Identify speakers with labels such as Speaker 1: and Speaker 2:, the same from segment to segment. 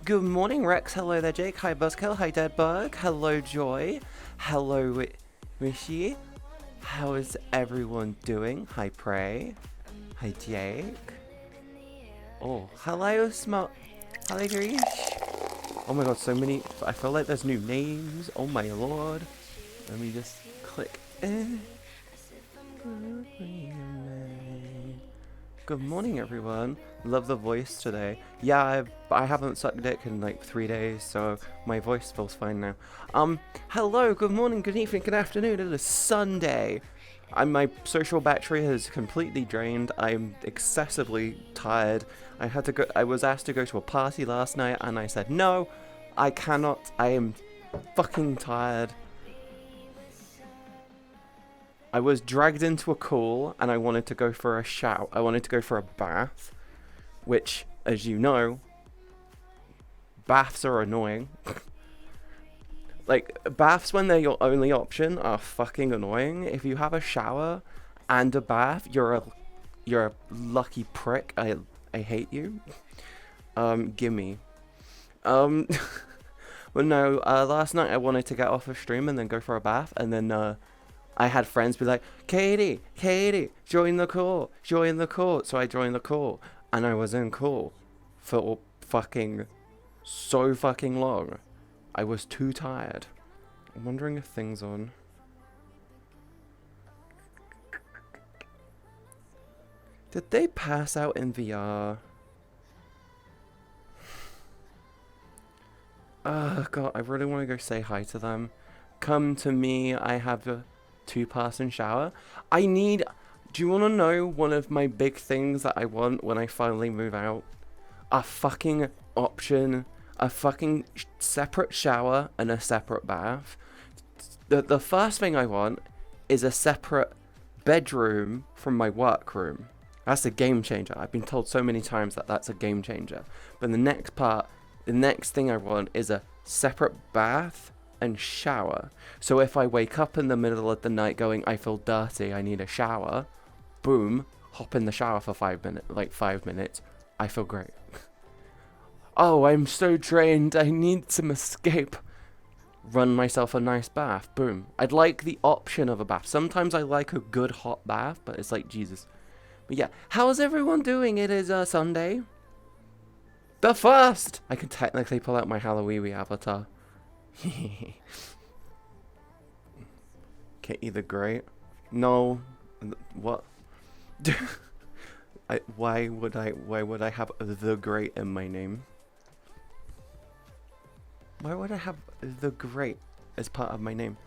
Speaker 1: Good morning, Rex. Hello there, Jake. Hi, Buzzkill. Hi, Deadbug. Hello, Joy. Hello, Rishi. How is everyone doing? Hi, Prey. Hi, Jake. Oh, hello, Smart. Hello, Grish. Oh my god, so many. I feel like there's new names. Oh my lord. Let me just click. Good morning, everyone. Love the voice today. Yeah, I haven't sucked dick in like 3 days, so my voice feels fine now. Hello, good morning, good evening, good afternoon. It is Sunday. My social battery has completely drained. I'm excessively tired. I was asked to go to a party last night, and I said no. I cannot. I am fucking tired. I was dragged into a call and I wanted to go for a shower. I wanted to go for a bath, which, as you know, baths are annoying. Like, baths when they're your only option are fucking annoying. If you have a shower and a bath, you're a lucky prick. I hate you. Gimme. Well, no, last night I wanted to get off of stream and then go for a bath, and then, I had friends be like, Katie, join the call. So I joined the call, and I was in call for so fucking long. I was too tired. I'm wondering if things on. Did they pass out in VR? Oh god, I really want to go say hi to them. Come to me, I have a 2-person shower. Do you want to know one of my big things that I want when I finally move out? A fucking option, a fucking separate shower and a separate bath. The first thing I want is a separate bedroom from my workroom. That's a game changer. I've been told so many times that that's a game changer. But the next thing I want is a separate bath and shower. So if I wake up in the middle of the night going, I feel dirty, I need a shower, boom, hop in the shower for 5 minutes, I feel great. Oh, I'm so drained, I need some escape. Run myself a nice bath, boom. I'd like the option of a bath. Sometimes I like a good hot bath, but it's like, Jesus. But yeah, how's everyone doing? It is Sunday. The 1st! I can technically pull out my Halloween avatar. Katie the Great? No. What? Why would I have the Great in my name? Why would I have the Great as part of my name?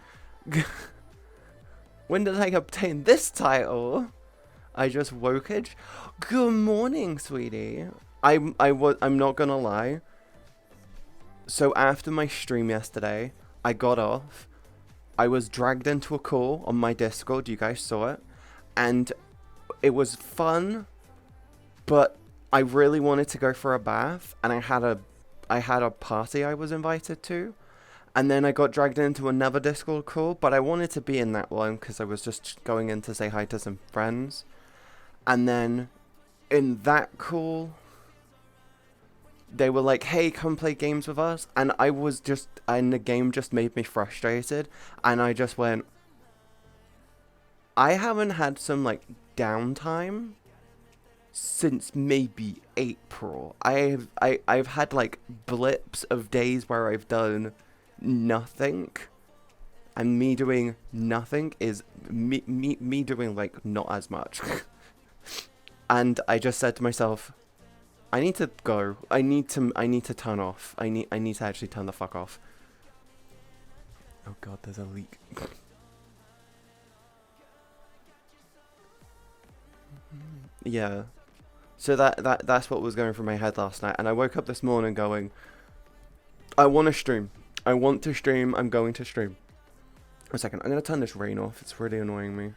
Speaker 1: When did I obtain this title? I just woke it. Good morning, sweetie. I'm not gonna lie. So after my stream yesterday, I got off. I was dragged into a call on my Discord. You guys saw it. And it was fun, but I really wanted to go for a bath, and I had a party I was invited to. And then I got dragged into another Discord call, but I wanted to be in that one because I was just going in to say hi to some friends. And then in that call, they were like, hey, come play games with us. And and the game just made me frustrated. And I just went, I haven't had some like downtime since maybe April. I've had like blips of days where I've done nothing. And me doing nothing is me doing like not as much. And I just said to myself, I need to go. I need to turn off. I need to actually turn the fuck off. Oh god, there's a leak. Yeah. So that's what was going through my head last night, and I woke up this morning going, I want to stream. I want to stream. I'm going to stream. A second, I'm gonna turn this rain off. It's really annoying me.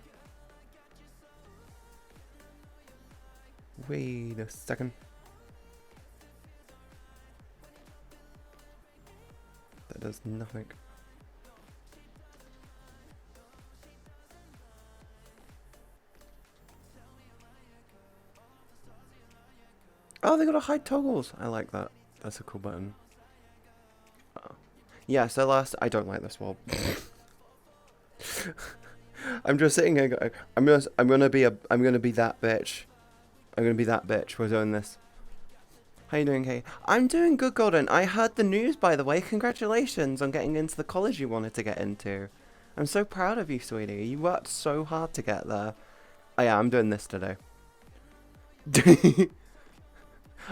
Speaker 1: Wait a second. That does nothing. Oh, they got to hide toggles. I like that. That's a cool button. Yeah, so I don't like this world. I'm just sitting here going, I'm gonna be that bitch. I'm gonna be that bitch. We're doing this. How you doing, Kay? I'm doing good, Golden. I heard the news, by the way. Congratulations on getting into the college you wanted to get into. I'm so proud of you, sweetie. You worked so hard to get there. Oh yeah, I'm doing this today.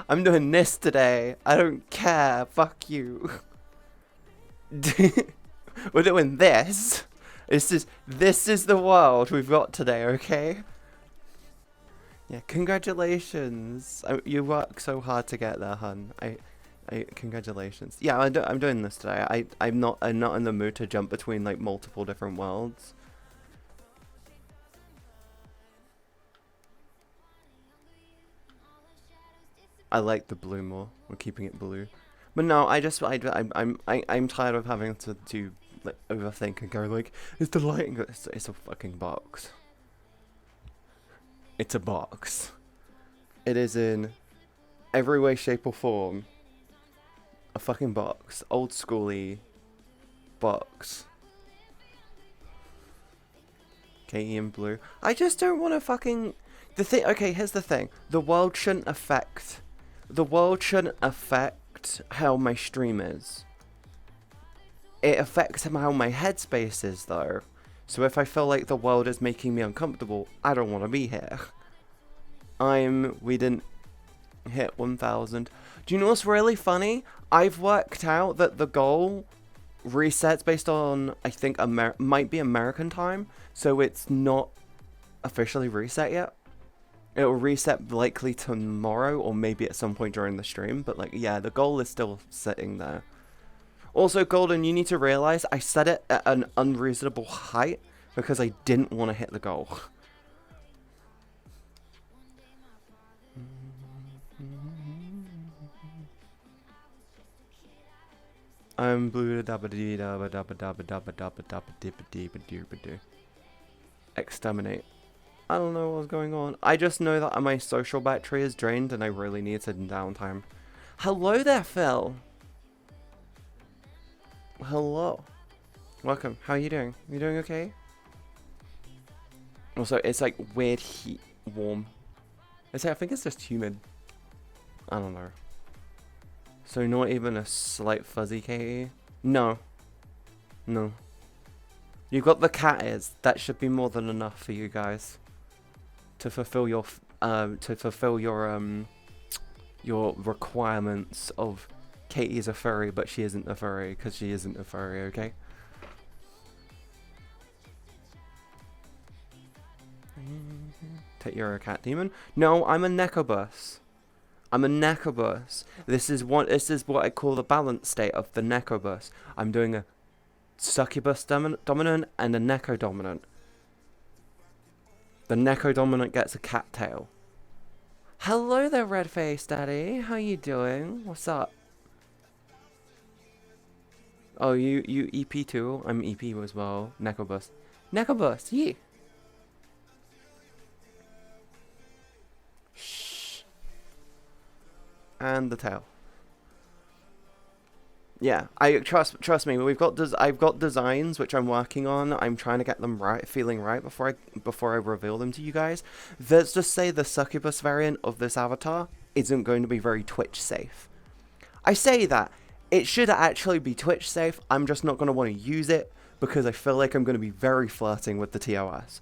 Speaker 1: I'm doing this today. I don't care. Fuck you. We're doing this. This is the world we've got today, okay? Yeah, congratulations. You worked so hard to get there, hun. Congratulations. Yeah, I'm doing this today. I'm not in the mood to jump between like multiple different worlds. I like the blue more. We're keeping it blue. But no, I'm tired of having to like overthink and go like, it's the lighting. It's a fucking box. It's a box. It is in every way, shape, or form a fucking box. Old schooly box. Okay, in blue. I just don't want to fucking. Okay, here's the thing. The world shouldn't affect how my stream is. It affects how my headspace is, though. So if I feel like the world is making me uncomfortable, I don't want to be here. We didn't hit 1,000. Do you know what's really funny? I've worked out that the goal resets based on, I think, might be American time. So it's not officially reset yet. It'll reset likely tomorrow or maybe at some point during the stream. But like, yeah, the goal is still sitting there. Also, Golden, you need to realize I set it at an unreasonable height because I didn't want to hit the goal. I'm blue dabba dee dabba dabba dabba dabba dabba dabba dibba dibba dibba doo. Exterminate. I don't know what's going on. I just know that my social battery is drained and I really need some downtime. Hello there, Phil. Hello. Welcome. How are you doing? You doing okay? Also, it's like weird heat, warm. I think it's just humid. I don't know. So not even a slight fuzzy, Katie? No. No. You've got the cat ears. That should be more than enough for you guys. To fulfill your your requirements of Katie's a furry, but she isn't a furry because she isn't a furry, okay? You're a cat demon? No, I'm a Necobus. I'm a Necobus. This is what I call the balance state of the Necobus. I'm doing a succubus dominant and a Neco dominant. The Neco dominant gets a cat tail. Hello there, red face daddy. How you doing? What's up? Oh, you EP too? I'm EP as well. Necobus. Necobus, yeah. Shh. And the tail. Yeah, trust me. I've got designs which I'm working on. I'm trying to get them right, feeling right before I reveal them to you guys. Let's just say the succubus variant of this avatar isn't going to be very Twitch safe. I say that it should actually be Twitch safe. I'm just not going to want to use it because I feel like I'm going to be very flirting with the TOS.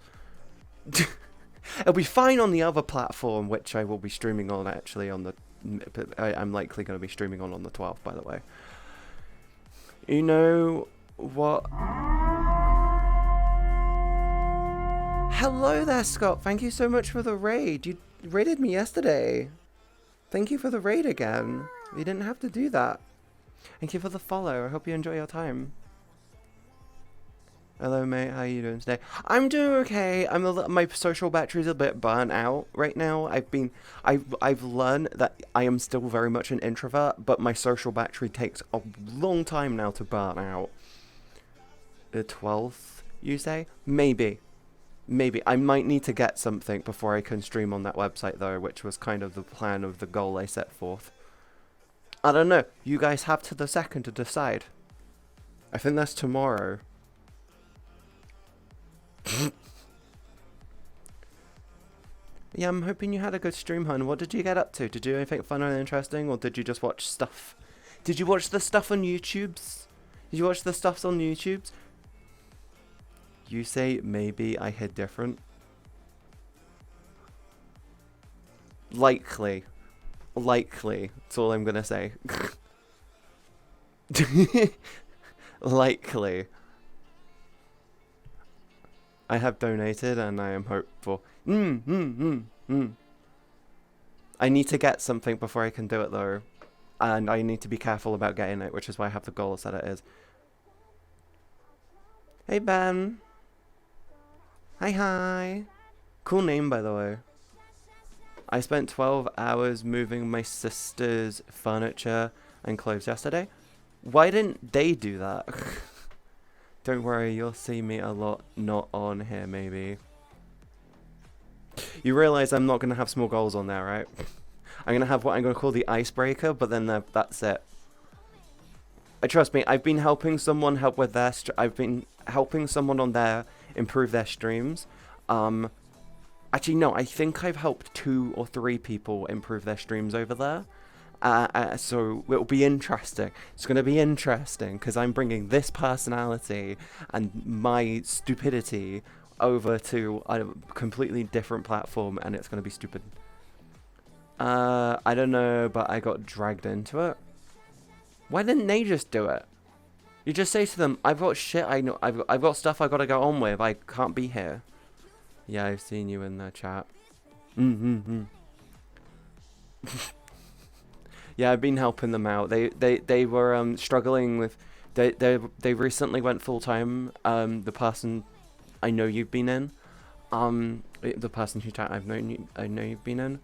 Speaker 1: It'll be fine on the other platform, which I will be streaming on actually on the. I'm likely going to be streaming on the 12th, by the way. You know what? Hello there, Scott. Thank you so much for the raid. You raided me yesterday. Thank you for the raid again. You didn't have to do that. Thank you for the follow. I hope you enjoy your time. Hello, mate. How are you doing today? I'm doing okay. My social battery's a bit burnt out right now. I've learned that I am still very much an introvert, but my social battery takes a long time now to burn out. The 12th, you say? Maybe. I might need to get something before I can stream on that website, though, which was kind of the plan of the goal I set forth. I don't know. You guys have to the second to decide. I think that's tomorrow. Yeah, I'm hoping you had a good stream, hun. What did you get up to? Did you do anything fun or interesting, or did you just watch stuff? Did you watch the stuff on YouTube's? Did you watch the stuffs on YouTube's? You say maybe I hit different. Likely. Likely. That's all I'm gonna say. Likely. I have donated and I am hopeful. I need to get something before I can do it though. And I need to be careful about getting it, which is why I have the goal set it is. Hey Ben. Hi. Cool name by the way. I spent 12 hours moving my sister's furniture and clothes yesterday. Why didn't they do that? Don't worry, you'll see me a lot not on here maybe. You realise I'm not going to have small goals on there, right? I'm going to have what I'm going to call the icebreaker, but then that's it. Trust me, I've been helping someone help with their... I've been helping someone on there improve their streams. Actually, no, I think I've helped 2 or 3 people improve their streams over there. So it'll be interesting. It's going to be interesting because I'm bringing this personality and my stupidity over to a completely different platform, and it's going to be stupid. I don't know, but I got dragged into it. Why didn't they just do it? You just say to them, I've got shit, I've got stuff I got to go on with, I can't be here. Yeah, I've seen you in the chat. Yeah, I've been helping them out. They were struggling with... They recently went full-time. The person I know you've been in. The person who I know you've been in.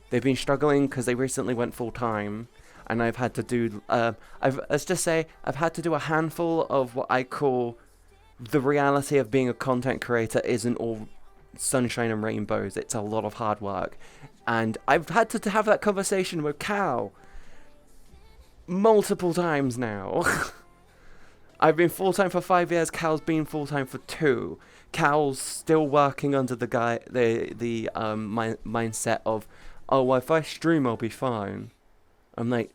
Speaker 1: They've been struggling because they recently went full-time. And I've had to do... let's just say, I've had to do a handful of what I call... The reality of being a content creator isn't all sunshine and rainbows. It's a lot of hard work. And I've had to have that conversation with Cal multiple times now. I've been full-time for 5 years. Cal's been full-time for 2. Cal's still working under the mindset of, oh, well, if I stream, I'll be fine. I'm like,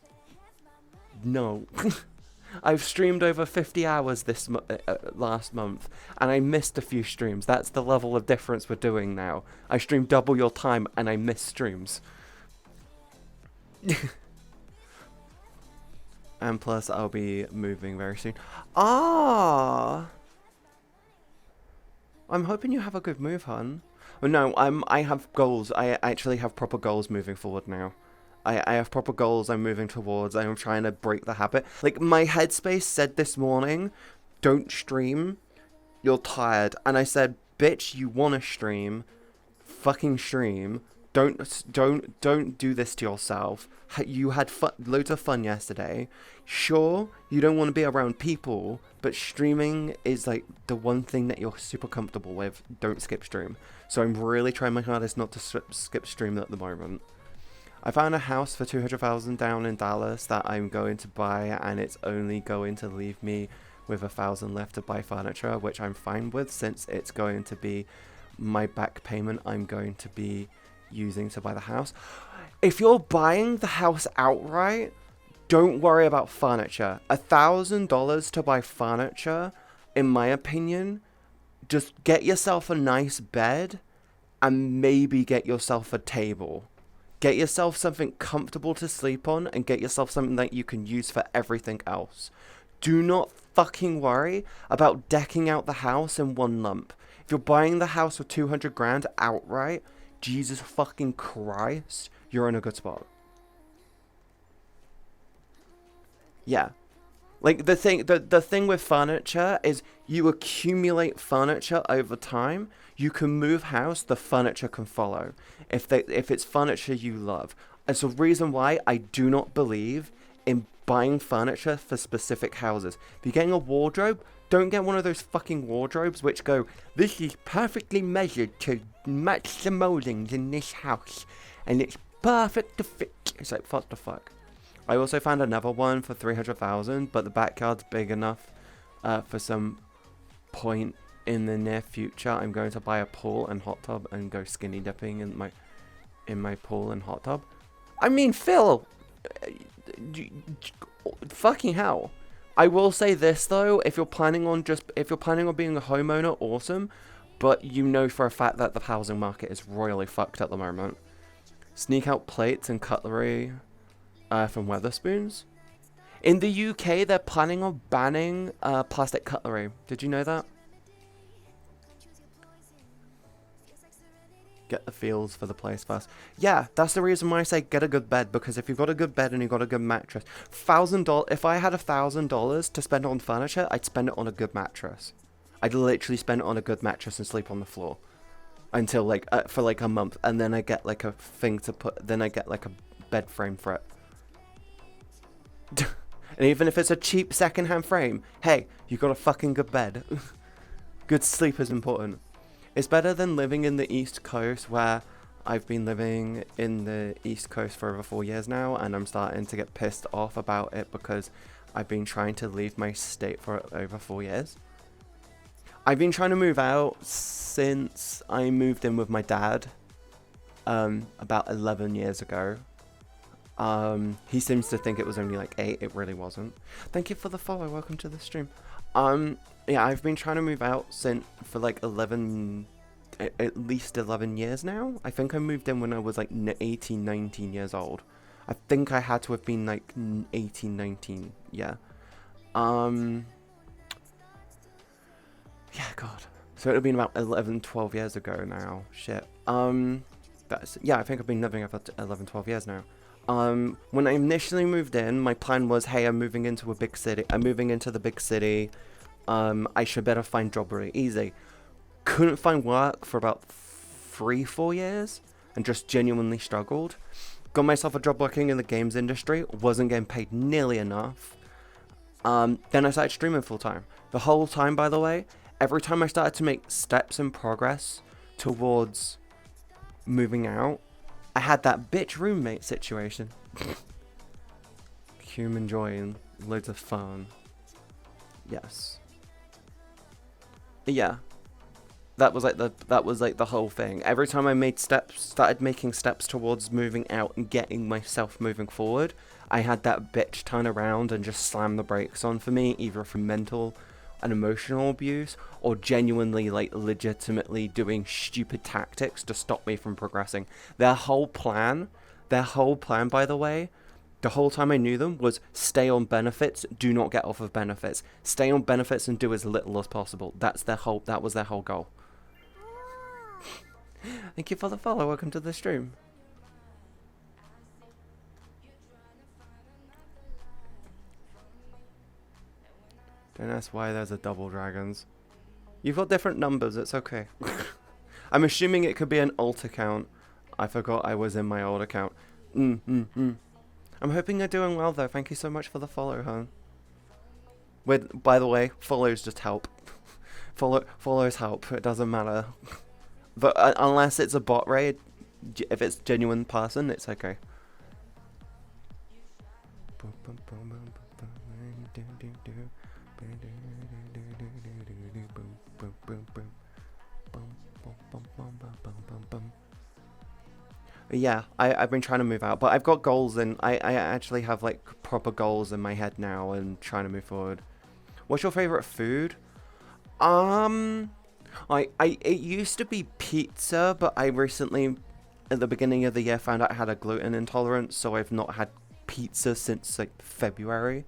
Speaker 1: no. I've streamed over 50 hours this last month, and I missed a few streams. That's the level of difference we're doing now. I stream double your time, and I miss streams. And plus, I'll be moving very soon. Ah! I'm hoping you have a good move, hun. Well, no, I have goals. I actually have proper goals moving forward now. I have proper goals I'm moving towards. I'm trying to break the habit. Like, my headspace said this morning, don't stream, you're tired. And I said, bitch, you want to stream, fucking stream. Don't do this to yourself. You had loads of fun yesterday. Sure, you don't want to be around people, but streaming is like the one thing that you're super comfortable with. Don't skip stream. So I'm really trying my hardest not to skip stream at the moment. I found a house for $200,000 down in Dallas that I'm going to buy, and it's only going to leave me with $1,000 left to buy furniture, which I'm fine with since it's going to be my back payment I'm going to be using to buy the house. If you're buying the house outright, don't worry about furniture. $1,000 to buy furniture, in my opinion, just get yourself a nice bed and maybe get yourself a table. Get yourself something comfortable to sleep on and get yourself something that you can use for everything else. Do not fucking worry about decking out the house in one lump. If you're buying the house for $200,000 outright, Jesus fucking Christ, you're in a good spot. Yeah. Like, the thing with furniture is you accumulate furniture over time. You can move house, the furniture can follow. If it's furniture you love. It's a reason why I do not believe in buying furniture for specific houses. If you're getting a wardrobe, don't get one of those fucking wardrobes which go, this is perfectly measured to match the moldings in this house. And it's perfect to fit. It's like, what the fuck? I also found another one for 300,000, but the backyard's big enough for some point in the near future. I'm going to buy a pool and hot tub and go skinny dipping in my pool and hot tub. I mean, Phil, fucking hell. I will say this though, if you're planning on being a homeowner, awesome, but you know for a fact that the housing market is royally fucked at the moment. Sneak out plates and cutlery from Weatherspoons. In the UK, they're planning on banning plastic cutlery. Did you know that? Get the feels for the place first. Yeah, that's the reason why I say get a good bed, because if you've got a good bed and you've got a good mattress, $1,000. If I had $1,000 to spend on furniture, I'd spend it on a good mattress. I'd literally spend it on a good mattress and sleep on the floor until like for like a month, and then I get like a thing to put. Then I get like a bed frame for it. And even if it's a cheap second-hand frame, hey, you got a fucking good bed. Good sleep is important. It's better than living in the East Coast, where I've been living in the East Coast for over 4 years now, and I'm starting to get pissed off about it because I've been trying to leave my state for over 4 years. I've been trying to move out since I moved in with my dad about 11 years ago. He seems to think it was only like 8. It really wasn't. Thank you for the follow. Welcome to the stream. Yeah, I've been trying to move out for like at least 11 years now. I think I moved in when I was like 18, 19 years old. I think I had to have been like 18, 19. Yeah. Yeah, God. So it would have been about 11, 12 years ago now. Shit. Yeah, I think I've been living for 11, 12 years now. When I initially moved in, my plan was, hey, I'm moving into a big city. I'm moving into the big city. I should better find job really easy. Couldn't find work for about 3-4 years and just genuinely struggled. Got myself a job working in the games industry. Wasn't getting paid nearly enough. Then I started streaming full time. The whole time, by the way, every time I started to make steps in progress towards moving out, I had that bitch roommate situation. Human joy and loads of fun. Yes. Yeah. That was like the whole thing. Every time I started making steps towards moving out and getting myself moving forward, I had that bitch turn around and just slam the brakes on for me, either from mental and emotional abuse, or genuinely, like, legitimately doing stupid tactics to stop me from progressing. Their whole plan, by the way, the whole time I knew them, was stay on benefits, do not get off of benefits. Stay on benefits and do as little as possible. That was their whole goal. Thank you for the follow, welcome to the stream. Don't ask why there's a double dragons. You've got different numbers, it's okay. I'm assuming it could be an alt account. I forgot I was in my old account. I'm hoping you're doing well though, thank you so much for the follow, hon. By the way, follows just help. Follows help, it doesn't matter. But unless it's a bot raid, if it's a genuine person, it's okay. Yeah, I've been trying to move out, but I've got goals, and I actually have like proper goals in my head now and trying to move forward. What's your favorite food? It used to be pizza, but I recently, at the beginning of the year, found out I had a gluten intolerance, so I've not had pizza since like February.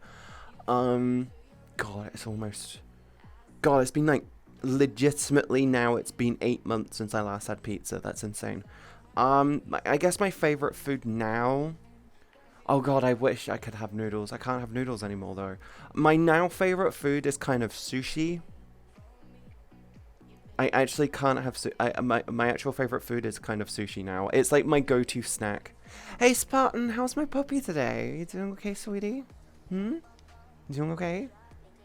Speaker 1: God, it's been like legitimately now. It's been 8 months since I last had pizza. That's insane. I guess my favorite food now. Oh God, I wish I could have noodles. I can't have noodles anymore though. My now favorite food is kind of sushi. I actually can't have my actual favorite food is kind of sushi now. It's like my go-to snack. Hey Spartan, how's my puppy today? You doing okay, sweetie? You doing okay?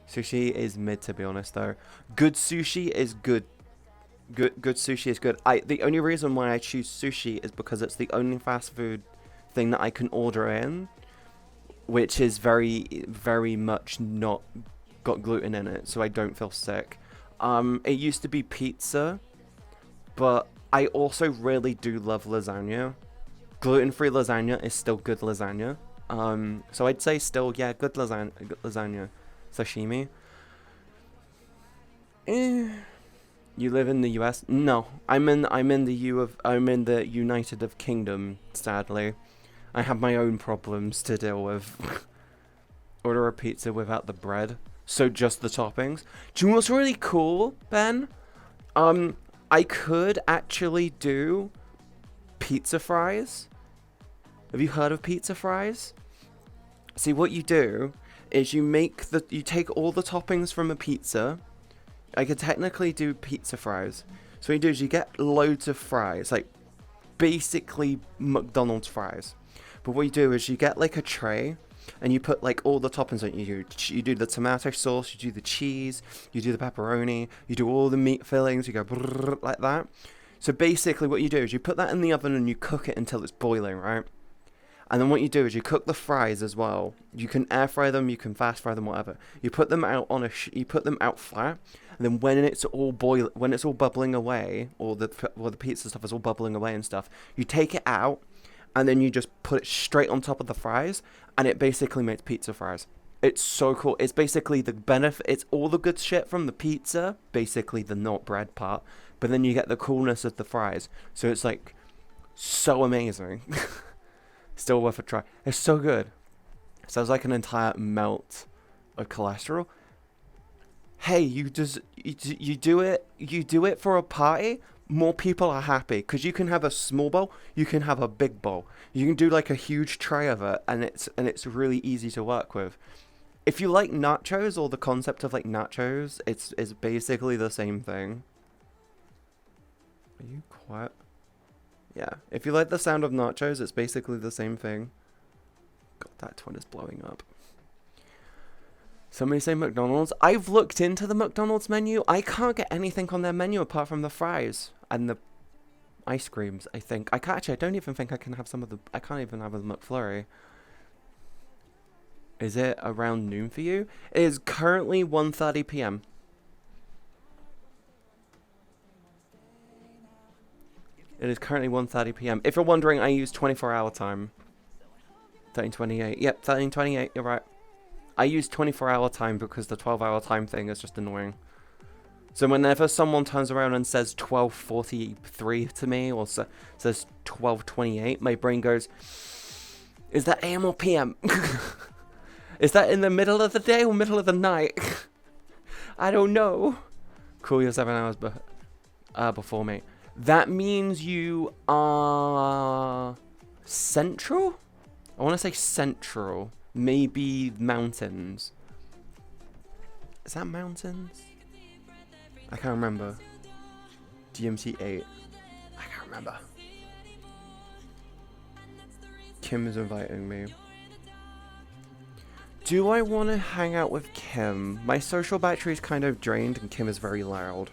Speaker 1: Sushi is mid, to be honest though. Good sushi is good. Good sushi is good. The only reason why I choose sushi is because it's the only fast food thing that I can order in which is very much not got gluten in it, so I don't feel sick. It used to be pizza, but I also really do love lasagna. Gluten-free lasagna is still good lasagna. So I'd say still, yeah, good lasagna. Sashimi. You live in the US? No, I'm in the United Kingdom, sadly. I have my own problems to deal with. Order a pizza without the bread, so just the toppings. Do you know what's really cool, Ben? I could actually do pizza fries. Have you heard of pizza fries? See, what you do is you take all the toppings from a pizza. I could technically do pizza fries. So what you do is you get loads of fries, like basically McDonald's fries. But what you do is you get like a tray and you put like all the toppings on you. You do the tomato sauce, you do the cheese, you do the pepperoni, you do all the meat fillings, you go brrr, like that. So basically what you do is you put that in the oven and you cook it until it's boiling, right? And then what you do is you cook the fries as well. You can air fry them, you can fast fry them, whatever. You put them out on you put them out flat, and then when it's all bubbling away, or the pizza stuff is all bubbling away and stuff, you take it out, and then you just put it straight on top of the fries, and it basically makes pizza fries. It's so cool. It's basically the benefit. It's all the good shit from the pizza, basically the not bread part, but then you get the coolness of the fries. So it's like so amazing. Still worth a try. It's so good. Sounds like an entire melt of cholesterol. Hey, you do it for a party. More people are happy because you can have a small bowl, you can have a big bowl. You can do like a huge tray of it, and it's really easy to work with. If you like nachos or the concept of like nachos, it's basically the same thing. Are you quiet? Yeah, if you like the sound of nachos, it's basically the same thing. God, that one is blowing up. Somebody say McDonald's. I've looked into the McDonald's menu. I can't get anything on their menu apart from the fries and the ice creams, I think. I don't even think I can have some of the... I can't even have a McFlurry. Is it around noon for you? It is currently 1:30 p.m. It is currently 1:30 p.m. If you're wondering, I use 24-hour time. 13:28. Yep, 13:28. You're right. I use 24-hour time because the 12-hour time thing is just annoying. So whenever someone turns around and says 12:43 to me, or says 12:28, my brain goes, is that AM or PM? Is that in the middle of the day or middle of the night? I don't know. Cool, you're 7 hours before me. That means you are central? I want to say central. Maybe mountains. Is that mountains? I can't remember. DMT 8. I can't remember. Kim is inviting me. Do I want to hang out with Kim? My social battery is kind of drained and Kim is very loud.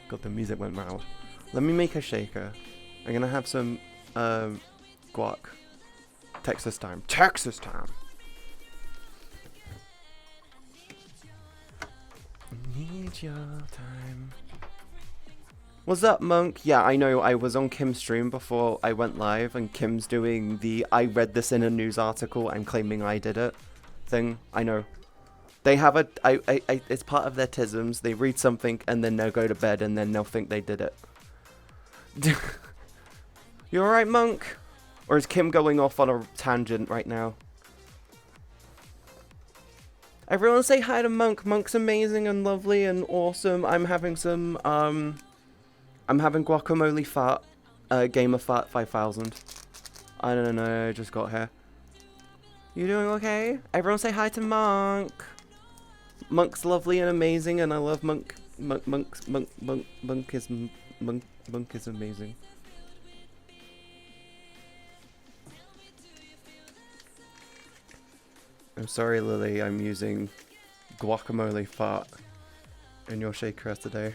Speaker 1: God, the music went loud. Let me make a shaker. I'm gonna have some guac. Texas time. Texas time! Need your time. What's up, Monk? Yeah, I know. I was on Kim's stream before I went live, and Kim's doing the I read this in a news article and claiming I did it thing. I know. They have it's part of their tisms. They read something and then they'll go to bed and then they'll think they did it. You alright, Monk? Or is Kim going off on a tangent right now? Everyone say hi to Monk. Monk's amazing and lovely and awesome. I'm having some, I'm having guacamole fart, Gamer Fart 5000. I don't know, I just got here. You doing okay? Everyone say hi to Monk. Monk's lovely and amazing, and I love Monk. Monk is amazing. I'm sorry, Lily. I'm using guacamole fart in your shaker today.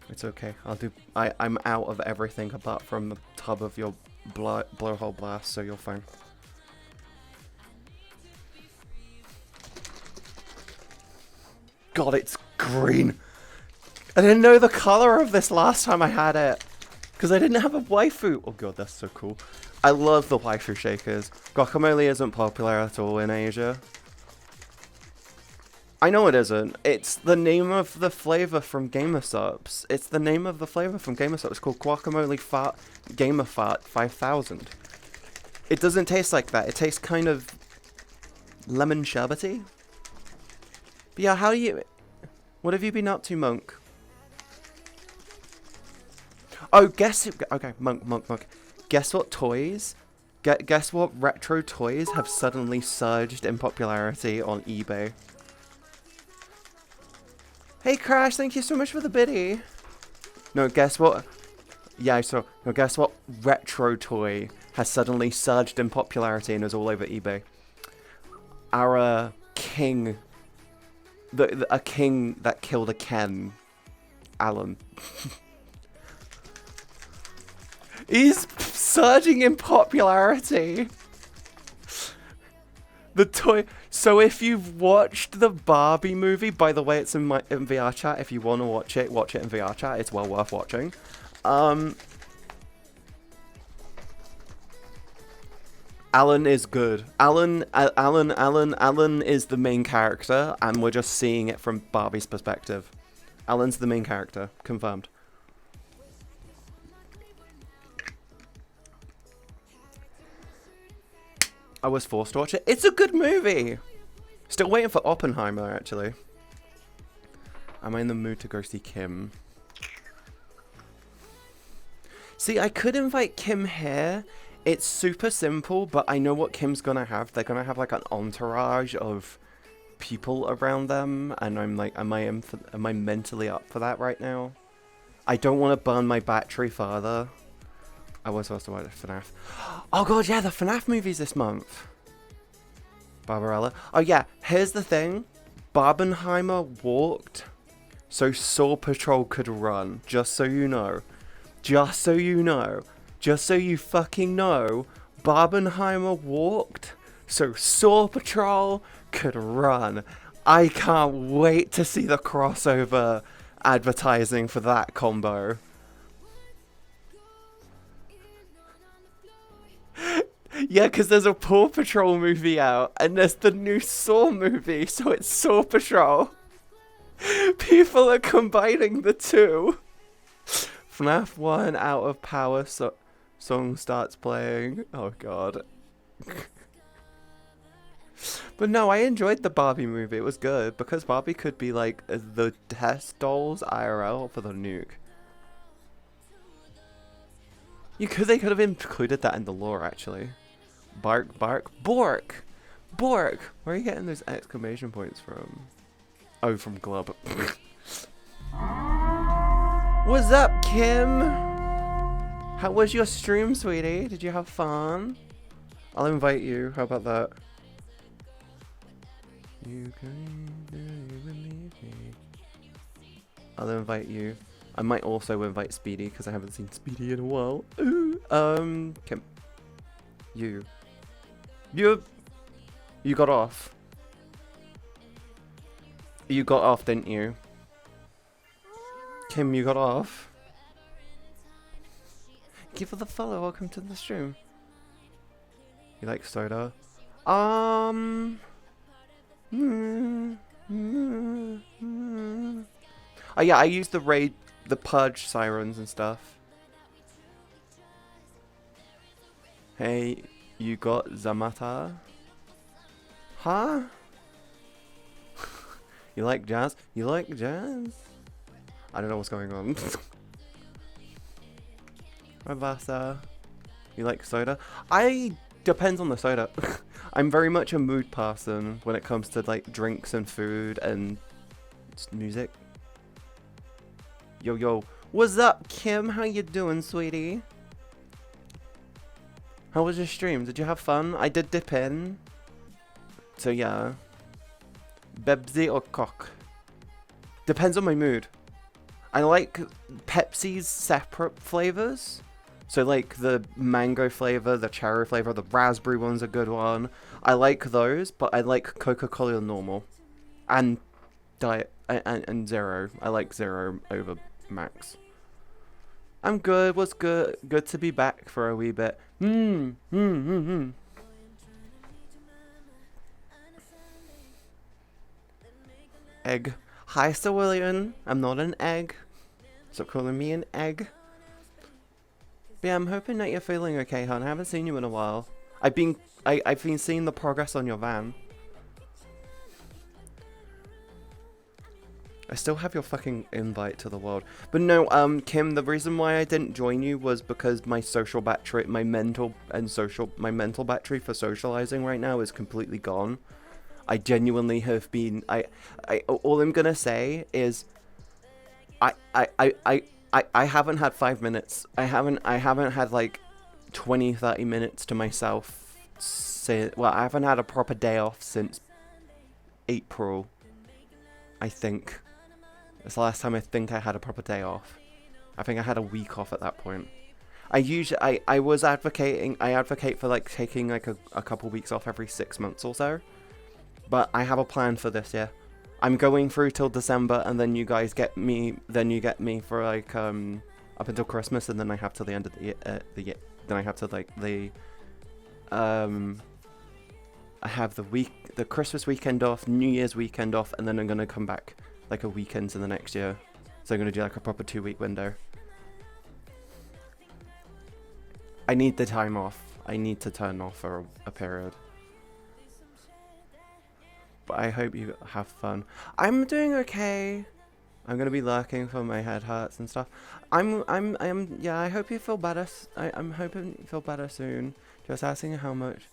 Speaker 1: It's okay. I'm out of everything apart from the tub of your blowhole blast, so you're fine. god, it's green. I didn't know the color of this last time I had it. Because I didn't have a waifu. Oh god, that's so cool. I love the waifu shakers. Guacamole isn't popular at all in Asia. I know it isn't. It's the name of the flavor from Gamer Supps. It's the name of the flavor from Gamer Supps. It's called Guacamole Fart Gamer Fart 5000. It doesn't taste like that. It tastes kind of lemon sherbety. But yeah, how do you... What have you been up to, Monk? Oh, guess... Okay, Monk. Guess what toys... Guess what retro toys have suddenly surged in popularity on eBay? Hey, Crash, thank you so much for the biddy. No, guess what? Yeah, so... No, guess what retro toy has suddenly surged in popularity and is all over eBay? Our king... A king that killed a Ken. Alan. He's surging in popularity. The toy... So if you've watched the Barbie movie, by the way, it's in VR chat. If you want to watch it in VR chat. It's well worth watching. Alan is good. Alan is the main character, and we're just seeing it from Barbie's perspective. Alan's the main character. Confirmed. I was forced to watch it. It's a good movie! Still waiting for Oppenheimer, actually. Am I in the mood to go see Kim? See, I could invite Kim here. It's super simple, but I know what Kim's gonna have. They're gonna have like an entourage of people around them, and I'm like, am I mentally up for that right now? I don't want to burn my battery further. I was supposed to watch FNAF. Oh god, yeah, the FNAF movie's this month. Barbarella. Oh yeah, here's the thing. Barbenheimer walked so Saw Patrol could run. Just so you know. Just so you know. Just so you fucking know. Barbenheimer walked so Saw Patrol could run. I can't wait to see the crossover advertising for that combo. Yeah, because there's a Paw Patrol movie out, and there's the new Saw movie, so it's Saw Patrol. People are combining the two. FNAF 1 Out of Power song starts playing. Oh god. But no, I enjoyed the Barbie movie. It was good, because Barbie could be like the test dolls IRL for the nuke. They could have included that in the lore, actually. Bark, bark, bork! Bork! Where are you getting those exclamation points from? Oh, from Glub. What's up, Kim? How was your stream, sweetie? Did you have fun? I'll invite you. How about that? You can believe me. I'll invite you. I might also invite Speedy, because I haven't seen Speedy in a while. Ooh. Kim. You got off. You got off, didn't you? Kim, you got off. Give her the follow. Welcome to the stream. You like soda? Oh yeah, I use the purge sirens and stuff. Hey, you got Zamata? Huh? You like jazz? You like jazz? I don't know what's going on. Ravasa. You like soda? Depends on the soda. I'm very much a mood person when it comes to like drinks and food and music. Yo, what's up, Kim? How you doing, sweetie? How was your stream? Did you have fun? I did dip in. So yeah. Bebsy or cock? Depends on my mood. I like Pepsi's separate flavors. So like the mango flavor, the cherry flavor, the raspberry one's a good one. I like those, but I like Coca-Cola normal. And Diet and 0. I like 0 over max. I'm good. What's good? Good to be back for a wee bit. Egg. Hi, Sir William. I'm not an egg. Stop calling me an egg. But yeah, I'm hoping that you're feeling okay, hon. I haven't seen you in a while. I've been seeing the progress on your van. I still have your fucking invite to the world. But no, Kim, the reason why I didn't join you was because my social battery, my mental battery for socializing right now is completely gone. I genuinely have been, all I'm gonna say is, I haven't had 5 minutes. I haven't had like 20, 30 minutes to myself well, I haven't had a proper day off since April, I think. It's the last time I think I had a proper day off. I think I had a week off at that point. I advocate for like taking like a couple weeks off every 6 months or so. But I have a plan for this year. I'm going through till December, and then you guys get me. Then you get me for like up until Christmas, and then I have till the end of the year. Then I have to like I have the Christmas weekend off, New Year's weekend off, and then I'm gonna come back like a weekend in the next year. So I'm gonna do like a proper 2-week window. I need the time off. I need to turn off for a period. But I hope you have fun. I'm doing okay. I'm gonna be lurking for my head hurts and stuff. Yeah, I hope you feel better. I'm hoping you feel better soon. Just asking how much.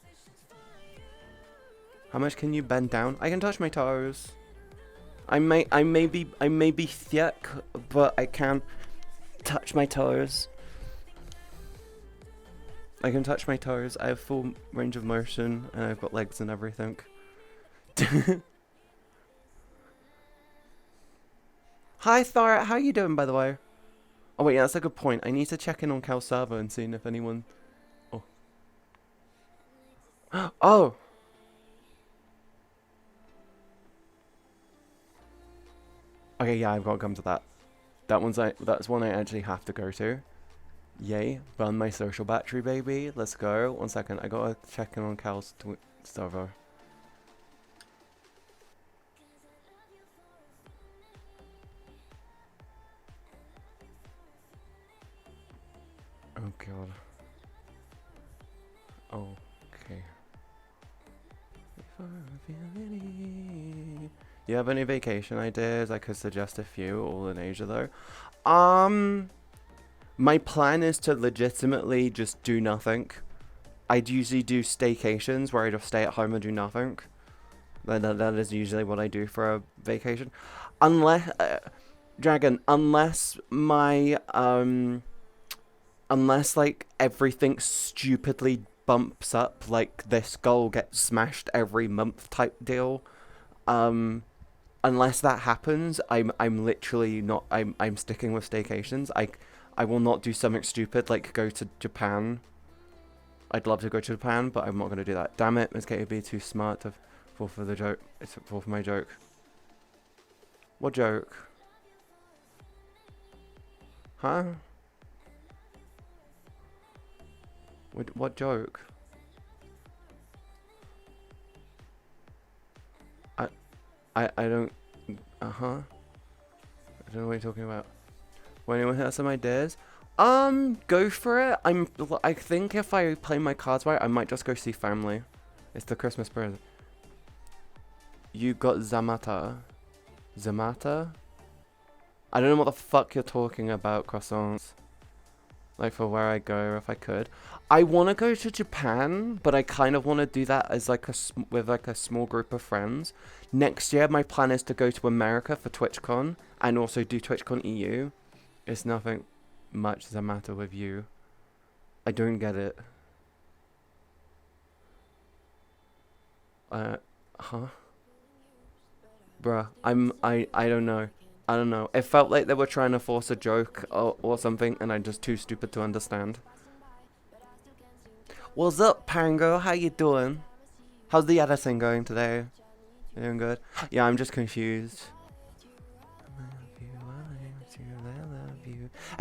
Speaker 1: How much can you bend down? I can touch my toes. I may be thick, but I can touch my toes. I can touch my toes. I have full range of motion, and I've got legs and everything. Hi Thor, how you doing by the way? Oh wait, yeah, that's a good point. I need to check in on Cal's server and see if anyone... Oh. Oh! Okay, yeah, I've got to come to that. That's one I actually have to go to. Yay, burn my social battery, baby. Let's go. 1 second, I gotta check in on Cal's server. Oh god. Okay. You have any vacation ideas? I could suggest a few, all in Asia though. My plan is to legitimately just do nothing. I'd usually do staycations where I just stay at home and do nothing. That is usually what I do for a vacation. Unless, Dragon, unless my, unless like everything stupidly bumps up, like this goal gets smashed every month type deal. Unless that happens, I'm literally not, I'm sticking with staycations. I will not do something stupid like go to Japan. I'd love to go to Japan, but I'm not going to do that. Damn it, MzCatieB too smart to fall for the joke. It's fall for my joke. What joke? Huh? What joke? I don't... Uh-huh. I don't know what you're talking about. Well, anyone has some ideas? Go for it. I think if I play my cards right, I might just go see family. It's the Christmas present. You got Zamata. Zamata? I don't know what the fuck you're talking about, croissants. Like, for where I go, if I could. I want to go to Japan, but I kind of want to do that as like with like a small group of friends. Next year, my plan is to go to America for TwitchCon and also do TwitchCon EU. It's nothing much the matter with you. I don't get it. Huh? Bruh, I don't know. I don't know. It felt like they were trying to force a joke or something, and I'm just too stupid to understand. What's up, Pango? How you doing? How's the editing going today? You doing good? Yeah, I'm just confused.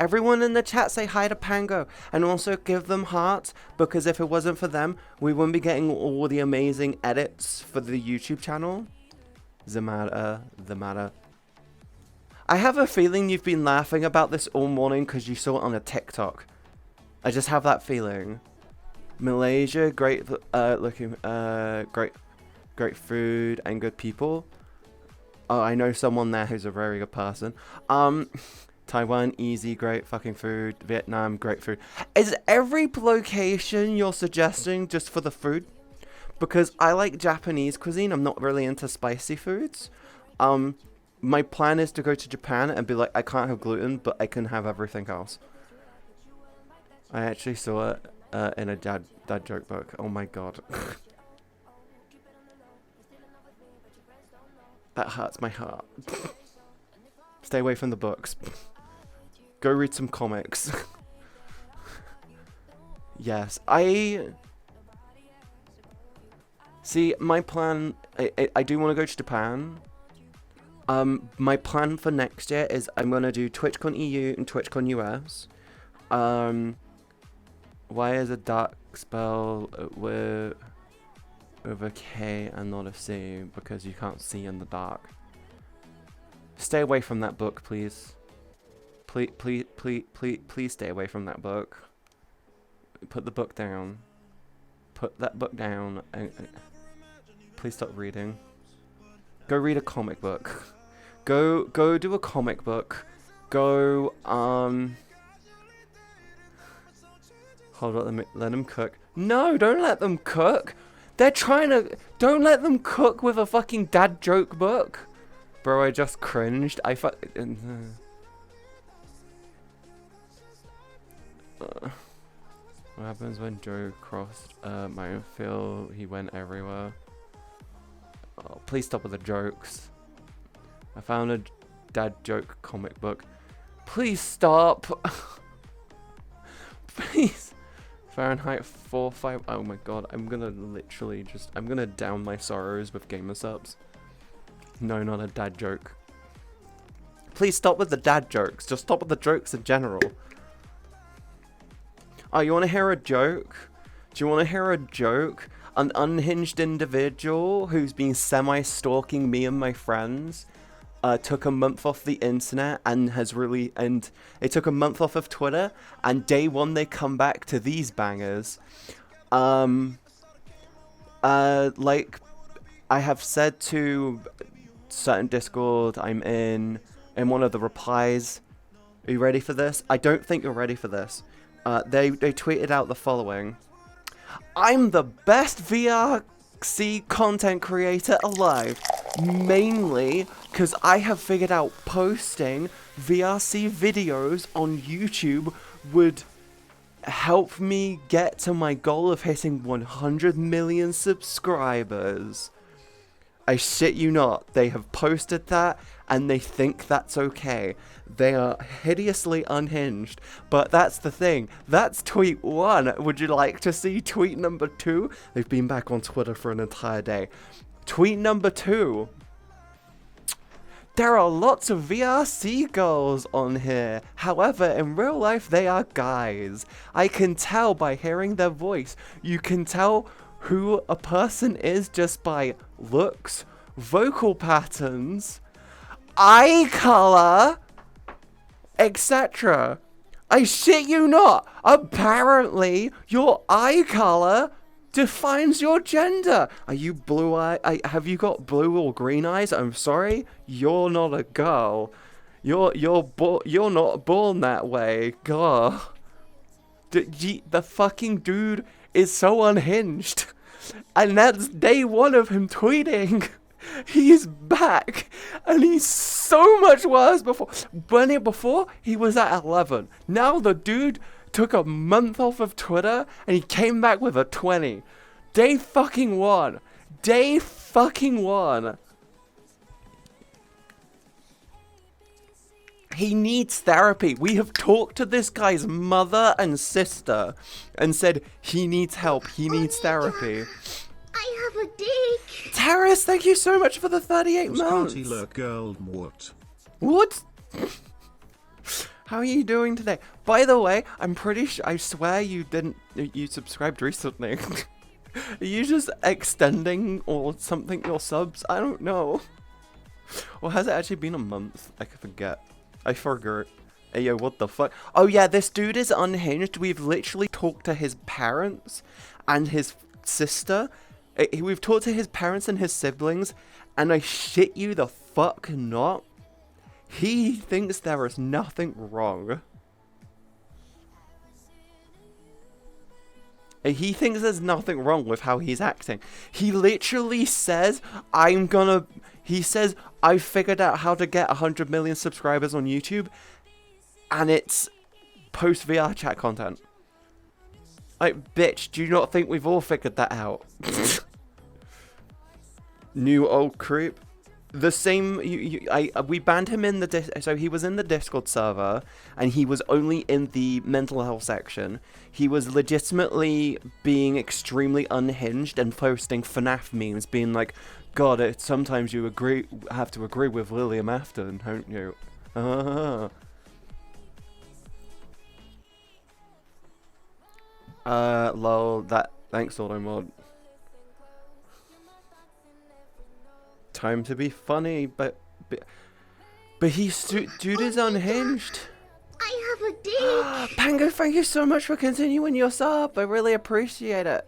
Speaker 1: Everyone in the chat say hi to Pango. And also give them hearts, because if it wasn't for them, we wouldn't be getting all the amazing edits for the YouTube channel. The matter. I have a feeling you've been laughing about this all morning because you saw it on a TikTok. I just have that feeling. Malaysia, great great food and good people. Oh, I know someone there who's a very good person. Taiwan, easy, great fucking food. Vietnam, great food. Is every location you're suggesting just for the food? Because I like Japanese cuisine. I'm not really into spicy foods. My plan is to go to Japan and be like, I can't have gluten, but I can have everything else. I actually saw it in a dad joke book. Oh my god. That hurts my heart. Stay away from the books. Go read some comics. Yes, see, my plan, I do want to go to Japan. My plan for next year is I'm going to do TwitchCon EU and TwitchCon US. Why is a dark spell with a K and not a C? Because you can't see in the dark. Stay away from that book, please. Please stay away from that book. Put the book down. Put that book down. And please stop reading. Go read a comic book. Go do a comic book. Go, hold on, let them cook. No, don't let them cook. They're trying to, don't let them cook with a fucking dad joke book. Bro, I just cringed. What happens when Joe crossed minefield? He went everywhere. Oh, please stop with the jokes. I found a dad joke comic book. Please stop. Please. Fahrenheit 4.5. Oh my god, I'm gonna literally just, I'm gonna down my sorrows with gamer subs. No, not a dad joke. Please stop with the dad jokes. Just stop with the jokes in general. Oh, you wanna hear a joke? Do you wanna hear a joke? An unhinged individual who's been semi-stalking me and my friends took a month off the internet and they took a month off of Twitter, and day one they come back to these bangers. Like I have said to certain Discord I'm in one of the replies. Are you ready for this? I don't think you're ready for this. They tweeted out the following. I'm the best VRC content creator alive, mainly because I have figured out posting VRC videos on YouTube would help me get to my goal of hitting 100 million subscribers. I shit you not, they have posted that and they think that's okay. They are hideously unhinged, but that's the thing. That's tweet 1. Would you like to see tweet number 2? They've been back on Twitter for an entire day. Tweet number 2. There are lots of VRC girls on here. However, in real life, they are guys. I can tell by hearing their voice. You can tell who a person is just by looks, vocal patterns, eye color, etc. I shit you not. Apparently, your eye color defines your gender. Are you blue eye? Have you got blue or green eyes? I'm sorry, you're not a girl. You're not born that way. God, the fucking dude is so unhinged, and that's day 1 of him tweeting. He's back, and he's so much worse before. Before he was at 11. Now the dude took a month off of Twitter, and he came back with a 20. Day fucking 1. Day fucking 1. He needs therapy. We have talked to this guy's mother and sister and said he needs help. He needs therapy.
Speaker 2: I have a dick.
Speaker 1: Terrace, thank you so much for the 38 months.
Speaker 3: Girl, what?
Speaker 1: What? How are you doing today? By the way, I'm pretty sure, I swear you subscribed recently. Are you just extending or something your subs? I don't know. Or has it actually been a month? I forget. I forgot. Hey, yo, what the fuck? Oh yeah, this dude is unhinged. We've literally talked to his parents and his sister. We've talked to his parents and his siblings, and I shit you the fuck not. He thinks there is nothing wrong. He thinks there's nothing wrong with how he's acting. He literally says, he says, I figured out how to get 100 million subscribers on YouTube, and it's post VR chat content. Like, bitch, do you not think we've all figured that out? New old creep. The same, we banned him in so he was in the Discord server, and he was only in the mental health section. He was legitimately being extremely unhinged and posting FNAF memes, being like, God, sometimes you have to agree with William Afton, don't you? Lol, thanks, Automod. Time to be funny, but dude is unhinged.
Speaker 2: I have a dick.
Speaker 1: Pango, thank you so much for continuing your sub. I really appreciate it.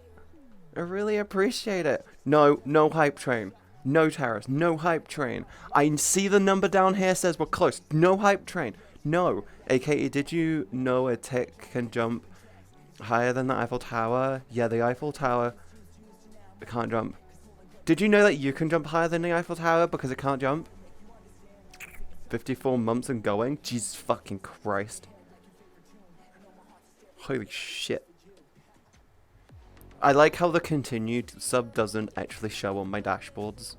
Speaker 1: I really appreciate it. No hype train. No terrors. No hype train. I see the number down here says we're close. No hype train. No. AKA, did you know a tick can jump higher than the Eiffel Tower? Yeah, the Eiffel Tower can't jump. Did you know that you can jump higher than the Eiffel Tower because it can't jump? 54 months and going? Jesus fucking Christ. Holy shit. I like how the continued sub doesn't actually show on my dashboards.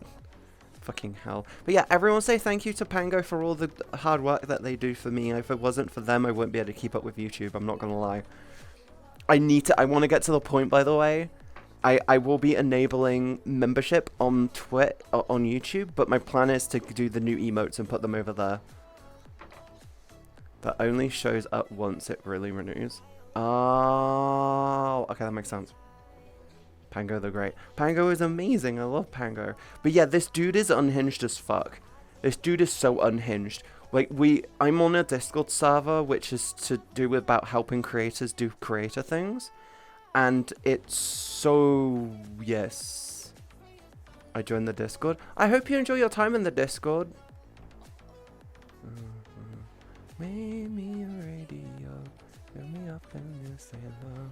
Speaker 1: Fucking hell. But yeah, everyone say thank you to Pango for all the hard work that they do for me. If it wasn't for them, I wouldn't be able to keep up with YouTube. I'm not gonna lie. I want to get to the point, by the way. I will be enabling membership on on YouTube, but my plan is to do the new emotes and put them over there. That only shows up once it really renews. Oh, okay, that makes sense. Pango the Great. Pango is amazing. I love Pango. But yeah, this dude is unhinged as fuck. This dude is so unhinged. Like, I'm on a Discord server, which is to do about helping creators do creator things. And it's so, yes. I joined the Discord. I hope you enjoy your time in the Discord. Make me a radio. Fill me up and you say hello.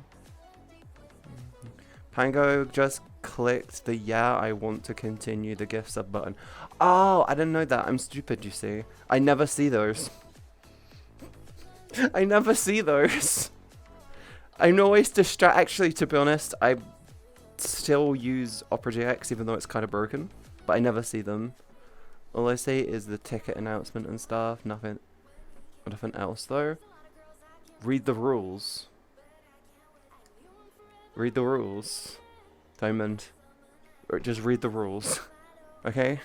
Speaker 1: Pango just clicked the yeah, I want to continue the gift sub button. Oh, I didn't know that. I'm stupid, you see. I never see those. I never see those. I'm always distracted. Actually, to be honest, I still use Opera GX even though it's kind of broken. But I never see them. All I see is the ticket announcement and stuff. Nothing else though. Read the rules. Read the rules. Diamond. Or just read the rules. Okay?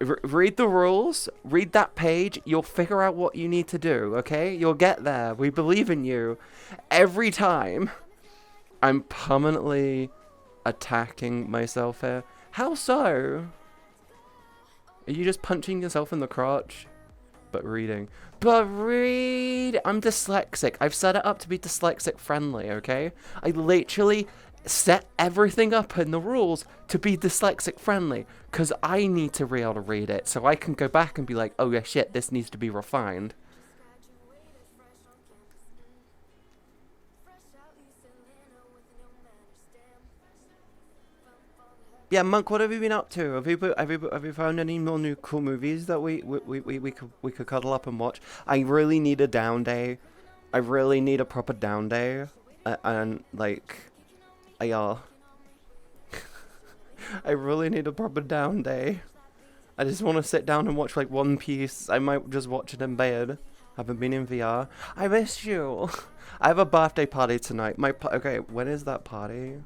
Speaker 1: Read the rules. Read that page. You'll figure out what you need to do. Okay? You'll get there. We believe in you. Every time. I'm permanently attacking myself here. How so? Are you just punching yourself in the crotch? But reading. But read! I'm dyslexic. I've set it up to be dyslexic friendly, okay? I literally set everything up in the rules to be dyslexic friendly. Because I need to be able to read it. So I can go back and be like, oh yeah, shit, this needs to be refined. Yeah, Monk, what have you been up to? Have you found any more new cool movies that we could cuddle up and watch? I really need a down day. I really need a proper down day. And like, I really need a proper down day. I just want to sit down and watch like One Piece. I might just watch it in bed. Haven't been in VR. I miss you. I have a birthday party tonight. Okay, when is that party?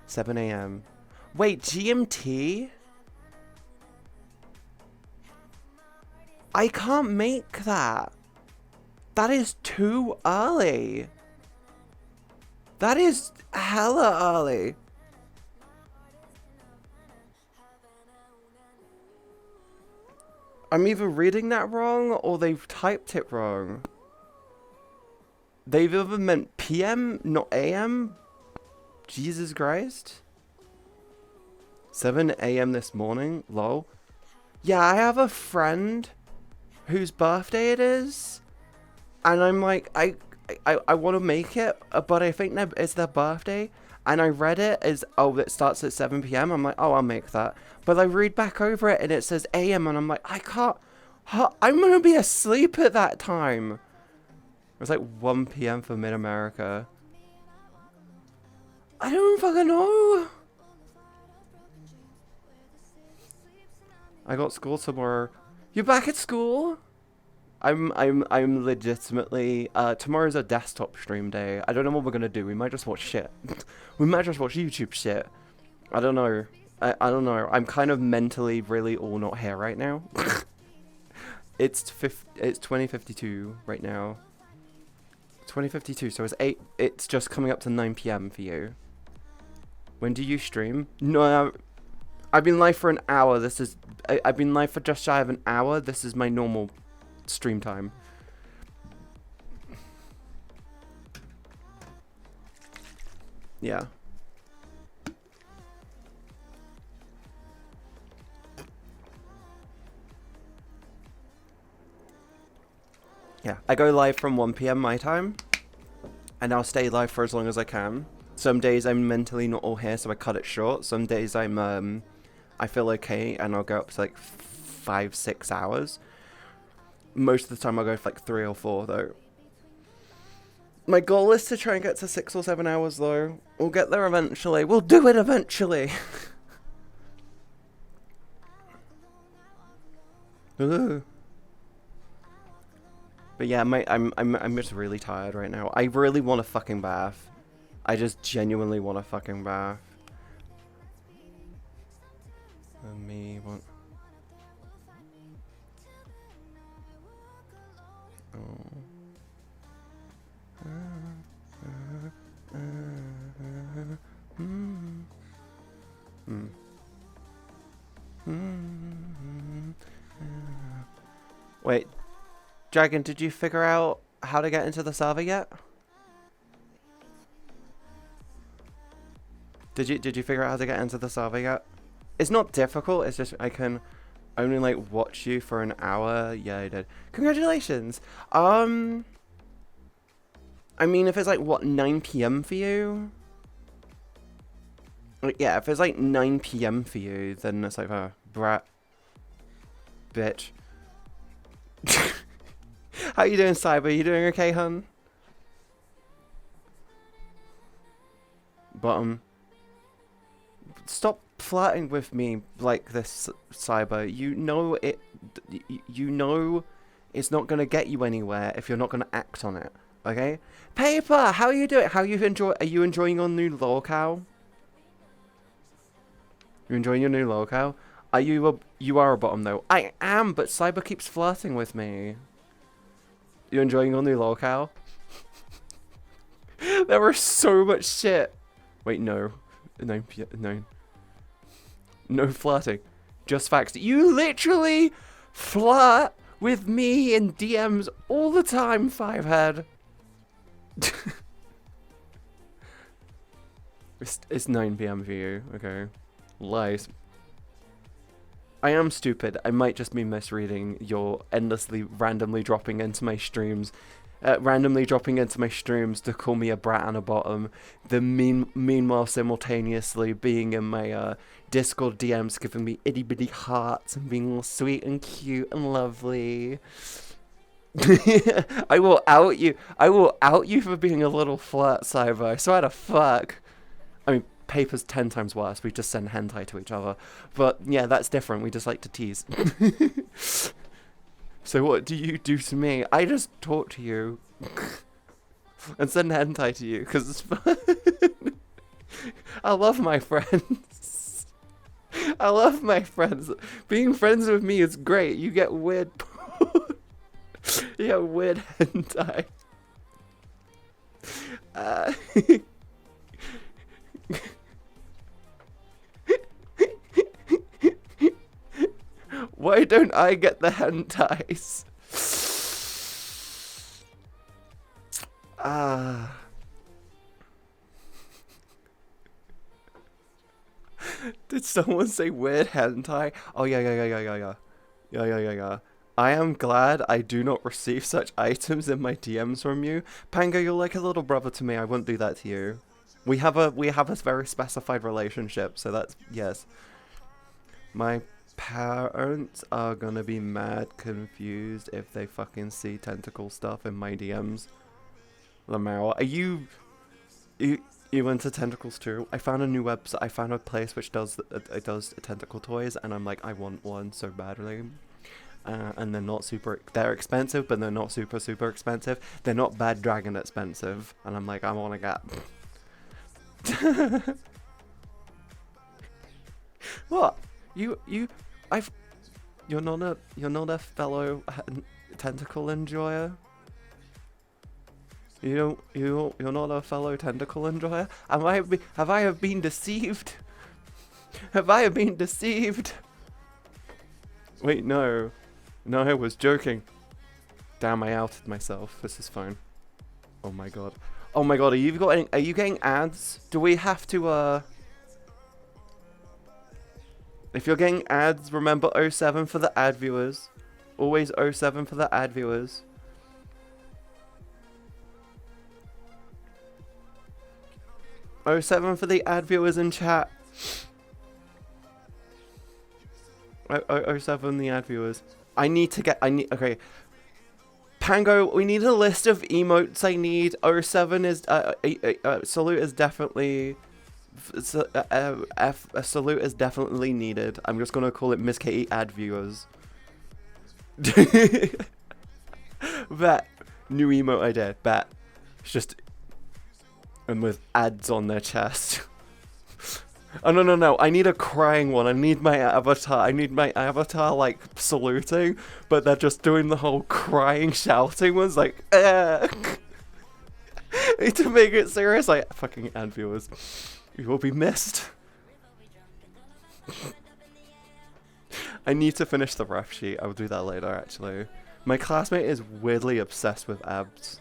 Speaker 1: 7 AM. Wait, GMT? I can't make that. That is too early. That is hella early. I'm either reading that wrong or they've typed it wrong. They've either meant PM, not AM. Jesus Christ. 7 AM this morning, lol. Yeah, I have a friend whose birthday it is. And I'm like, I want to make it, but I think that it's their birthday. And I read it as, oh, it starts at 7 PM. I'm like, oh, I'll make that. But I read back over it and it says AM. And I'm like, I can't. I'm going to be asleep at that time. It was like 1 PM for Mid-America. I don't fucking know. I got school tomorrow. You're back at school? I'm legitimately, tomorrow's a desktop stream day. I don't know what we're gonna do. We might just watch shit. We might just watch YouTube shit. I don't know. I don't know. I'm kind of mentally really all not here right now. It's 20:52 right now. 20:52, so it's just coming up to 9 PM for you. When do you stream? No, I've been live for an hour. I've been live for just shy of an hour. This is my normal stream time. Yeah. Yeah, I go live from 1 PM my time, and I'll stay live for as long as I can. Some days I'm mentally not all here, so I cut it short. Some days I feel okay, and I'll go up to like 5-6 hours. Most of the time I'll go for like 3 or 4 though. My goal is to try and get to 6 or 7 hours though. We'll get there eventually. We'll do it eventually. But yeah, I'm just really tired right now. I really want a fucking bath. I just genuinely want a fucking bath. And me want. Oh. Wait, Dragon, did you figure out how to get into the server yet? Did you figure out how to get into the server yet? It's not difficult, it's just I can only like watch you for an hour. Yeah, I did. Congratulations. I mean, if it's like what, 9 PM for you? Like, yeah, if it's like 9 PM for you, then it's like a brat bitch. How you doing, Cyber? You doing okay, hun? Bottom. Stop flirting with me like this, Cyber. You know it. You know it's not gonna get you anywhere if you're not gonna act on it. Okay? Paper, how are you doing? Are you enjoying your new lolcow? You enjoying your new lolcow? You are a bottom though. I am, but Cyber keeps flirting with me. You enjoying your new lolcow? There was so much shit. Wait, no. No flirting. Just facts. You literally flirt with me in DMs all the time, Fivehead. It's 9 PM for you. Okay. Lies. I am stupid. I might just be misreading your endlessly randomly dropping into my streams. Randomly dropping into my streams to call me a brat and a bottom. Meanwhile simultaneously being in my Discord DMs giving me itty bitty hearts and being all sweet and cute and lovely. I will out you. I will out you for being a little flirt, Cyber. I swear to fuck. I mean, Paper's 10 times worse. We just send hentai to each other. But yeah, that's different. We just like to tease. So what do you do to me? I just talk to you. And send hentai to you, because it's fun. I love my friends. I love my friends. Being friends with me is great. You get weird. You get weird hentai. Uh, Why don't I get the hentais? Ah. Did someone say weird hentai? Oh yeah. I am glad I do not receive such items in my DMs from you. Pango, you're like a little brother to me. I wouldn't do that to you. We have a very specified relationship, so that's yes. My parents are gonna be mad confused if they fucking see tentacle stuff in my DMs. Lamau, are you into tentacles too? I found a new website. I found a place which does tentacle toys, and I'm like, I want one so badly. And they're not super. They're expensive, but they're not super expensive. They're not bad dragon expensive, and I'm like, I want to get. What? You're not a fellow tentacle enjoyer. You're not a fellow tentacle enjoyer. Have I been deceived? Have I been deceived? Wait, no, I was joking. Damn, I outed myself. This is fine. Oh my god. Are you getting ads? Do we have to If you're getting ads, remember 07 for the ad viewers. Always 07 for the ad viewers. Oh, 07 for the ad viewers in chat. 07 the ad viewers. Okay. Pango, we need a list of emotes I need. 07 is, salute is definitely, a salute is definitely needed. I'm just gonna call it MzCatieB ad viewers. Bet. New emote idea. Bet. It's just, and with ads on their chest. Oh, no. I need a crying one. I need my avatar, like, saluting, but they're just doing the whole crying, shouting ones, like, I need to make it serious, like, fucking ad viewers. You will be missed. I need to finish the ref sheet. I will do that later, actually. My classmate is weirdly obsessed with abs.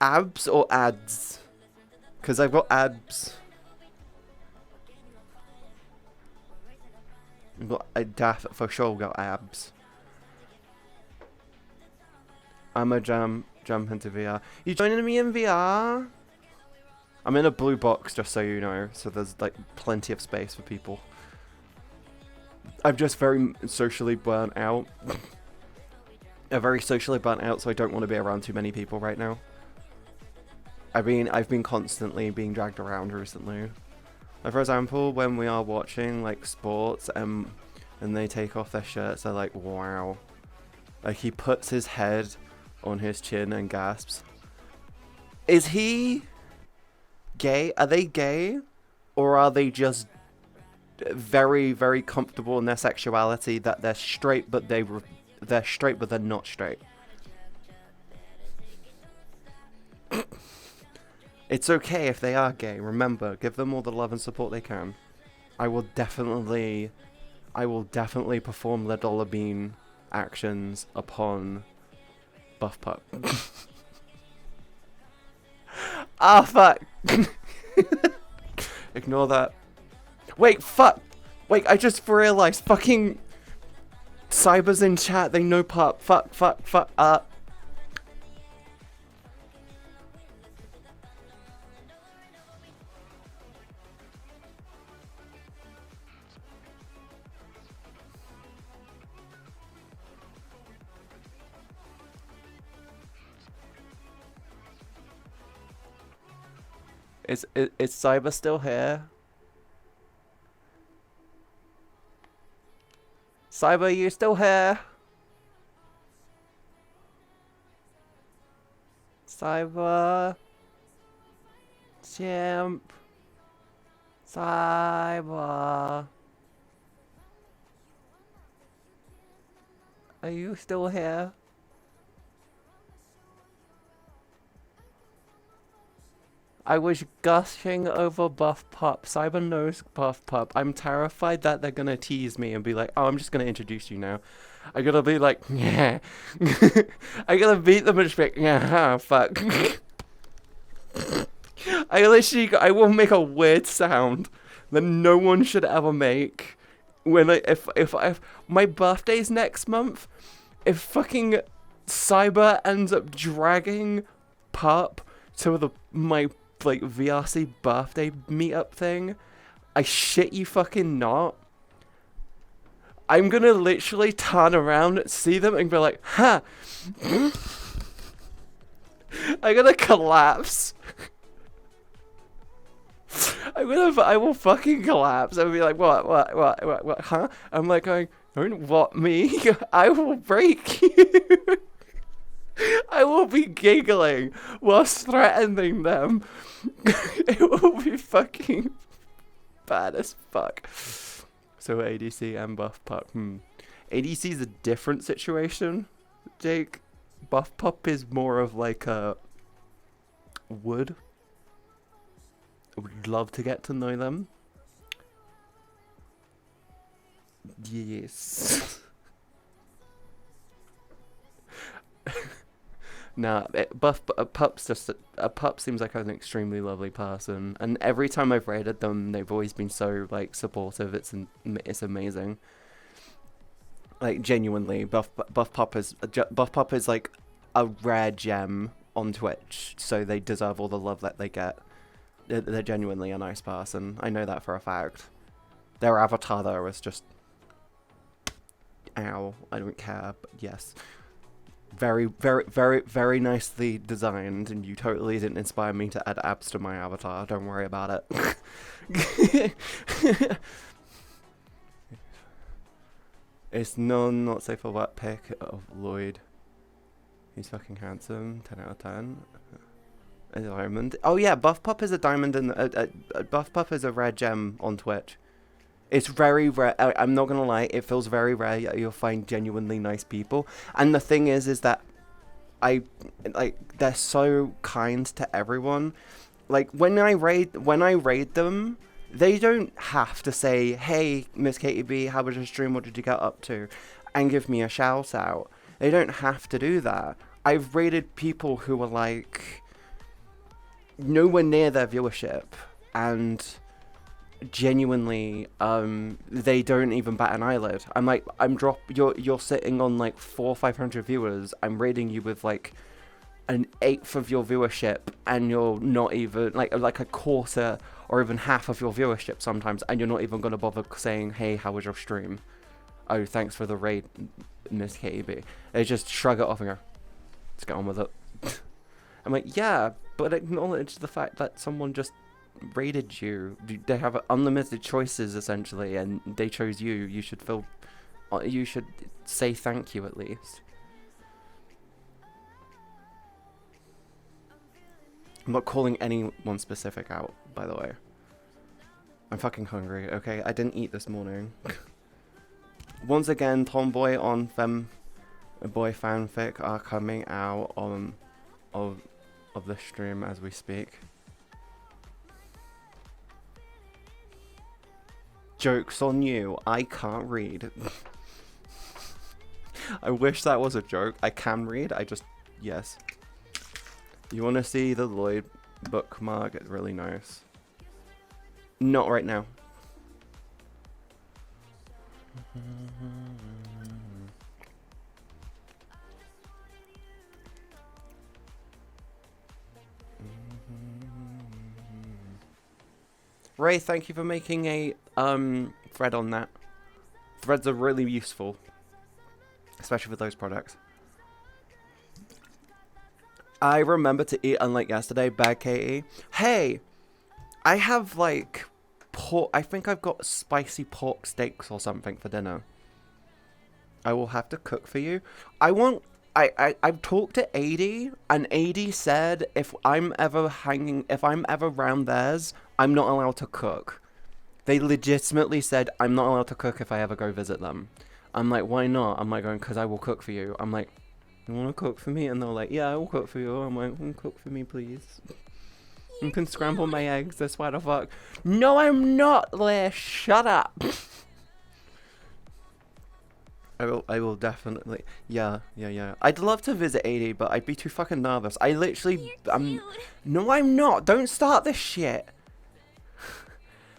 Speaker 1: Abs or ads? Because I've got abs. I for sure got abs. I'm a jump into VR. You joining me in VR? I'm in a blue box, just so you know, so there's like plenty of space for people. I'm just very socially burnt out. I'm very socially burnt out, so I don't want to be around too many people right now. I've been constantly being dragged around recently. Like, for example, when we are watching like sports and they take off their shirts, they're like, wow. Like, he puts his head on his chin and gasps. Is he gay? Are they gay? Or are they just very, very comfortable in their sexuality that they're straight, but they're straight, but they're not straight? It's okay if they are gay. Remember, give them all the love and support they can. I will definitely perform the dollar bean actions upon Buff Pup. Ah, fuck. Ignore that. Wait, fuck. Wait, I just realized fucking Cyber's in chat. They know Pup. Fuck. Is Cyber still here? Cyber, you still here? Cyber. Chimp. Cyber. Are you still here? I was gushing over Buff Pup. Cyber knows Buff Pup. I'm terrified that they're gonna tease me and be like, oh, I'm just gonna introduce you now. I gotta be like, yeah. I gotta beat them and just be like, yeah, fuck. I will make a weird sound that no one should ever make when if my birthday's next month. If fucking Cyber ends up dragging Pup to my like VRC birthday meetup thing, I shit you fucking not, I'm gonna literally turn around, see them, and be like, ha! I'm gonna collapse. I will fucking collapse. I'll be like, what, huh? I'm like going, don't what me? I will break you. I will be giggling whilst threatening them. It will be fucking bad as fuck. So ADC and Buff Pup. ADC is a different situation, Jake. Buff Pup is more of like a wood. I would love to get to know them. Yes. Nah, Pup seems like an extremely lovely person, and every time I've raided them, they've always been so like supportive. It's amazing. Like genuinely, Buff Pup is like a rare gem on Twitch, so they deserve all the love that they get. They're genuinely a nice person. I know that for a fact. Their avatar though is just, ow, I don't care, but yes. Very, very, very, very nicely designed, and you totally didn't inspire me to add abs to my avatar. Don't worry about it. It's not safe for what pick of Lloyd. He's fucking handsome. 10 out of 10. A diamond. Oh yeah, Buff Pup is a diamond, and Buff Pup is a rare gem on Twitch. It's very rare. I'm not gonna lie, it feels very rare. You'll find genuinely nice people, and the thing is that they're so kind to everyone. Like when I raid them, they don't have to say, "Hey, MzCatieB, how was your stream? What did you get up to?" and give me a shout out. They don't have to do that. I've raided people who are like nowhere near their viewership, and genuinely they don't even bat an eyelid. I'm like, you're sitting on like 400 or 500 viewers. I'm rating you with like an eighth of your viewership, and you're not even like a quarter or even half of your viewership sometimes, and you're not even gonna bother saying, hey, how was your stream? Oh, thanks for the raid, MzCatieB. They just shrug it off and go, let's get on with it. I'm like, yeah, but acknowledge the fact that someone just raided you. They have unlimited choices essentially, and they chose you. You should say thank you at least. I'm not calling anyone specific out, by the way. I'm fucking hungry, okay? I didn't eat this morning. Once again, Tomboy on Femboy fanfic are coming out of the stream as we speak. Joke's on you, I can't read. I wish that was a joke. I can read, yes. You want to see the Lloyd bookmark? It's really nice. Not right now. Ray, thank you for making a thread on that. Threads are really useful, especially with those products. I remember to eat, unlike yesterday, Bad Katie. Hey, I have like pork. I think I've got spicy pork steaks or something for dinner. I will have to cook for you. I've talked to AD, and AD said if I'm ever around theirs, I'm not allowed to cook. They legitimately said I'm not allowed to cook if I ever go visit them. I'm like, why not? I'm like going, because I will cook for you. I'm like, you want to cook for me? And they're like, yeah, I will cook for you. I'm like, cook for me, please. You can scramble my eggs, I swear to fuck. No, I'm not, Leah, shut up. I will definitely, yeah. I'd love to visit 80, but I'd be too fucking nervous. I literally, no, I'm not. Don't start this shit.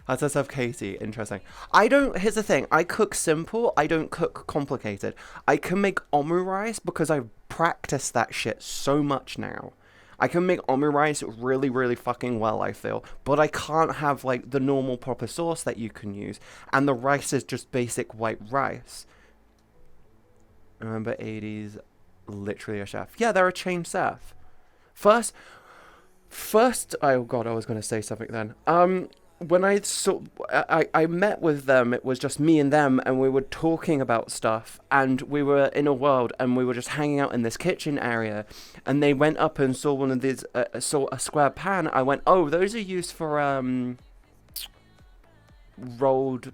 Speaker 1: That's herself Katie, interesting. Here's the thing, I cook simple, I don't cook complicated. I can make omu rice because I've practiced that shit so much now. I can make omu rice really, really fucking well, I feel. But I can't have, like, the normal proper sauce that you can use. And the rice is just basic white rice. Remember 80s, literally a chef. Yeah, they're a chain chef. First, oh god, I was going to say something then. When I met with them, it was just me and them, and we were talking about stuff, and we were in a world, and we were just hanging out in this kitchen area, and they went up and saw one of these, saw a square pan. I went, oh, those are used for, rolled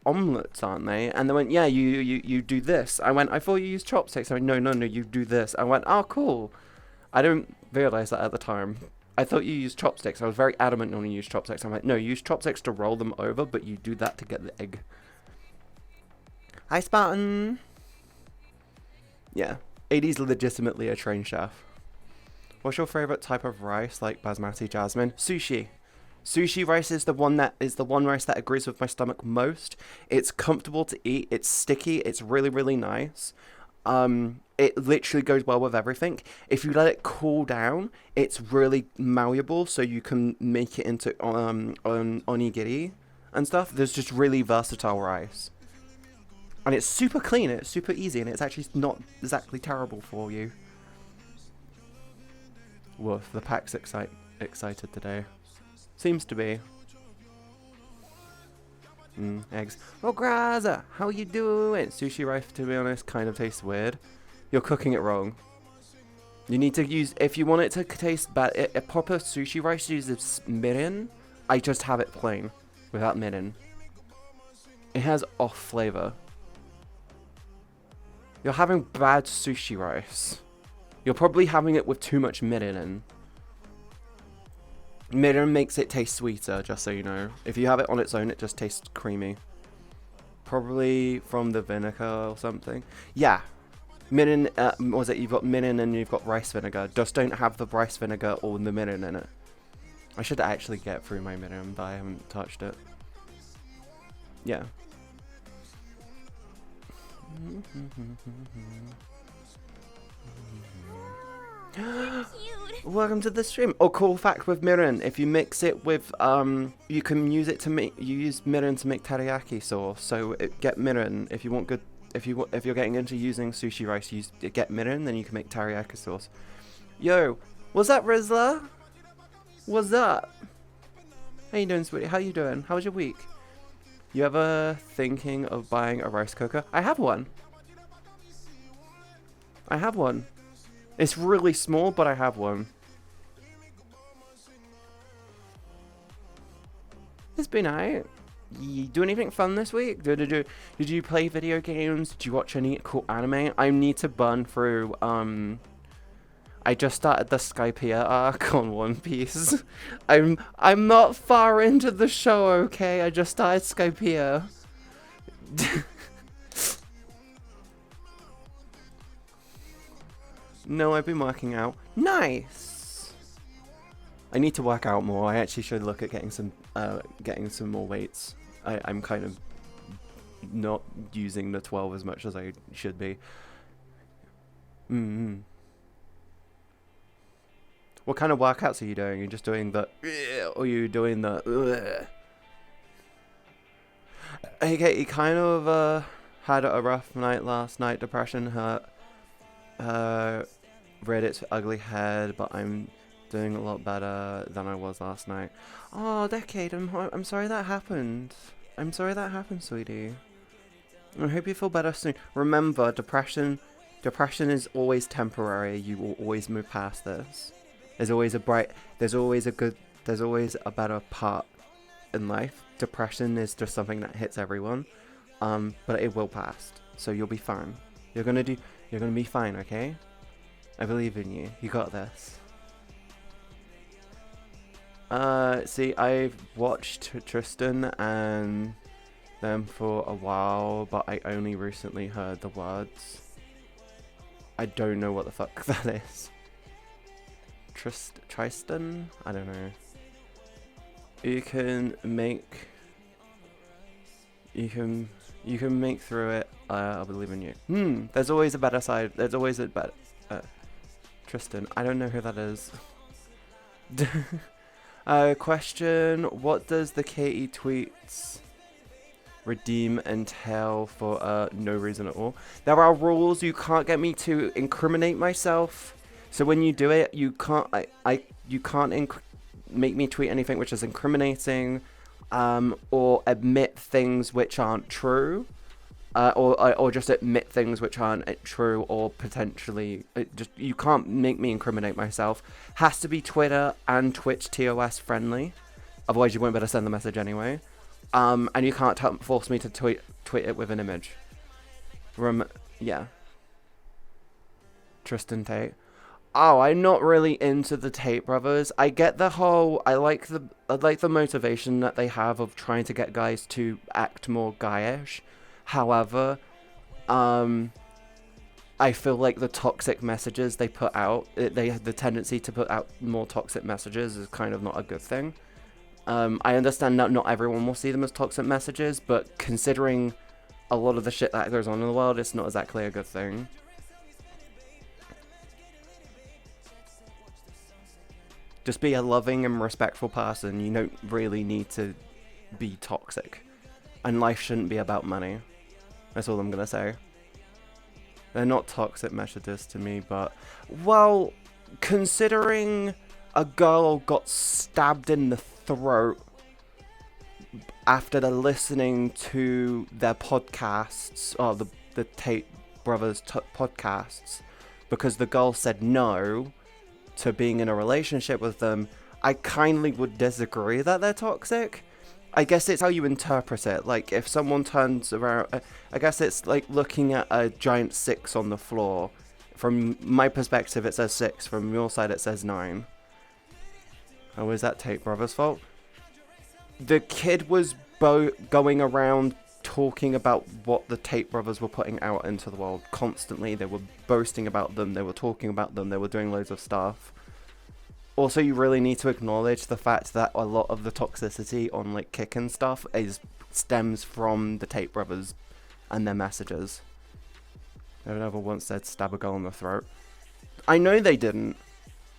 Speaker 1: omelets, aren't they? And they went, yeah, you do this. I went, I thought you used chopsticks. I went, no, you do this. I went, oh, cool. I didn't realize that at the time. I thought you used chopsticks. I was very adamant on you use chopsticks. I'm like, no, you use chopsticks to roll them over, but you do that to get the egg. Hi, Spartan. Yeah, 80's legitimately a trained chef. What's your favorite type of rice, like basmati, jasmine? Sushi. Sushi rice is the one rice that agrees with my stomach most. It's comfortable to eat. It's sticky. It's really, really nice. It literally goes well with everything. If you let it cool down, it's really malleable, so you can make it into onigiri and stuff. There's just really versatile rice. And it's super clean, it's super easy, and it's actually not exactly terrible for you. Woof, the pack's excited today. Seems to be. Eggs. Oh, Graza, how you doing? Sushi rice, to be honest, kind of tastes weird. You're cooking it wrong. You need to use, if you want it to taste bad, a proper sushi rice uses mirin. I just have it plain, without mirin. It has off flavor. You're having bad sushi rice. You're probably having it with too much mirin in. Mirin makes it taste sweeter, just so you know. If you have it on its own, it just tastes creamy. Probably from the vinegar or something. Yeah. Mirin, was it? You've got mirin and you've got rice vinegar. Just don't have the rice vinegar or the mirin in it. I should actually get through my mirin, but I haven't touched it. Yeah. Welcome to the stream. Oh, cool fact with mirin: if you mix it with you can use it to make. You use mirin to make teriyaki sauce. So get mirin if you want good. If you're getting into using sushi rice, get mirin, then you can make teriyaki sauce. Yo, what's up, Rizla? What's up? How you doing, sweetie? How you doing? How was your week? You ever thinking of buying a rice cooker? I have one. I have one. It's really small, but I have one. It's been alright. You do anything fun this week? Did you play video games? Did you watch any cool anime? I need to burn through, I just started the Skypiea arc on One Piece. I'm not far into the show, okay? I just started Skypiea. No, I've been working out. Nice! I need to work out more. I actually should look at getting some more weights. I'm kind of not using the 12 as much as I should be. What kind of workouts are you doing? Are you just doing the or are you doing the Okay, you kind of had a rough night last night. Depression hurt. Read its ugly head, but I'm doing a lot better than I was last night. Oh, Decade, I'm sorry that happened. I'm sorry that happened, sweetie. I hope you feel better soon. Remember, depression is always temporary. You will always move past this. There's always a better part in life. Depression is just something that hits everyone. but it will pass. So you'll be fine. You're gonna be fine, okay? I believe in you. You got this. See, I've watched Tristan and them for a while, but I only recently heard the words. I don't know what the fuck that is. Tristan? I don't know. You can make through it. I believe in you. There's always a better side. There's always a better. Tristan. I don't know who that is. Question: what does the Katie tweets redeem entail for no reason at all? There are rules. You can't get me to incriminate myself. So when you do it, you can't. You can't make me tweet anything which is incriminating, or admit things which aren't true, or just admit things which aren't true, or potentially you can't make me incriminate myself. Has to be Twitter and Twitch TOS friendly, otherwise you won't be able to send the message anyway. And you can't force me to tweet it with an image. Yeah. Tristan Tate. Oh, I'm not really into the Tate brothers. I get the whole. I like the motivation that they have of trying to get guys to act more guyish. However, I feel like the toxic messages they put out, they have the tendency to put out more toxic messages is kind of not a good thing. I understand that not everyone will see them as toxic messages, but considering a lot of the shit that goes on in the world, it's not exactly a good thing. Just be a loving and respectful person. You don't really need to be toxic. And life shouldn't be about money. That's all I'm gonna say. They're not toxic messages to me, but... well, considering a girl got stabbed in the throat after they're listening to their podcasts, or the Tate brothers podcasts, because the girl said no to being in a relationship with them, I kindly would disagree that they're toxic. I guess it's how you interpret it. Like, if someone turns around... I guess it's like looking at a giant 6 on the floor. From my perspective, it says 6. From your side, it says 9. Oh, is that Tate Brothers' fault? The kid was going around talking about what the Tate Brothers were putting out into the world constantly. They were boasting about them. They were talking about them. They were doing loads of stuff. Also, you really need to acknowledge the fact that a lot of the toxicity on like Kick and stuff stems from the Tate Brothers and their messages. They never once said stab a girl in the throat. I know they didn't,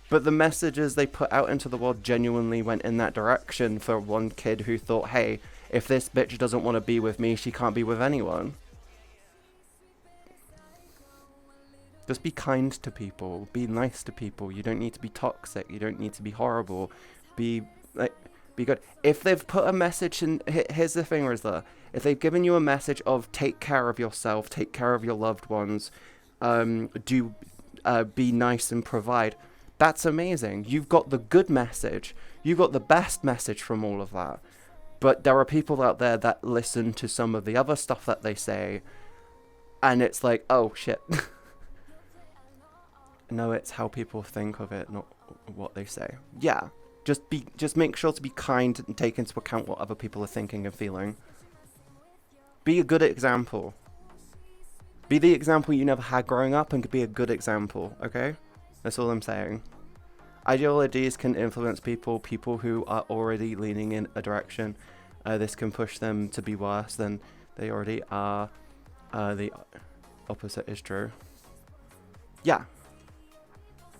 Speaker 1: but the messages they put out into the world genuinely went in that direction for one kid who thought, hey, if this bitch doesn't want to be with me, she can't be with anyone. Just be kind to people. Be nice to people. You don't need to be toxic. You don't need to be horrible. Be good. If they've put a message in... here's the thing, Rizla. If they've given you a message of take care of yourself, take care of your loved ones, be nice and provide, that's amazing. You've got the good message. You've got the best message from all of that. But there are people out there that listen to some of the other stuff that they say, and it's like, oh, shit. No, it's how people think of it, not what they say. Yeah, just make sure to be kind and take into account what other people are thinking and feeling. Be a good example. Be the example you never had growing up and be a good example, okay? That's all I'm saying. Ideologies can influence people who are already leaning in a direction. This can push them to be worse than they already are. The opposite is true. Yeah.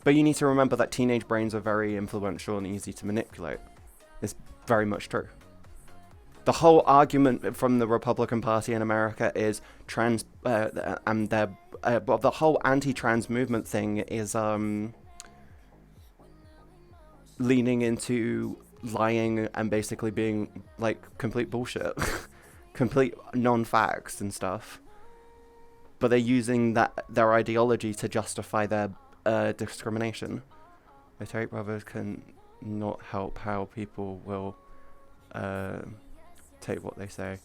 Speaker 1: But you need to remember that teenage brains are very influential and easy to manipulate. It's very much true. The whole argument from the Republican Party in America is the whole anti-trans movement thing is leaning into lying and basically being like complete bullshit, complete non-facts and stuff. But they're using their ideology to justify their discrimination. The Tate brothers can not help how people will take what they say.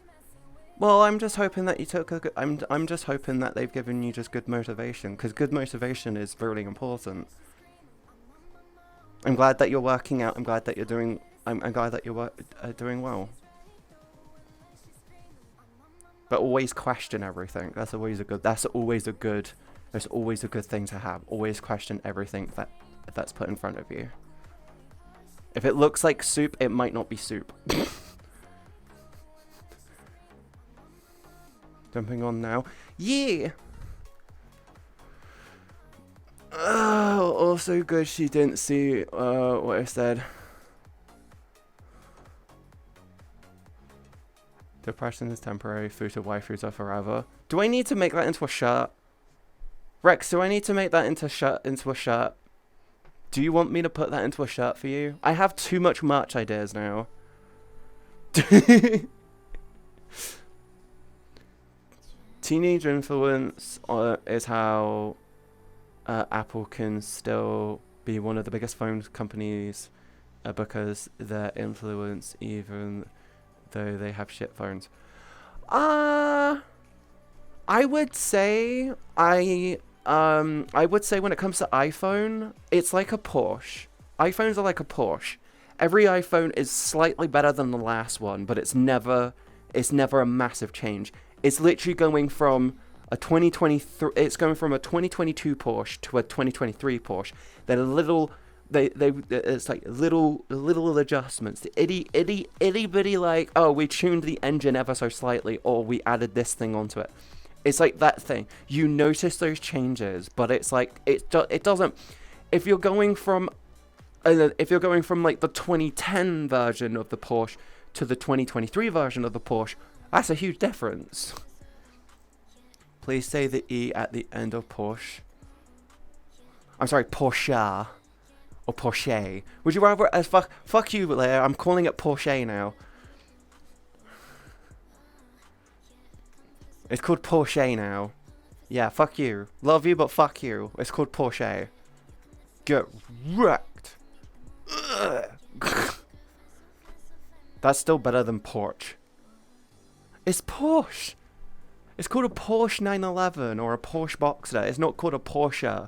Speaker 1: Well, I'm just hoping that you took a good, I'm just hoping that they've given you just good motivation, because good motivation is really important. I'm glad that you're working out. I'm glad that you're doing. I'm glad that you're doing well. But always question everything. That's always a good. That's always a good. There's always a good thing to have. Always question everything that's put in front of you. If it looks like soup, it might not be soup. Jumping on now. Yeah. Also good she didn't see what I said. Depression is temporary, future waifus are forever. Do I need to make that into a shirt? Rex, do I need to make that into a shirt? Do you want me to put that into a shirt for you? I have too much merch ideas now. Teenage influence is how Apple can still be one of the biggest phone companies because their influence, even though they have shit phones. I would say I would say when it comes to iPhone, it's like a Porsche. iPhones are like a Porsche. Every iPhone is slightly better than the last one, but it's never a massive change. It's literally going from a 2023. It's going from a 2022 Porsche to a 2023 Porsche. They're it's like little adjustments. The itty bitty like, oh, we tuned the engine ever so slightly, or we added this thing onto it. It's like that thing. You notice those changes, but it's like it doesn't. If you're going from like the 2010 version of the Porsche to the 2023 version of the Porsche, that's a huge difference. Please say the E at the end of Porsche. I'm sorry, Porsche. Or Porsche. Would you rather... fuck you, Leia. I'm calling it Porsche now. It's called Porsche now. Yeah, fuck you. Love you, but fuck you. It's called Porsche. Get wrecked. That's still better than Porsche. It's Porsche. It's called a Porsche 911 or a Porsche Boxster. It's not called a Porsche.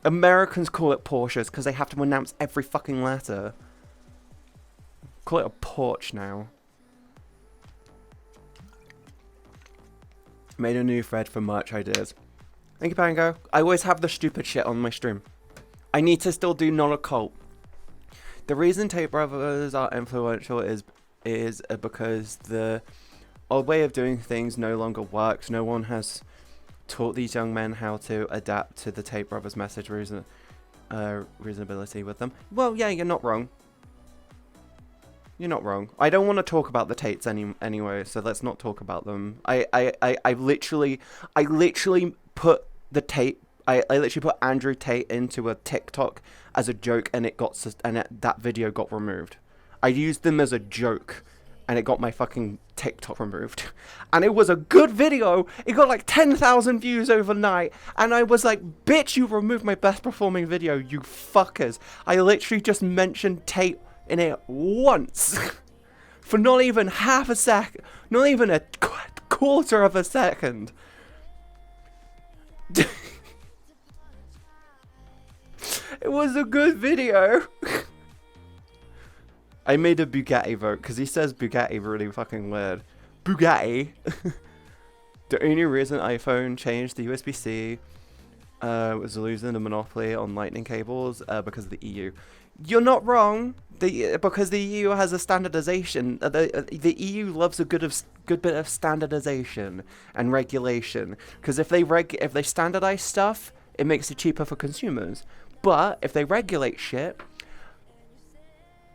Speaker 1: Americans call it Porsches because they have to announce every fucking letter. Call it a Porsche now. Made a new thread for merch ideas. Thank you, Pango. I always have the stupid shit on my stream. I need to still do non-occult. The reason Tate Brothers are influential is because the old way of doing things no longer works. No one has taught these young men how to adapt to the Tate Brothers message reasonability with them. Well, yeah, you're not wrong. You're not wrong. I don't want to talk about the Tates anyway, so let's not talk about them. I literally put the Tate. I literally put Andrew Tate into a TikTok as a joke, and that video got removed. I used them as a joke, and it got my fucking TikTok removed. And it was a good video. It got like 10,000 views overnight. And I was like, bitch, you removed my best performing video, you fuckers. I literally just mentioned Tate in it once. For not even half a second. Not even a quarter of a second. It was a good video. I made a Bugatti vote because he says Bugatti really fucking weird. Bugatti. The only reason iPhone changed the USB-C was losing the monopoly on lightning cables because of the EU. You're not wrong. Because the EU has a standardization. The EU loves a good bit of standardization and regulation. Because if they standardize stuff, it makes it cheaper for consumers. But if they regulate shit,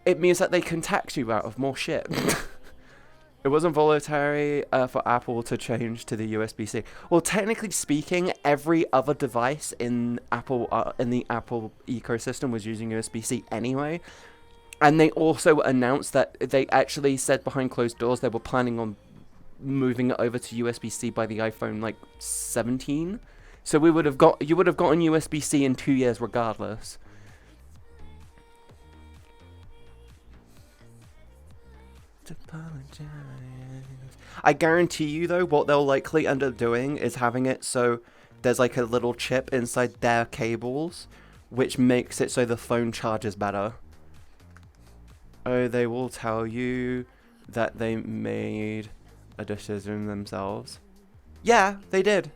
Speaker 1: it means that they can tax you out of more shit. It wasn't voluntary for Apple to change to the USB-C. Well, technically speaking, every other device in the Apple ecosystem was using USB-C anyway. And they also announced that they actually said behind closed doors they were planning on moving it over to USB-C by the iPhone like 17. So you would have gotten USB-C in 2 years regardless. apologize. I guarantee you though, what they'll likely end up doing is having it so there's like a little chip inside their cables, which makes it so the phone charges better. Oh, they will tell you that they made a decision themselves. Yeah, they did.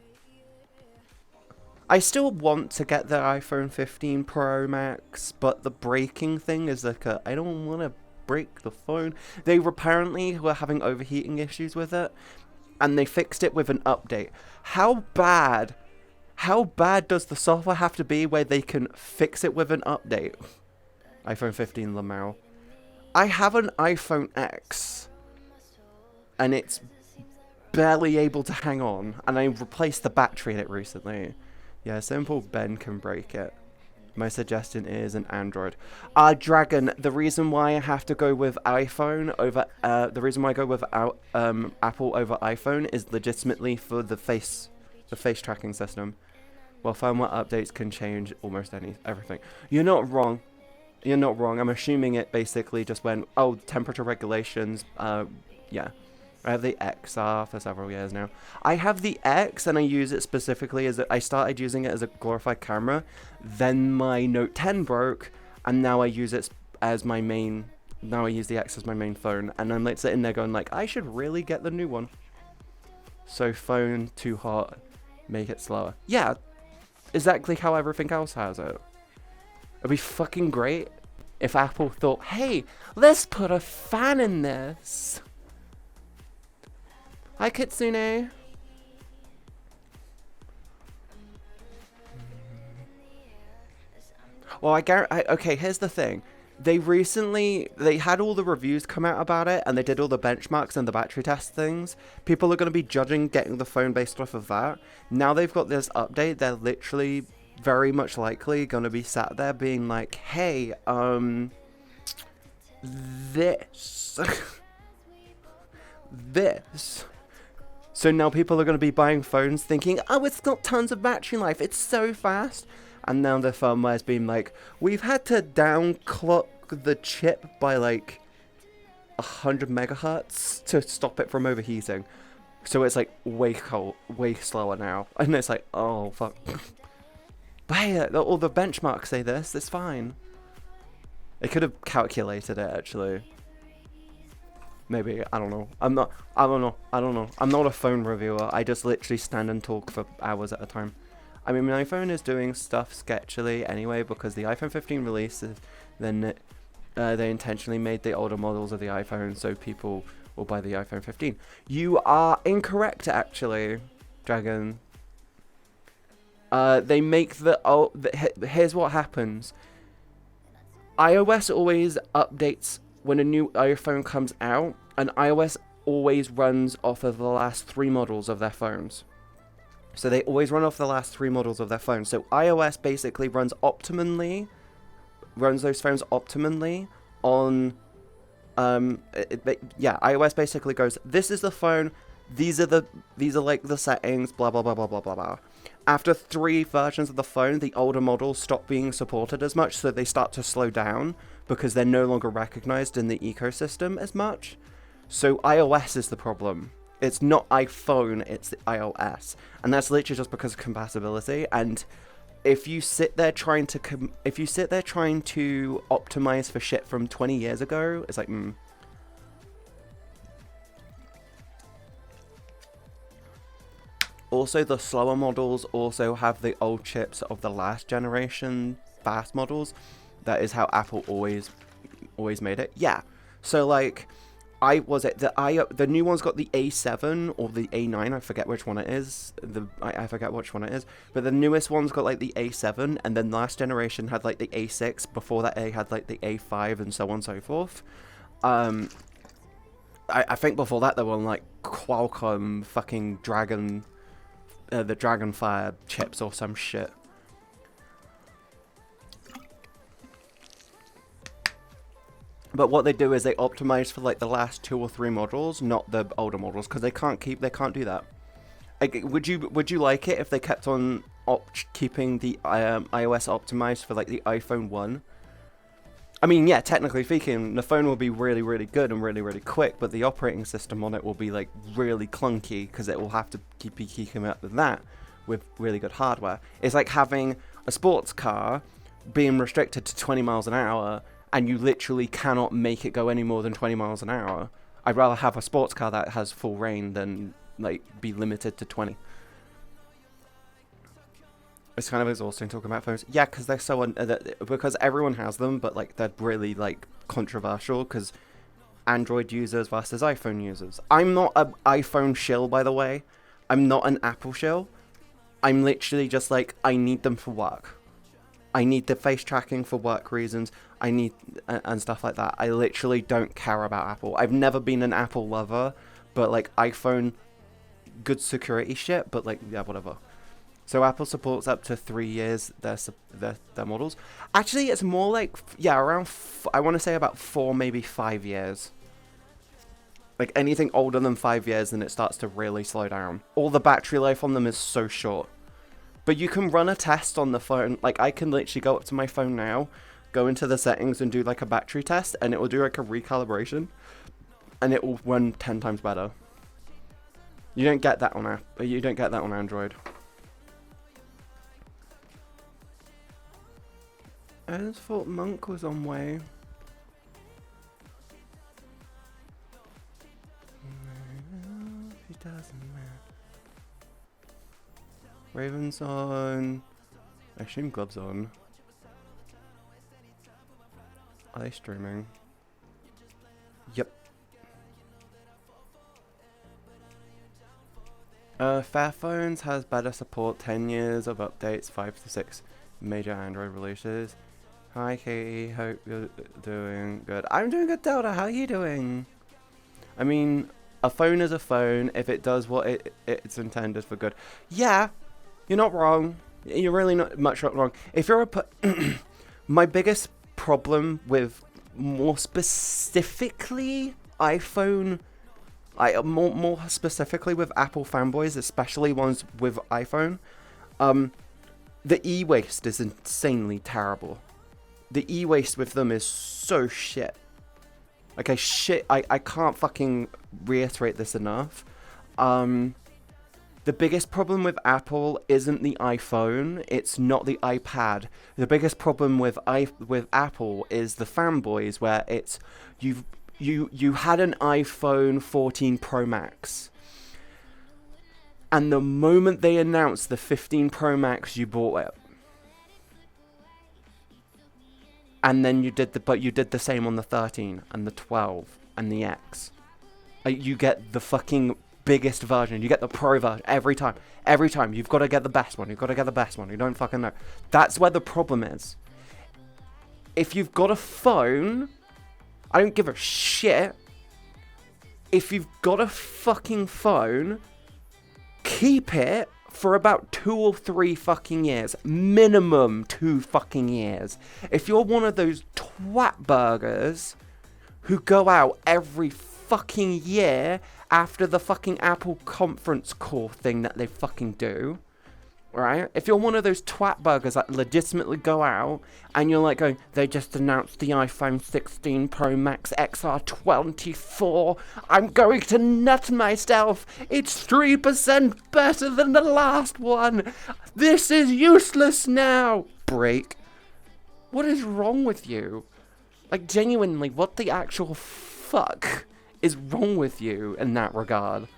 Speaker 1: I still want to get the iPhone 15 Pro Max, but the breaking thing is like I don't want to break the phone. They apparently were having overheating issues with it, and they fixed it with an update. How bad does the software have to be where they can fix it with an update? iPhone 15 Lamau. I have an iPhone X, and it's barely able to hang on, and I replaced the battery in it recently. Yeah, simple Ben can break it. My suggestion is an Android. Dragon, the reason why I have to go with iPhone over, the reason why I go with Apple over iPhone is legitimately for the face tracking system. Well, firmware updates can change almost everything. You're not wrong. You're not wrong. I'm assuming it basically just went, oh, temperature regulations, yeah. I have the XR for several years now. I have the X, and I use it specifically as I started using it as a glorified camera. Then my Note 10 broke, and now I use it as my main. Now I use the X as my main phone, and I'm like sitting there going like, I should really get the new one. So phone too hot, make it slower. Yeah, exactly how everything else has it. It'd be fucking great if Apple thought, hey, let's put a fan in this. Hi, Kitsune. Well, okay, here's the thing. They had all the reviews come out about it, and they did all the benchmarks and the battery test things. People are going to be judging getting the phone based off of that. Now they've got this update, they're literally very much likely going to be sat there being like, hey, this. This. So now people are going to be buying phones thinking, oh, it's got tons of battery life, it's so fast. And now the firmware's been like, we've had to downclock the chip by like 100 megahertz to stop it from overheating. So it's like way slower now. And it's like, oh, fuck. But hey, all the benchmarks say this, it's fine. It could have calculated it, actually. Maybe, I don't know. I don't know. I'm not a phone reviewer. I just literally stand and talk for hours at a time. I mean, my phone is doing stuff sketchily anyway because the iPhone 15 releases, then they intentionally made the older models of the iPhone so people will buy the iPhone 15. You are incorrect, actually, Dragon. They make here's what happens. iOS always updates when a new iPhone comes out, and iOS always runs off of the last 3 models of their phones. So they always run off the last 3 models of their phones. So iOS basically runs those phones optimally on, iOS basically goes, this is the phone, these are like the settings, blah, blah, blah, blah, blah, blah, blah. After 3 versions of the phone, the older models stop being supported as much, so they start to slow down because they're no longer recognized in the ecosystem as much. So iOS is the problem. It's not iPhone, it's the iOS. And that's literally just because of compatibility. And if you sit there trying to optimize for shit from 20 years ago, it's like, Also, the slower models also have the old chips of the last generation fast models. That is how Apple always made it. Yeah. So like, the new one's got the A7 or the A9. I forget which one it is. I forget which one it is. But the newest one's got like the A7, and then last generation had like the A6. Before that, they had like the A5 and so on and so forth. I think before that they were on like Qualcomm fucking Dragon. The Dragonfire chips or some shit. But what they do is they optimize for like the last 2 or 3 models, not the older models, because they can't do that. Like, would you like it if they kept on keeping the iOS optimized for like the iPhone 1? I mean, yeah, technically speaking, the phone will be really, really good and really, really quick, but the operating system on it will be, like, really clunky because it will have to be keeping up with that with really good hardware. It's like having a sports car being restricted to 20 miles an hour and you literally cannot make it go any more than 20 miles an hour. I'd rather have a sports car that has full reign than, like, be limited to 20. It's kind of exhausting talking about phones. Yeah, because they're so... because everyone has them, but, like, they're really, like, controversial, because Android users versus iPhone users. I'm not an iPhone shill, by the way. I'm not an Apple shill. I'm literally just, like, I need them for work. I need the face tracking for work reasons. I need... and stuff like that. I literally don't care about Apple. I've never been an Apple lover, but, like, iPhone... good security shit, but, like, yeah, whatever. So Apple supports up to 3 years their models. Actually, it's more like, yeah, around, I want to say about 4, maybe 5 years. Like, anything older than 5 years, then it starts to really slow down. All the battery life on them is so short. But you can run a test on the phone. Like, I can literally go up to my phone now, go into the settings and do, like, a battery test, and it will do, like, a recalibration. And it will run 10 times better. You don't get that on Android. I just thought Monk was on way. He doesn't matter. Raven's on. I assume Glove's on. Are they streaming? Yep. Fairphones has better support, 10 years of updates, 5 to 6 major Android releases. Hi Katie, hope you're doing good. I'm doing good, Delta, how are you doing? I mean, a phone is a phone if it does what it's intended for good. Yeah, you're not wrong. You're really not much wrong. If you're my biggest problem with more specifically iPhone, more specifically with Apple fanboys, especially ones with iPhone, the e-waste is insanely terrible. The e-waste with them is so shit. Okay, shit, I can't fucking reiterate this enough. The biggest problem with Apple isn't the iPhone, it's not the iPad. The biggest problem with Apple is the fanboys, where it's you had an iPhone 14 Pro Max, and the moment they announced the 15 Pro Max, you bought it. And then you did the same on the 13 and the 12 and the X. You get the fucking biggest version. You get the Pro version every time. Every time. You've got to get the best one. You've got to get the best one. You don't fucking know. That's where the problem is. If you've got a phone, I don't give a shit. If you've got a fucking phone, keep it for about 2 or 3 fucking years. Minimum 2 fucking years. If you're one of those twat burgers who go out every fucking year after the fucking Apple conference call thing that they fucking do, right? If you're one of those twat burgers that legitimately go out and you're like going, they just announced the iPhone 16 Pro Max XR24, I'm going to nut myself, it's 3% better than the last one, this is useless now, break. What is wrong with you? Like, genuinely, what the actual fuck is wrong with you in that regard?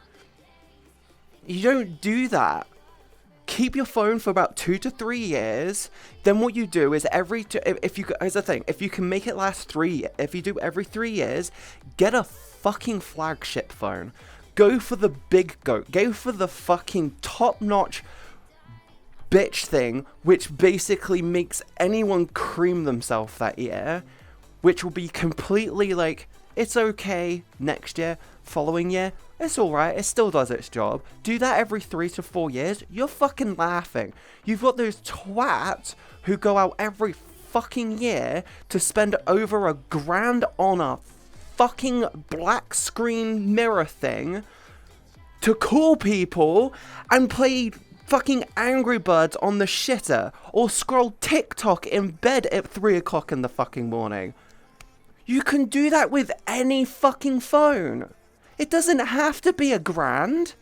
Speaker 1: You don't do that. Keep your phone for about 2 to 3 years. Then what you do is here's the thing, if you can make it last if you do every 3 years, get a fucking flagship phone. Go for the big goat. Go for the fucking top-notch bitch thing, which basically makes anyone cream themselves that year, which will be completely like, it's okay next year, following year, it's alright, it still does its job. Do that every 3 to 4 years, you're fucking laughing. You've got those twats who go out every fucking year to spend over $1,000 on a fucking black screen mirror thing to call people and play fucking Angry Birds on the shitter or scroll TikTok in bed at 3 o'clock in the fucking morning. You can do that with any fucking phone. It doesn't have to be $1,000.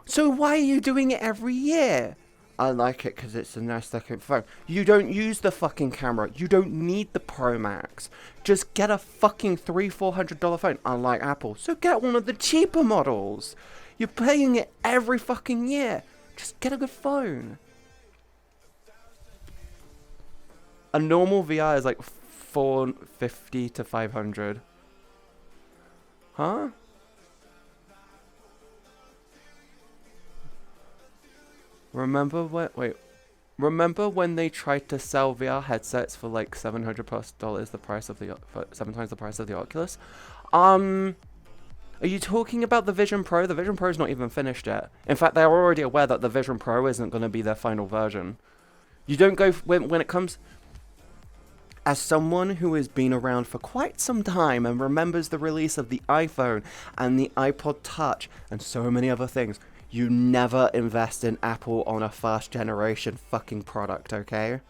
Speaker 1: So why are you doing it every year? I like it because it's a nice looking phone. You don't use the fucking camera. You don't need the Pro Max. Just get a fucking $300-400 phone, unlike Apple. So get one of the cheaper models. You're paying it every fucking year. Just get a good phone. A normal VR is like $450 to $500. Huh? Remember when they tried to sell VR headsets for like $700+, the price of the 7 times the price of the Oculus? Are you talking about the Vision Pro? The Vision Pro is not even finished yet. In fact, they're already aware that the Vision Pro isn't going to be their final version. You don't go when it comes. As someone who has been around for quite some time and remembers the release of the iPhone and the iPod Touch and so many other things, you never invest in Apple on a first generation fucking product, okay?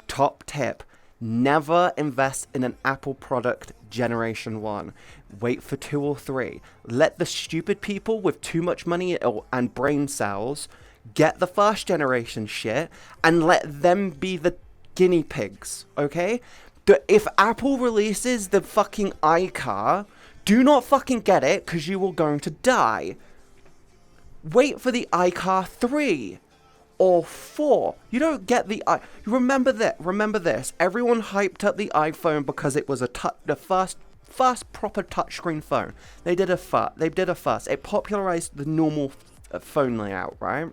Speaker 1: Top tip, never invest in an Apple product generation 1. Wait for 2 or 3. Let the stupid people with too much money and brain cells get the first generation shit and let them be the guinea pigs, okay? If Apple releases the fucking iCar, do not fucking get it because you are going to die. Wait for the iCar 3 or 4. You don't get the remember this. Everyone hyped up the iPhone because it was the first proper touchscreen phone. They did a first. It popularized the normal phone layout, right?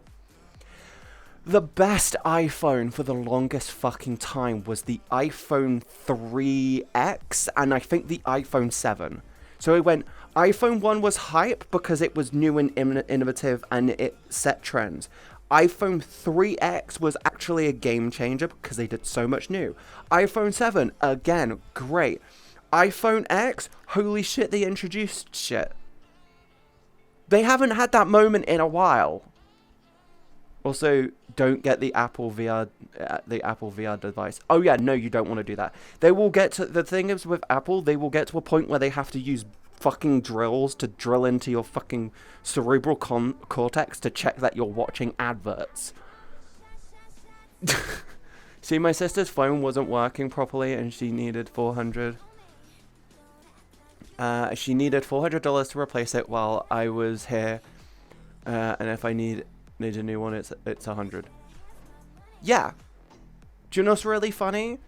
Speaker 1: The best iPhone for the longest fucking time was the iPhone 3X and I think the iPhone 7. So it went, iPhone 1 was hype because it was new and innovative and it set trends. iPhone 3X was actually a game changer because they did so much new. iPhone 7, again, great. iPhone X, holy shit, they introduced shit. They haven't had that moment in a while. Also, don't get the Apple VR device. Oh yeah, no, you don't want to do that. They will get to, the thing is with Apple, they will get to a point where they have to use fucking drills to drill into your fucking cerebral cortex to check that you're watching adverts. See, my sister's phone wasn't working properly and she needed $400. She needed $400 to replace it while I was here. And if I need a new one, it's $100. Yeah. Do you know what's really funny?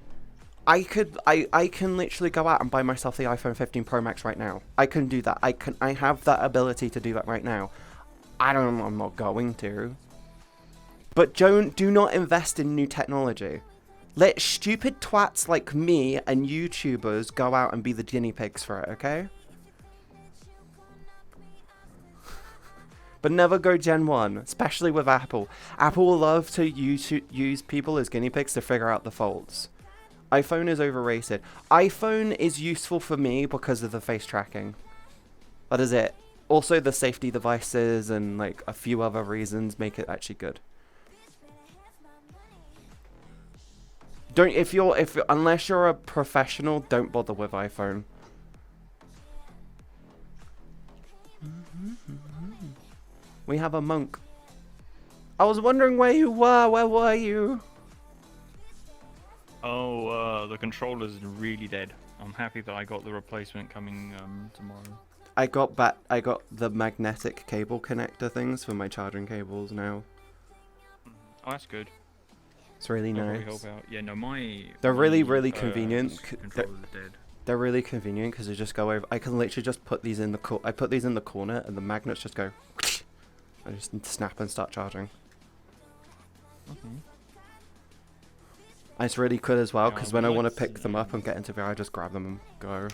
Speaker 1: I can literally go out and buy myself the iPhone 15 Pro Max right now. I can do that. I have that ability to do that right now. I'm not going to. But do not invest in new technology. Let stupid twats like me and YouTubers go out and be the guinea pigs for it, okay? But never go Gen 1, especially with Apple. Apple will love to use people as guinea pigs to figure out the faults. iPhone is overrated. iPhone is useful for me because of the face tracking. That is it. Also, the safety devices and like a few other reasons make it actually good. Unless you're a professional, don't bother with iPhone. We have a monk. I was wondering where you were. Where were you?
Speaker 3: Oh, the controller's really dead. I'm happy that I got the replacement coming tomorrow.
Speaker 1: I got the magnetic cable connector things for my charging cables now.
Speaker 3: Oh, that's good.
Speaker 1: It's really
Speaker 3: That'll
Speaker 1: nice.
Speaker 3: probably help out. Yeah, no,
Speaker 1: They're really convenient.
Speaker 3: Controller's dead.
Speaker 1: They're really convenient because they just go over. I can literally just put these in the I put these in the corner and the magnets just go. I just snap and start charging.
Speaker 3: Okay.
Speaker 1: It's really good as well because
Speaker 3: Yeah,
Speaker 1: when I
Speaker 3: I'd
Speaker 1: want to
Speaker 3: like
Speaker 1: pick
Speaker 3: to,
Speaker 1: them up and get into VR, I just grab them and go.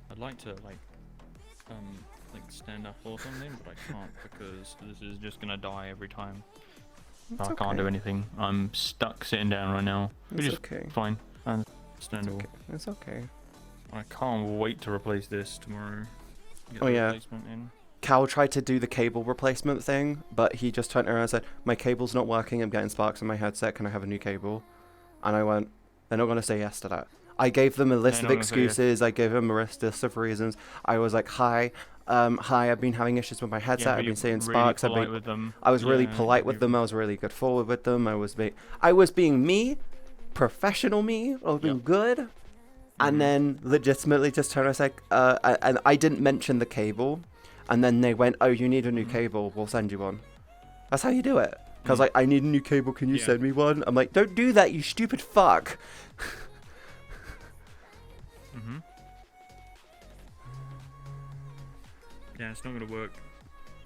Speaker 3: I'd like to like stand up or something, but I can't because this is just gonna die every time.
Speaker 1: It's
Speaker 3: I can't do anything. I'm stuck sitting down right now, which is
Speaker 1: okay.
Speaker 3: fine. Understandable.
Speaker 1: It's okay.
Speaker 3: I can't wait to replace this tomorrow. Get
Speaker 1: Oh,
Speaker 3: the
Speaker 1: yeah.
Speaker 3: replacement in.
Speaker 1: Cal tried to do the cable replacement thing, but he just turned around and said, "My cable's not working. I'm getting sparks in my headset. Can I have a new cable?" And I went, "They're not going to say yes to that." I gave them a list
Speaker 3: No,
Speaker 1: of
Speaker 3: no, no, yeah.
Speaker 1: excuses. I gave them a list of reasons. I was like, hi, I've been having issues with my
Speaker 3: Yeah,
Speaker 1: headset.
Speaker 3: but
Speaker 1: I've been
Speaker 3: you're
Speaker 1: seeing
Speaker 3: really
Speaker 1: sparks.
Speaker 3: polite with them.
Speaker 1: I was really
Speaker 3: Yeah,
Speaker 1: polite with them. I was really good forward with them. I was being me, professional me. I was being good. And then legitimately just turned and said, and I didn't mention the cable. And then they went, oh, you need a new cable. We'll send you one. That's how you do it. Because like, I need a new cable. Can you send me one? I'm like, don't do that, you stupid fuck.
Speaker 3: Yeah, it's not gonna work.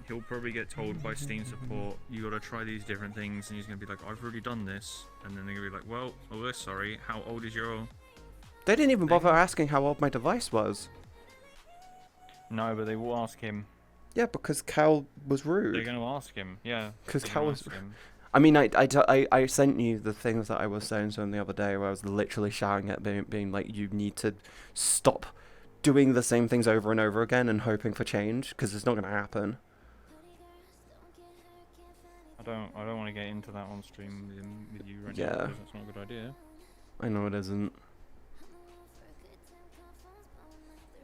Speaker 3: He'll probably get told by Steam support, you gotta try these different things, and he's gonna be like, I've already done this. And then they're gonna be like, well, oh, we're sorry, how old is your...
Speaker 1: They didn't even bother asking how old my device was.
Speaker 3: No, but they will ask him.
Speaker 1: Yeah, because Cal was
Speaker 3: They're
Speaker 1: rude.
Speaker 3: gonna ask him, yeah.
Speaker 1: Because
Speaker 3: they're
Speaker 1: Cal
Speaker 3: gonna
Speaker 1: was...
Speaker 3: ask him.
Speaker 1: I mean, I sent you the things that I was saying to him the other day where I was literally shouting at being like, you need to stop doing the same things over and over again and hoping for change, because it's not going to happen.
Speaker 3: I don't want to get into that on stream with you right
Speaker 1: Yeah.
Speaker 3: now, because that's not a good idea.
Speaker 1: I know it isn't.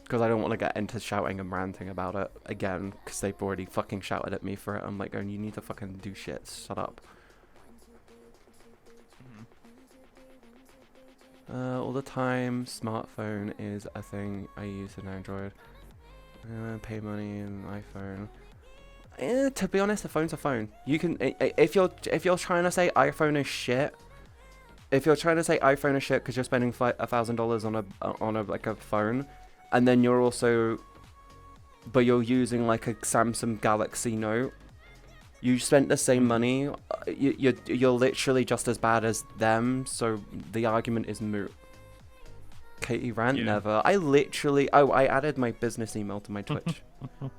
Speaker 1: Because I don't want to get into shouting and ranting about it again, because they've already fucking shouted at me for it. I'm like, going, you need to fucking do shit. Shut up. All the time, smartphone is a thing I use an Android. Pay money in iPhone. To be honest, a phone's a phone. You can if you're trying to say iPhone is shit. If you're trying to say iPhone is shit because you're spending $1,000 on a like a phone, and then you're also, but you're using like a Samsung Galaxy Note. You spent the same money. You're literally just as bad as them. So the argument is moot. Katie rant never. I literally. Oh, I added my business email to my Twitch.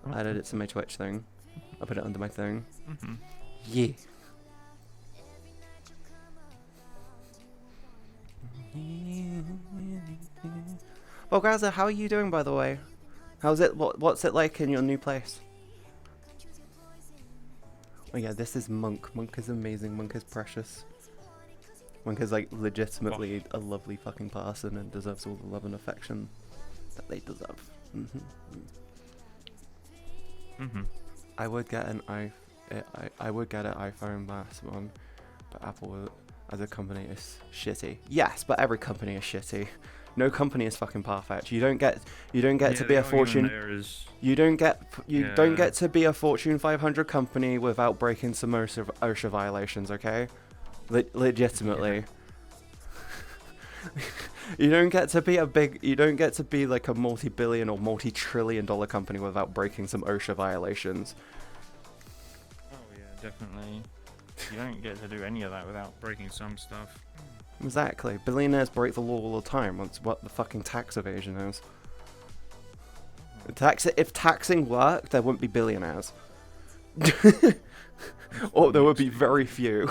Speaker 1: I added it to my Twitch thing. I put it under my thing. Yeah. Well, Gaza, how are you doing, by the way? How's it? What's it like in your new place? Oh yeah, this is Monk. Monk is amazing. Monk is precious. Monk is like legitimately a lovely fucking person and deserves all the love and affection that they deserve. I would get an I would get an iPhone last one, but Apple as a company is shitty. Yes, but every company is shitty. No company is fucking perfect. You don't get to be a Fortune. You don't get to be a Fortune 500 company without breaking some OSHA violations. Okay, legitimately. You don't get to be like a multi-billion or multi-trillion-dollar company without breaking some OSHA violations.
Speaker 3: Oh yeah, definitely. You don't get to do any of that without breaking some stuff.
Speaker 1: Exactly. Billionaires break the law all the time. That's what the fucking tax evasion is. If taxing worked, there wouldn't be billionaires. Or there would be very few.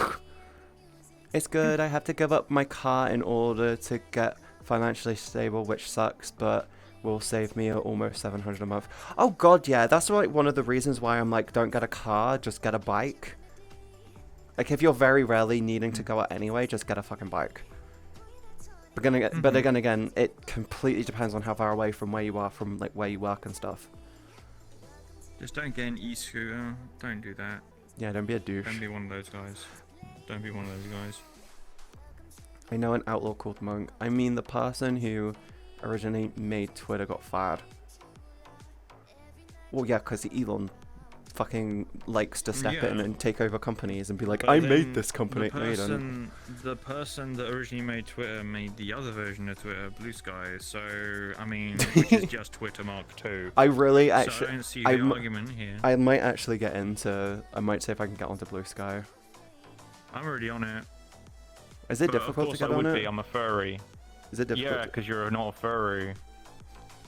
Speaker 1: It's good. I have to give up my car in order to get financially stable, which sucks, but will save me almost $700 a month. Oh god, yeah. That's like one of the reasons why I'm like, don't get a car, just get a bike. Like, if you're very rarely needing to go out anyway, just get a fucking bike. But again, it completely depends on how far away from where you are from, like, where you work and stuff.
Speaker 3: Just don't get an e-scooter. Don't do that.
Speaker 1: Yeah, don't be a douche.
Speaker 3: Don't be one of those guys. Don't be one of those guys.
Speaker 1: I know an outlaw called Monk. I mean, the person who originally made Twitter got fired. Well, yeah, because Elon fucking likes to step in and take over companies and be like, I made this company.
Speaker 3: The person that originally made Twitter made the other version of Twitter, Blue Sky. So I mean, which is just Twitter Mark II.
Speaker 1: I really actually.
Speaker 3: So I don't see the argument here.
Speaker 1: I might actually get into. I might see if I can get onto Blue Sky.
Speaker 3: I'm already on it.
Speaker 1: Is it difficult to get on it?
Speaker 3: I'm a furry.
Speaker 1: Is it difficult?
Speaker 3: Yeah, because you're not a furry.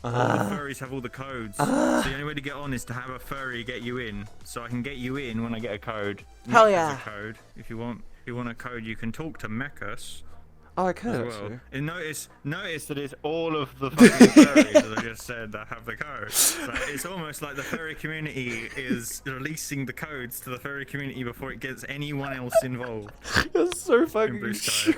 Speaker 3: All the furries have all the codes. So the only way to get on is to have a furry get you in. So I can get you in when I get a code.
Speaker 1: Hell yeah!
Speaker 3: A code. If you want a code, you can talk to Mechas.
Speaker 1: Oh, I could
Speaker 3: as well.
Speaker 1: actually.
Speaker 3: And notice that it's all of the fucking furries that I just said that have the code. So it's almost like the furry community is releasing the codes to the furry community before it gets anyone else involved.
Speaker 1: That's so fucking
Speaker 3: Blue Sky.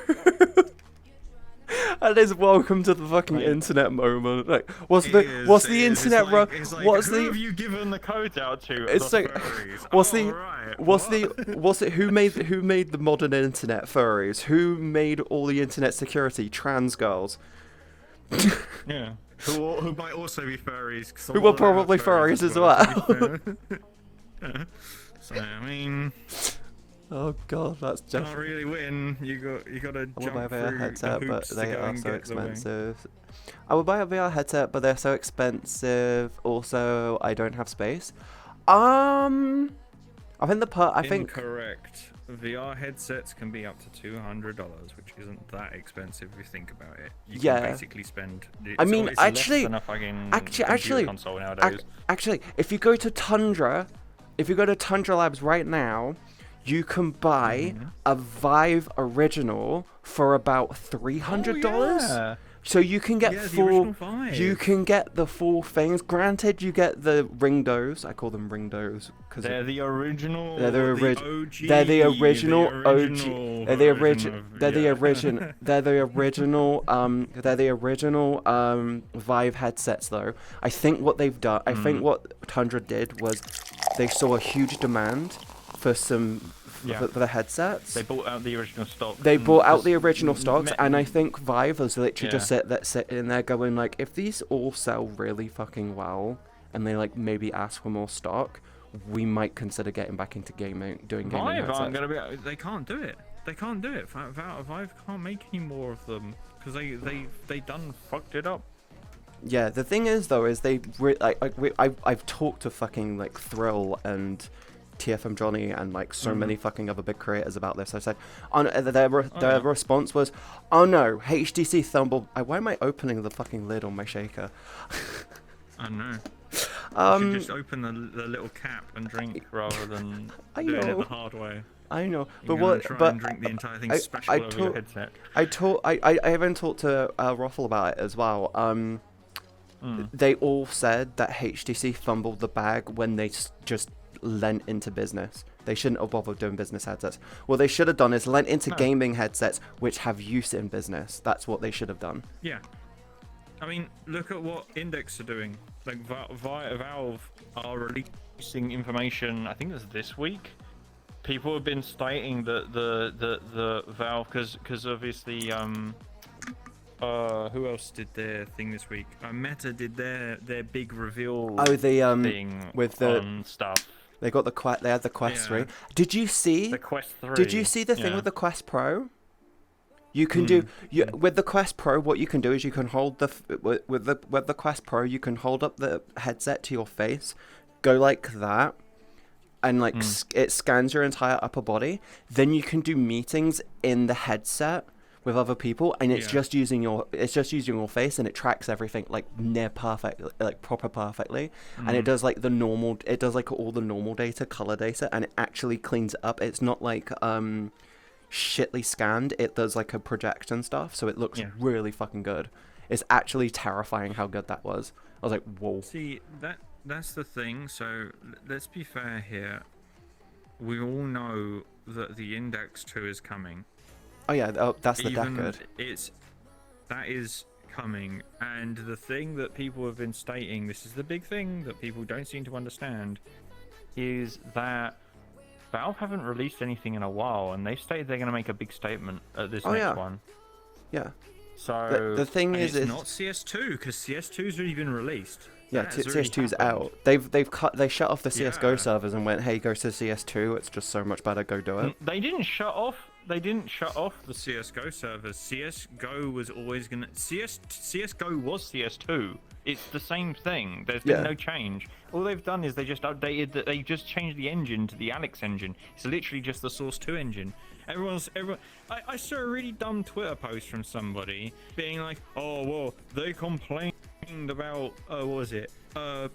Speaker 1: And it's welcome to the fucking
Speaker 4: Like,
Speaker 1: internet moment. Like, what's
Speaker 3: It
Speaker 1: the
Speaker 3: is,
Speaker 1: what's
Speaker 3: it
Speaker 1: the
Speaker 3: is.
Speaker 1: internet?
Speaker 3: It's like, it's like,
Speaker 1: what's
Speaker 3: who
Speaker 1: the
Speaker 3: have you given the codes out to?
Speaker 1: It's
Speaker 3: The
Speaker 1: like,
Speaker 3: furries.
Speaker 1: what's
Speaker 3: Oh,
Speaker 1: the
Speaker 3: right.
Speaker 1: what's
Speaker 3: What?
Speaker 1: the what's it? Who made the modern internet? Furries. Who made all the internet security? Trans girls.
Speaker 4: yeah.
Speaker 3: who might also be furries. 'cause
Speaker 1: Who
Speaker 3: some
Speaker 1: were
Speaker 3: of them are
Speaker 1: probably furries as
Speaker 3: to
Speaker 1: well.
Speaker 3: be fair. So I mean,
Speaker 1: Oh god, that's just.
Speaker 3: can't really win. You got to
Speaker 1: I will
Speaker 3: jump
Speaker 1: buy a VR
Speaker 3: through the
Speaker 1: headset, but
Speaker 3: hoops to
Speaker 1: they
Speaker 3: go
Speaker 1: are
Speaker 3: and
Speaker 1: so
Speaker 3: get the wing.
Speaker 1: expensive. I will buy a VR headset, but they're so expensive. Also, I don't have space. I think the part. I think.
Speaker 3: Incorrect. VR headsets can be up to $200, which isn't that expensive if you think about it. You
Speaker 1: Yeah.
Speaker 3: can basically spend.
Speaker 1: I mean,
Speaker 4: It's
Speaker 1: actually,
Speaker 4: less than a fucking
Speaker 1: actually,
Speaker 4: computer console nowadays.
Speaker 1: Actually, if you go to Tundra Labs right now, you can buy a Vive Original for about $300.
Speaker 4: Yeah.
Speaker 1: So you can get
Speaker 3: Yeah, the
Speaker 1: full.
Speaker 3: original Vive.
Speaker 1: You can get the full things. Granted, you get the ringdos. I call them ringdos because
Speaker 4: They're the original.
Speaker 1: they're the
Speaker 3: OG.
Speaker 1: they're the original
Speaker 3: original
Speaker 1: OG. They're the
Speaker 3: version
Speaker 1: original.
Speaker 3: of-
Speaker 1: They're the
Speaker 3: yeah.
Speaker 1: original. They're the original. They're the original. Vive headsets, though. I think what they've done. I think what Tundra did was, they saw a huge demand for some
Speaker 4: Yeah.
Speaker 1: for the headsets.
Speaker 4: They bought out the original stock.
Speaker 1: They
Speaker 4: and
Speaker 1: bought out
Speaker 4: just
Speaker 1: the original stocks,
Speaker 4: me-
Speaker 1: and I think Vive was literally just
Speaker 4: Yeah.
Speaker 1: sitting there going like, if these all sell really fucking well, and they like maybe ask for more stock, we might consider getting back into gaming, doing gaming
Speaker 4: Vive
Speaker 1: headsets.
Speaker 4: aren't gonna be.
Speaker 3: They can't do it. They can't do it. Vive can't make any more of them because they done fucked it up.
Speaker 1: Yeah, the thing is though, is I've talked to fucking like Thrill and TFM Johnny and like so many fucking other big creators about this. I said, their response was, "Oh no, HTC Thumble." Why am I opening the fucking lid on my shaker?
Speaker 3: I know. You should just open the little cap and drink rather than
Speaker 1: I
Speaker 3: doing it
Speaker 1: know.
Speaker 3: the hard way.
Speaker 1: I know,
Speaker 3: You're
Speaker 1: but
Speaker 3: gonna
Speaker 1: what?
Speaker 3: try
Speaker 1: But
Speaker 3: and drink the entire thing
Speaker 1: I
Speaker 3: special over your
Speaker 1: told-
Speaker 3: headset.
Speaker 1: I even talked to Roffle about it as well. They all said that HTC fumbled the bag when they just lent into business. They shouldn't have bothered doing business headsets. What they should have done is lent into gaming headsets which have use in business. That's what they should have done.
Speaker 3: Yeah. I mean, look at what Index are doing. Like Valve are
Speaker 4: Releasing information. I think it's this week. People have been stating that the Valve because obviously
Speaker 3: who else did their thing this week? Meta did their big reveal
Speaker 1: Oh, the
Speaker 4: thing
Speaker 1: with the
Speaker 4: on stuff.
Speaker 1: they got the they had the Quest 3.
Speaker 3: Yeah.
Speaker 1: Did you see?
Speaker 4: The Quest 3.
Speaker 1: Did you see the thing
Speaker 4: yeah.
Speaker 1: with the Quest Pro? You can do with the Quest Pro. What you can do is you can hold with the Quest Pro. You can hold up the headset to your face, go like that, and like it scans your entire upper body. Then you can do meetings in the headset with other people, and it's just using your face, and it tracks everything like near perfect, like proper perfectly, and it does like all the normal data, color data, and it actually cleans it up. It's not like shitly scanned. It does like a projection stuff, so it looks really fucking good. It's actually terrifying how good that was. I was like, whoa.
Speaker 3: See, that's the thing. So let's be fair here. We all know that the Index 2 is coming.
Speaker 1: Oh yeah, that's the
Speaker 3: Even
Speaker 1: Deckard.
Speaker 3: That is coming, and the thing that people have been stating, this is the big thing that people don't seem to understand,
Speaker 4: is that Valve haven't released anything in a while, and they stated they're going to make a big statement at this next one.
Speaker 1: Yeah.
Speaker 4: So
Speaker 1: The thing
Speaker 3: and
Speaker 1: is,
Speaker 3: it's not CS2 because CS2's already been released.
Speaker 1: yeah,
Speaker 3: That has already
Speaker 1: CS2's
Speaker 3: happened.
Speaker 1: out. They shut off the CS:GO
Speaker 3: Yeah.
Speaker 1: servers and went, hey, go to CS2. It's just so much better. Go do it.
Speaker 4: they didn't shut off. They didn't shut off
Speaker 3: The CS:GO servers. CS:GO was always gonna. CS:GO was.
Speaker 4: CS2. It's the same thing. There's been
Speaker 1: Yeah.
Speaker 4: no change. All they've done is they just updated that. They just changed the engine to the Alex engine. It's literally just
Speaker 3: The Source 2 engine. I saw a really dumb Twitter post from somebody being like, "Oh well, they complain about what was it?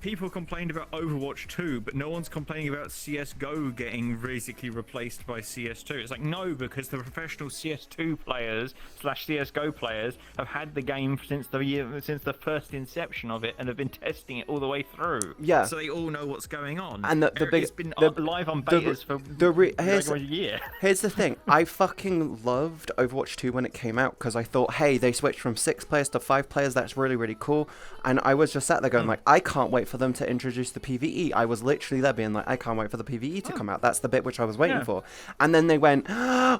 Speaker 3: People complained about Overwatch 2, but no one's complaining about CS:GO getting basically replaced by CS2. It's like, no, because the professional CS2 players / CS:GO players have had the game since the first inception of it and have been testing it all the way through.
Speaker 1: Yeah.
Speaker 3: So they all know what's going on.
Speaker 1: And
Speaker 3: it's been live on betas for a year.
Speaker 1: Here's the thing. I fucking loved Overwatch 2 when it came out because I thought, hey, they switched from 6 players to 5 players. That's really, really cool. And I was just sat there going, like, I can't wait for them to introduce the PvE. I was literally there being like, I can't wait for the PvE to come out. That's the bit which I was waiting for. And then they went,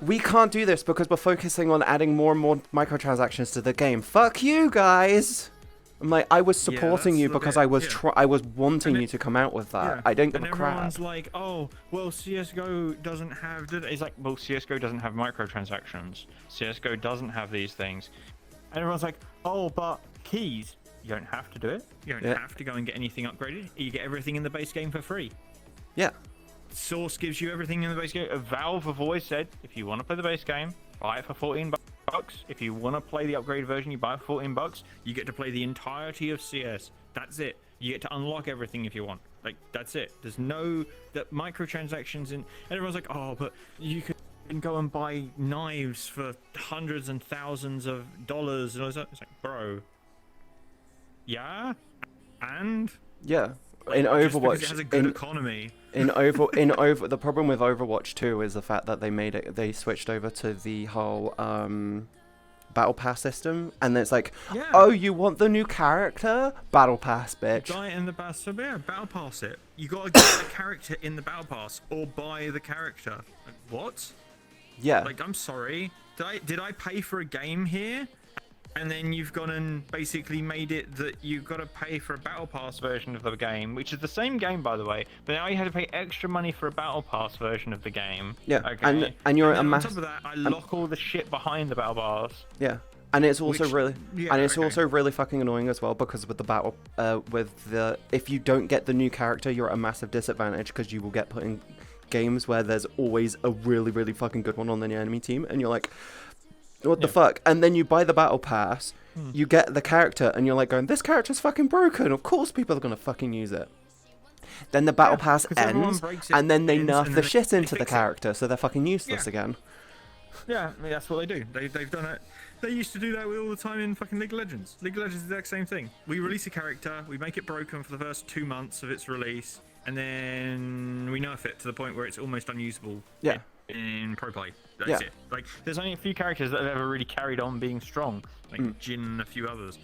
Speaker 1: we can't do this because we're focusing on adding more and more microtransactions to the game. Fuck you guys. I'm like, I was supporting you because I was I was wanting you to come out with that. I don't give a crap.
Speaker 3: And everyone's like, oh, well, CS:GO doesn't have... It's like, well, CS:GO doesn't have microtransactions. CS:GO doesn't have these things. And everyone's like, oh, but keys... You don't have to do it. You don't have to go and get anything upgraded. You get everything in the base game for free.
Speaker 1: Yeah.
Speaker 3: Source gives you everything in the base game. Valve have always said, if you want to play the base game, buy it for $14. If you want to play the upgraded version, you buy it for $14. You get to play the entirety of CS. That's it. You get to unlock everything if you want. Like, that's it. There's no microtransactions in. And everyone's like, oh, but you can go and buy knives for hundreds and thousands of dollars. And all that. It's like, bro. Yeah, and
Speaker 1: yeah, in Overwatch,
Speaker 3: it has a good economy.
Speaker 1: The problem with Overwatch 2 is the fact that they switched over to the whole battle pass system, and it's like, oh, you want the new character? Battle pass, bitch.
Speaker 3: Buy it in the battle pass it. You gotta get the character in the battle pass or buy the character. Like, what?
Speaker 1: Yeah.
Speaker 3: Like, I'm sorry. Did I pay for a game here? And then you've gone and basically made it that you've got to pay for a battle pass version of the game, which is the same game, by the way. But now you have to pay extra money for a battle pass version of the game.
Speaker 1: Yeah,
Speaker 3: okay?
Speaker 1: and you're
Speaker 3: on top of that, I lock all the shit behind the battle pass.
Speaker 1: Yeah, and it's also also really fucking annoying as well because with the battle, if you don't get the new character, you're at a massive disadvantage because you will get put in games where there's always a really, really fucking good one on the enemy team, and you're like, what the fuck? And then you buy the battle pass, you get the character, and you're like going, this character's fucking broken. Of course people are going to fucking use it. Then the battle pass ends, and then they nerf the shit into the character, so they're fucking useless again.
Speaker 3: Yeah, I mean, that's what they do. They've done it. They used to do that all the time in fucking League of Legends. League of Legends is the exact same thing. We release a character, we make it broken for the first 2 months of its release, and then we nerf it to the point where it's almost unusable.
Speaker 1: Yeah.
Speaker 3: In pro play. That's it. Like, there's only a few characters that have ever really carried on being strong, like Jin and a few others,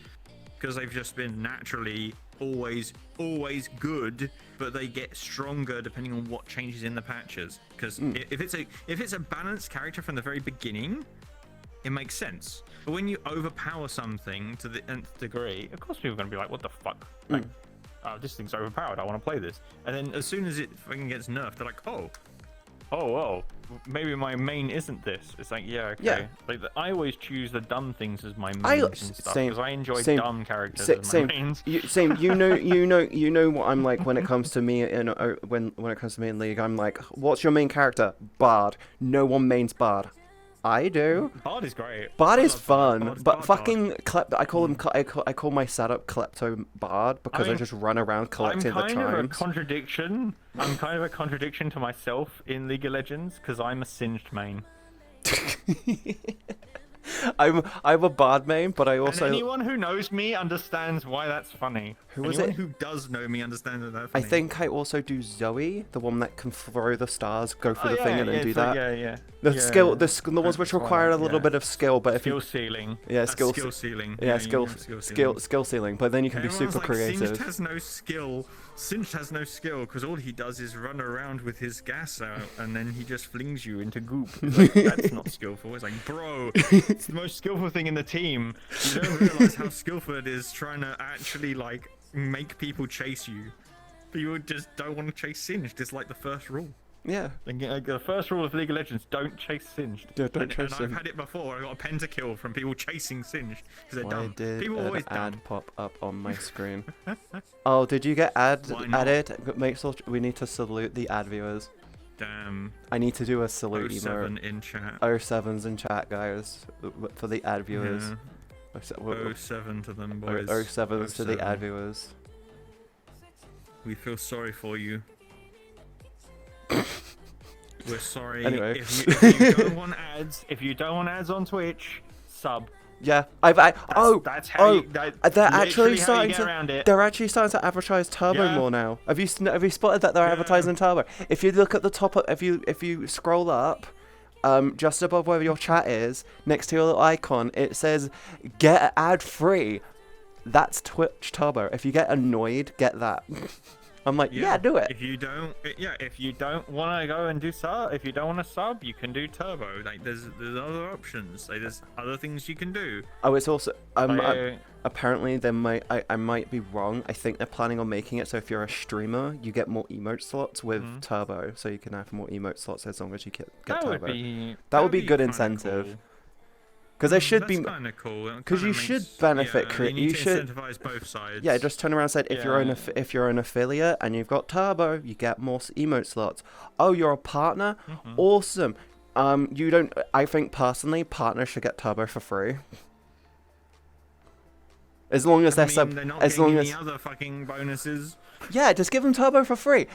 Speaker 3: because they've just been naturally always good, but they get stronger depending on what changes in the patches. Because if it's a balanced character from the very beginning, it makes sense. But when you overpower something to the nth degree, of course people are gonna be like, what the fuck? Like, oh, this thing's overpowered. I want to play this. And then as soon as it fucking gets nerfed, they're like, oh, maybe my main isn't this. It's like, yeah, okay. Yeah. Like, I always choose the dumb things as my mains and stuff because I enjoy dumb characters as my mains.
Speaker 1: You know what I'm like when it comes to me when it comes to me in League. I'm like, what's your main character? Bard. No one mains Bard. I do.
Speaker 3: Bard is great.
Speaker 1: Bard is fun, but fucking I call my setup Klepto Bard because I just run around collecting the chimes.
Speaker 3: I'm kind of a contradiction to myself in League of Legends because I'm a singed main.
Speaker 1: I'm a Bard main, but I also...
Speaker 3: And anyone who knows me understands why that's funny. Anyone who does know me understands that that's funny.
Speaker 1: I think I also do Zoe, the one that can throw the stars, go through the thing and then do that. The ones which require a little bit of skill, but if
Speaker 3: skill ceiling.
Speaker 1: Yeah, skill
Speaker 3: ceiling.
Speaker 1: Yeah, skill ceiling, but then you can be super creative.
Speaker 3: Singed has no skill. Singed has no skill because all he does is run around with his gas out and then he just flings you into goop. Like, that's not skillful. It's like, bro, it's the most skillful thing in the team. You don't realize how skillful it is trying to actually like make people chase you. People just don't want to chase Singed. It's like the first rule.
Speaker 1: Yeah.
Speaker 3: Like, the first rule of League of Legends: don't chase Singed.
Speaker 1: Yeah, don't chase Singed.
Speaker 3: I've had it before. I got a pentakill from people chasing Singed because they're dumb.
Speaker 1: Did
Speaker 3: people always
Speaker 1: ad pop up on my screen? Oh, did you get added? Make sure we need to salute the ad viewers.
Speaker 3: Damn.
Speaker 1: I need to do a salute
Speaker 3: 07 in chat.
Speaker 1: 07's in chat, guys, for the ad viewers.
Speaker 3: 07 to them boys.
Speaker 1: 07s to the
Speaker 3: 07.
Speaker 1: ad viewers.
Speaker 3: We feel sorry for you. We're sorry.
Speaker 1: Anyway.
Speaker 3: If you don't want ads,
Speaker 4: If you don't want ads on Twitch, sub.
Speaker 1: Yeah,
Speaker 4: That's how you,
Speaker 1: they're
Speaker 4: literally
Speaker 1: actually
Speaker 4: how you
Speaker 1: starting
Speaker 4: get around
Speaker 1: to
Speaker 4: it.
Speaker 1: they're actually starting to advertise Turbo
Speaker 3: Yeah.
Speaker 1: more now. Have you spotted that they're
Speaker 3: Yeah.
Speaker 1: advertising Turbo? If you look at the top, if you scroll up, just above where your chat is, next to your little icon, it says "Get ad free." That's Twitch Turbo. If you get annoyed, get that. I'm like, yeah, do it.
Speaker 3: If you don't,
Speaker 4: If you don't want to go and do sub, if you don't want to sub, you can do
Speaker 3: turbo. Like there's other options. Like there's other things you can do.
Speaker 1: Oh, it's also
Speaker 4: Like,
Speaker 1: apparently there might I might be wrong. I think they're planning on making it so if you're a streamer, you get more emote slots with Turbo, so you can have more emote slots as long as you get
Speaker 4: that
Speaker 1: Turbo.
Speaker 4: would be
Speaker 1: good
Speaker 3: kinda
Speaker 1: incentive.
Speaker 3: cool.
Speaker 1: Because there should be,
Speaker 3: That's kind of cool.
Speaker 1: because you should benefit.
Speaker 3: You need
Speaker 1: You
Speaker 3: to
Speaker 1: should.
Speaker 3: incentivize both sides.
Speaker 1: Yeah, just turn around and said if you're an affiliate and you've got Turbo, you get more emote slots. Oh, you're a partner? Awesome. You don't. I think personally, partners should get Turbo for free. As long as
Speaker 3: I
Speaker 1: they're
Speaker 3: mean, they're not
Speaker 1: as
Speaker 3: getting
Speaker 1: long
Speaker 3: any
Speaker 1: as
Speaker 3: other fucking bonuses.
Speaker 1: yeah, just give them Turbo for free.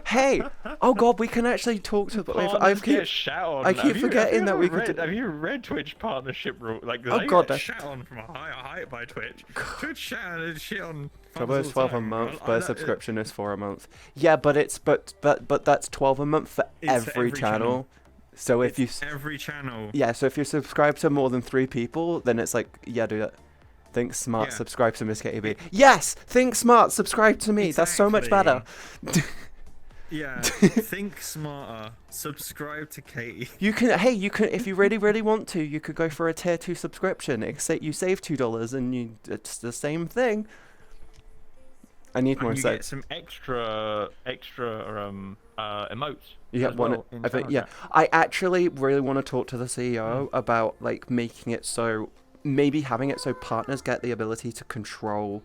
Speaker 1: Hey, oh god, we can actually talk to. I keep forgetting that we could.
Speaker 4: Have you read Twitch partnership rule? Like,
Speaker 1: Oh
Speaker 3: They
Speaker 1: god,
Speaker 3: get
Speaker 1: that's
Speaker 3: shat on from a higher height by Twitch. Twitch shit on.
Speaker 1: Turbo is 12 a month, but a
Speaker 3: but
Speaker 1: subscription is 4 a month. Yeah, but it's but that's 12 a month for
Speaker 3: It's for
Speaker 1: every
Speaker 3: every
Speaker 1: channel.
Speaker 3: channel.
Speaker 1: So if you
Speaker 3: every channel.
Speaker 1: yeah, so if you subscribe to more than 3 people, then it's like yeah, do that. Think smart,
Speaker 3: Yeah.
Speaker 1: subscribe to MzCatieB. Yes, think smart, subscribe to me. That's so much better.
Speaker 3: Yeah, think smarter. Subscribe to Katie.
Speaker 1: You can if you really want to, you could go for a tier 2 subscription. Except you save $2 and it's the same thing. I need more
Speaker 4: you
Speaker 1: so.
Speaker 4: get some extra emotes.
Speaker 1: You get
Speaker 4: as
Speaker 1: one.
Speaker 4: well in
Speaker 1: I think
Speaker 4: channel
Speaker 1: yeah.
Speaker 4: chat.
Speaker 1: I actually really want to talk to the CEO about like making it so maybe having it so partners get the ability to control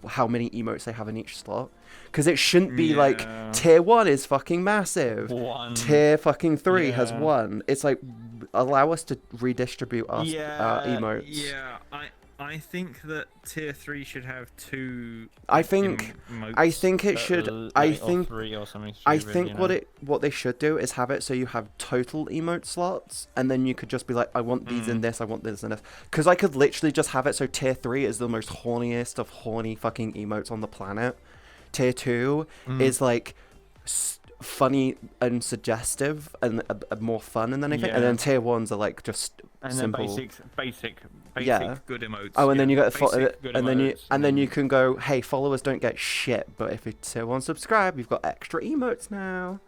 Speaker 1: how many emotes they have in each slot, because it shouldn't be like
Speaker 3: Yeah.
Speaker 1: tier 1 is fucking massive, tier fucking 3 has
Speaker 3: Yeah.
Speaker 1: 1. It's like allow us to redistribute our emotes.
Speaker 3: Yeah, I think that tier 3 should have 2.
Speaker 1: I think it should. I think
Speaker 4: 3 or something.
Speaker 1: I
Speaker 4: stupid,
Speaker 1: think
Speaker 4: you know?
Speaker 1: what they should do is have it so you have total emote slots, and then you could just be like, I want these in this, I want this in this. Because I could literally just have it so tier 3 is the most horniest of horny fucking emotes on the planet. Tier 2 is like funny and suggestive and more fun than anything, and then tier 1s are like just
Speaker 4: and
Speaker 1: simple.
Speaker 4: then basic
Speaker 1: Yeah.
Speaker 3: good emotes.
Speaker 1: Oh, and then you get
Speaker 3: basic good emotes,
Speaker 1: and then you can go, hey, followers don't get shit, but if you tier 1 subscribe, you've got extra emotes now.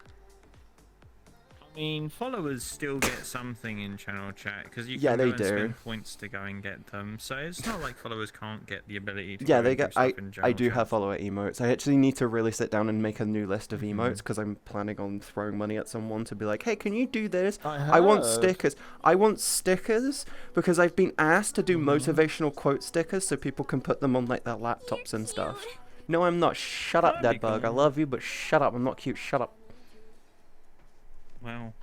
Speaker 3: I mean, followers still get something in channel chat because you can
Speaker 1: Yeah,
Speaker 3: go
Speaker 1: they
Speaker 3: and
Speaker 1: do.
Speaker 3: spend points to go and get them. So it's not like followers can't get the ability to.
Speaker 1: Yeah,
Speaker 3: go
Speaker 1: they
Speaker 3: and do
Speaker 1: get.
Speaker 3: stuff in
Speaker 1: I
Speaker 3: channel
Speaker 1: do
Speaker 3: chat.
Speaker 1: have follower emotes. I actually need to really sit down and make a new list of emotes because I'm planning on throwing money at someone to be like, hey, can you do this? I want stickers. I want stickers because I've been asked to do motivational quote stickers so people can put them on like their laptops and stuff. No, I'm not. Shut up,
Speaker 3: That'd be
Speaker 1: Deadbug. I
Speaker 3: cool.
Speaker 1: love you, but shut up. I'm not cute. Shut up.
Speaker 3: Well,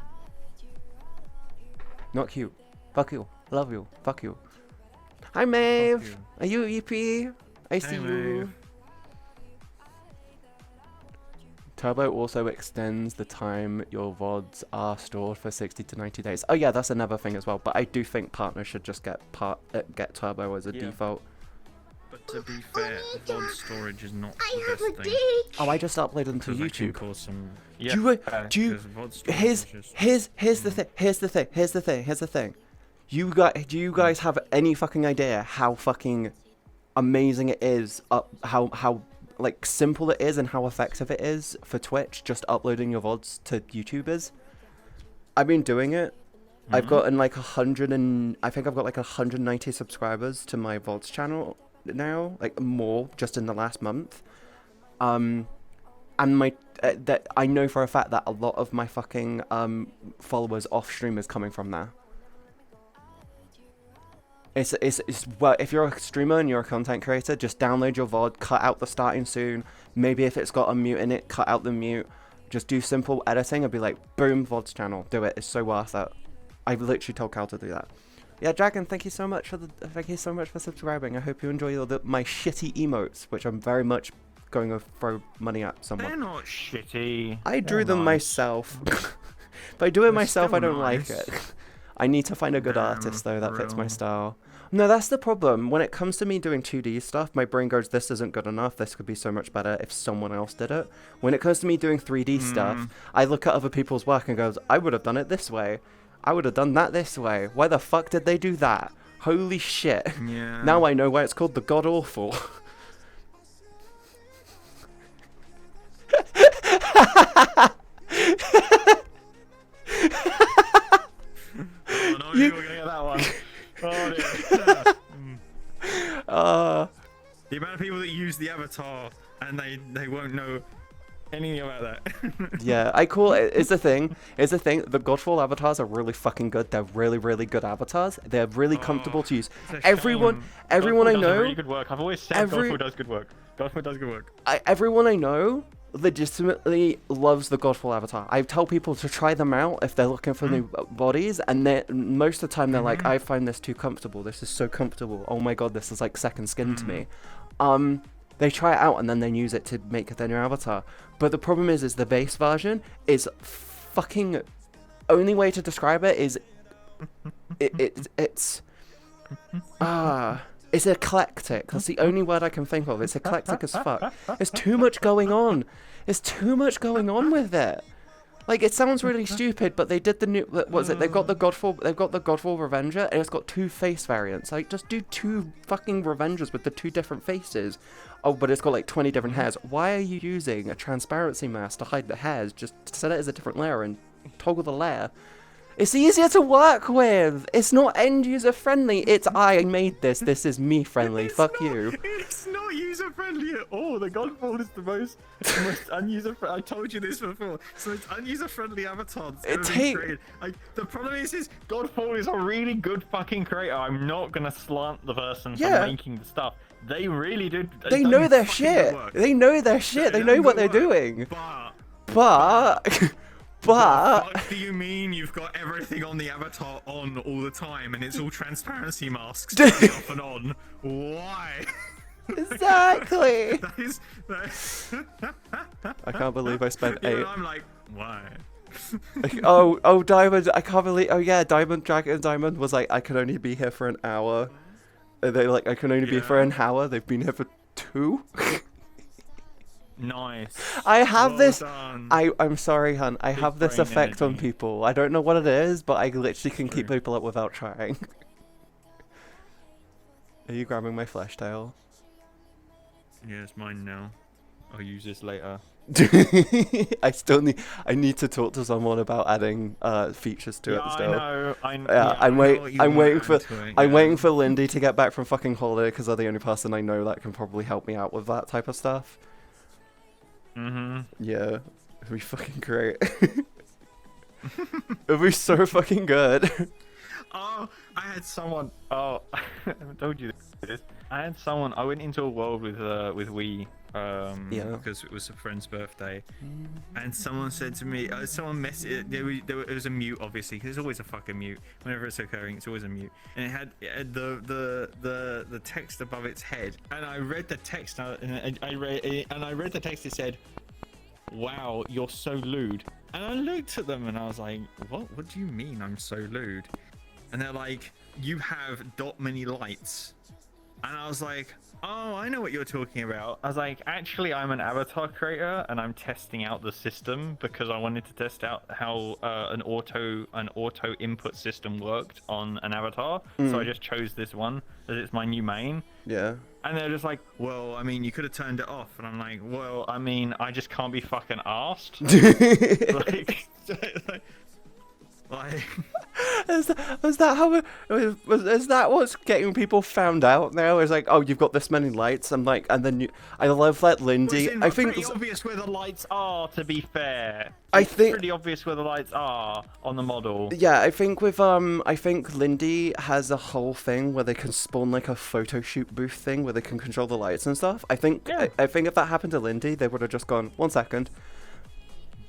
Speaker 1: Not cute. Fuck you. Love you. Fuck you. Hi, Maeve. Are you EP? I see you.
Speaker 3: Maeve.
Speaker 1: Turbo also extends the time your VODs are stored for 60 to 90 days. Oh yeah, that's another thing as well. But I do think partners should just get Turbo as a default.
Speaker 3: but to be fair, VOD storage is not
Speaker 2: I
Speaker 3: the
Speaker 2: have a
Speaker 3: best thing.
Speaker 2: date.
Speaker 1: Oh, I just uploaded them to
Speaker 3: 'cause that can
Speaker 1: YouTube.
Speaker 3: cause some.
Speaker 1: Do you?
Speaker 3: 'cause VOD storage
Speaker 1: Here's
Speaker 3: is just-
Speaker 1: here's the thing. Here's the thing. Do you guys have any fucking idea how fucking amazing it is? How like simple it is and how effective it is for Twitch just uploading your VODs to YouTubers. I've been doing it. I've gotten like 100 and I think I've got like 190 subscribers to my VODs channel now, like more just in the last month. And my that I know for a fact that a lot of my fucking followers off stream is coming from there. It's well, if you're a streamer and you're a content creator, just download your VOD, cut out the starting soon. Maybe if it's got a mute in it, cut out the mute. Just do simple editing and be like, boom, VODs channel. Do it. It's so worth it. I've literally told Cal to do that. Yeah, Dragon, thank you so much for subscribing. I hope you enjoy my shitty emotes, which I'm very much going to throw money at someone.
Speaker 3: They're not shitty.
Speaker 1: I drew
Speaker 3: They're
Speaker 1: them
Speaker 3: nice.
Speaker 1: myself. If I do it myself, I
Speaker 3: still
Speaker 1: don't like
Speaker 3: nice.
Speaker 1: it. I need to find a good
Speaker 3: Damn,
Speaker 1: artist, though, that fits my
Speaker 3: real.
Speaker 1: style. No, that's the problem. When it comes to me doing 2D stuff, my brain goes, this isn't good enough. This could be so much better if someone else did it. When it comes to me doing 3D stuff, I look at other people's work and goes, I would have done it this way. I would have done that this way. Why the fuck did they do that? Holy shit.
Speaker 3: Yeah.
Speaker 1: Now I know why it's called the God Awful.
Speaker 3: Oh, no, you were gonna get that one. Oh dear. The amount of people that use the avatar and they won't know anything about that.
Speaker 1: Yeah, I call it. It's a thing. It's a thing. The Godfall avatars are really fucking good. They're really, really good avatars. They're really comfortable to use.
Speaker 3: It's a
Speaker 1: Everyone,
Speaker 3: shame.
Speaker 1: everyone I
Speaker 4: Godfall does
Speaker 1: know,
Speaker 4: really good work. I've always said Godfall does good work. Godfall does good work.
Speaker 1: everyone I know legitimately loves the Godfall avatar. I tell people to try them out if they're looking for new bodies, and they most of the time they're like, I find this too comfortable. This is so comfortable. Oh my god, this is like second skin to me. They try it out and then they use it to make their new avatar. But the problem is the base version is fucking. Only way to describe it is, it's eclectic. That's the only word I can think of. It's eclectic as fuck. There's too much going on. There's too much going on with it. Like, it sounds really stupid, but they did the new. What was it? They've got the Godfall Revenger, and it's got 2 face variants. Like, just do 2 fucking Revengers with the 2 different faces. Oh, but it's got like 20 different hairs. Why are you using a transparency mask to hide the hairs? Just set it as a different layer and toggle the layer. It's easier to work with. It's not end user friendly. It's I made this. This is me friendly. Fuck you.
Speaker 3: It's not user friendly at all. The Godfall is the most unuser. I told you this before. So it's unuser friendly avatar. The problem is
Speaker 4: Godfall is a really good fucking creator. I'm not gonna slant the person
Speaker 1: Yeah.
Speaker 4: for making the stuff. They really did.
Speaker 1: They know their shit. They know their shit. They know what they're doing. But
Speaker 3: What do you mean you've got everything on the avatar on all the time and it's all transparency masks off and on? Why?
Speaker 1: Exactly.
Speaker 3: that is
Speaker 1: I can't believe I spent
Speaker 3: You know,
Speaker 1: 8.
Speaker 3: I'm like, why?
Speaker 1: Oh, Diamond. I can't believe. Oh yeah, Diamond was like, I can only be here for an hour. And they like, I can only be here for an hour. They've been here for 2.
Speaker 3: Nice.
Speaker 1: I have
Speaker 3: Well
Speaker 1: this.
Speaker 3: done.
Speaker 1: I'm sorry, hun. I have this
Speaker 4: brain
Speaker 1: effect on
Speaker 4: energy.
Speaker 1: people. I don't know what it is, but I literally can keep
Speaker 3: True.
Speaker 1: people up without trying. Are you grabbing my flesh tail?
Speaker 3: Yeah, it's mine now.
Speaker 4: I'll use this later.
Speaker 1: I need to talk to someone about adding features to it
Speaker 4: I
Speaker 1: still.
Speaker 4: know.
Speaker 1: Yeah, I'm waiting for Lindy to get back from fucking holiday because they're the only person I know that can probably help me out with that type of stuff. Yeah, it'd be fucking great. It'd be so fucking good.
Speaker 3: Oh, I had someone.
Speaker 4: Oh, I haven't told you this. I had someone. I went into a world with Wii.
Speaker 1: Yeah.
Speaker 3: Because it was a friend's birthday, and someone said to me, someone messaged. It was a mute, obviously, because there's always a fucking mute whenever it's occurring. It's always a mute, and it had the text above its head, and I read the text, and I read the text. It said, "Wow, you're so lewd," and I looked at them and I was like, "What? What do you mean I'm so lewd?" And they're like, "You have many lights," and I was like, "Oh, I know what you're talking about."
Speaker 4: I was like, actually, I'm an avatar creator, and I'm testing out the system because I wanted to test out how an auto input system worked on an avatar. So I just chose this one as it's my new main.
Speaker 1: Yeah.
Speaker 4: And they're just like,
Speaker 3: Well, I mean, you could have turned it off, and I'm like,
Speaker 4: well, I mean, I just can't be fucking arsed.
Speaker 3: like,
Speaker 1: Is that how is that what's getting people found out now? It's like, oh, you've got this many lights. I'm like, and then I love that Lindy. I think
Speaker 4: pretty obvious where the lights are. To be fair,
Speaker 1: I
Speaker 4: it's
Speaker 1: think
Speaker 4: pretty obvious where the lights are on the model.
Speaker 1: yeah, I think with I think Lindy has a whole thing where they can spawn like a photo shoot booth thing where they can control the lights and stuff. I think
Speaker 4: Yeah.
Speaker 1: I think if that happened to Lindy, they would have just gone 1 second,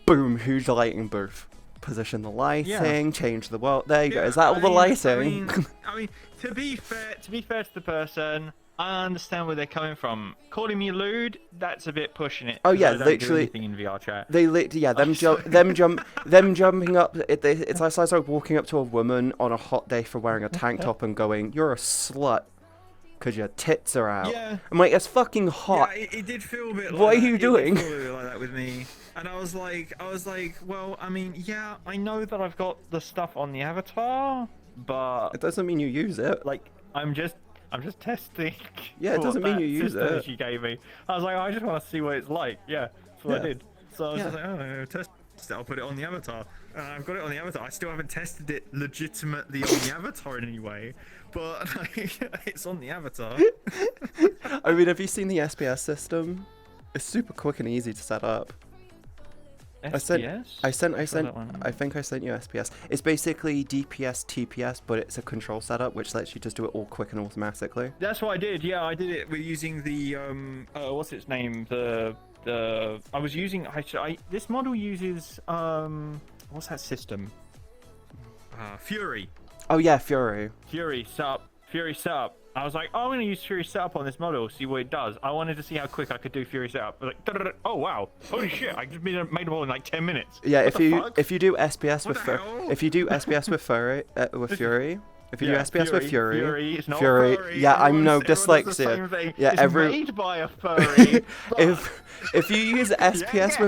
Speaker 1: boom, huge lighting booth. position the lighting, change the world. There you go. Is that all the
Speaker 3: I
Speaker 1: lighting?
Speaker 3: mean, to be fair to the person, I understand where they're coming from. Calling me lewd, that's a bit pushing it.
Speaker 1: Oh
Speaker 3: 'cause
Speaker 1: yeah,
Speaker 3: I don't do
Speaker 1: literally.
Speaker 3: anything in VR chat.
Speaker 1: Them jumping up. It's like walking up to a woman on a hot day for wearing a tank top and going, "You're a slut, 'cause your tits are out."
Speaker 3: Yeah.
Speaker 1: I'm like, it's fucking hot.
Speaker 3: Yeah, it did feel a bit like
Speaker 1: What are
Speaker 3: that.
Speaker 1: you
Speaker 3: It did
Speaker 1: doing?
Speaker 3: feel a bit like that with me. And I was like, well, I mean, yeah, I know that I've got the stuff on the avatar, but
Speaker 1: It doesn't mean you use it.
Speaker 3: like, I'm just testing.
Speaker 1: Yeah, it doesn't mean
Speaker 3: that
Speaker 1: you use
Speaker 3: system
Speaker 1: it.
Speaker 3: that she gave me. I was like, I just want to see what it's like. Yeah, that's what I
Speaker 1: Yeah.
Speaker 3: did. So I was
Speaker 1: Yeah.
Speaker 3: just like, oh, test it. I'll put it on the avatar. I've got it on the avatar. I still haven't tested it legitimately on the avatar in any way, but like, it's on the avatar.
Speaker 1: I mean, have you seen the SPS system? It's super quick and easy to set up.
Speaker 3: SPS?
Speaker 1: I think I sent you SPS. It's basically DPS TPS, but it's a control setup which lets you just do it all quick and automatically.
Speaker 3: That's what I did. Yeah, I did it with using the what's its name? I was using this model uses what's that system? Fury.
Speaker 1: Oh yeah, Fury.
Speaker 3: Fury setup. I was like, oh, I'm going to use Fury setup on this model, see what it does. I wanted to see how quick I could do Fury setup. I was like, oh wow, holy shit! I just made a model in like 10 minutes.
Speaker 1: Yeah,
Speaker 3: What the fuck?
Speaker 1: if you do SPS
Speaker 3: What
Speaker 1: with
Speaker 3: the hell?
Speaker 1: if you do SPS with Fury if you do SPS with Fury,
Speaker 3: it's not
Speaker 1: Fury,
Speaker 3: furry.
Speaker 1: yeah, I
Speaker 3: Everyone
Speaker 1: know
Speaker 3: does the
Speaker 1: dyslexia.
Speaker 3: same thing.
Speaker 1: Yeah,
Speaker 3: it's
Speaker 1: every
Speaker 3: made by a furry.
Speaker 1: if you use SPS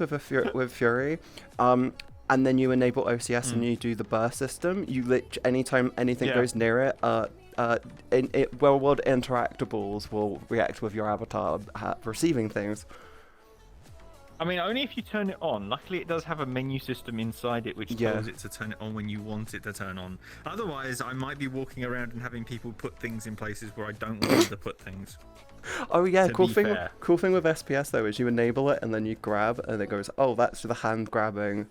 Speaker 1: with Fury, and then you enable OCS and you do the burst system, anytime anything goes near it, world interactables will react with your avatar receiving things.
Speaker 3: I mean, only if you turn it on. Luckily, it does have a menu system inside it which tells it to turn it on when you want it to turn on. Otherwise, I might be walking around and having people put things in places where I don't want them to put things.
Speaker 1: Oh yeah, cool thing
Speaker 3: fair.
Speaker 1: with SPS though is you enable it and then you grab and it goes, oh, that's the hand grabbing.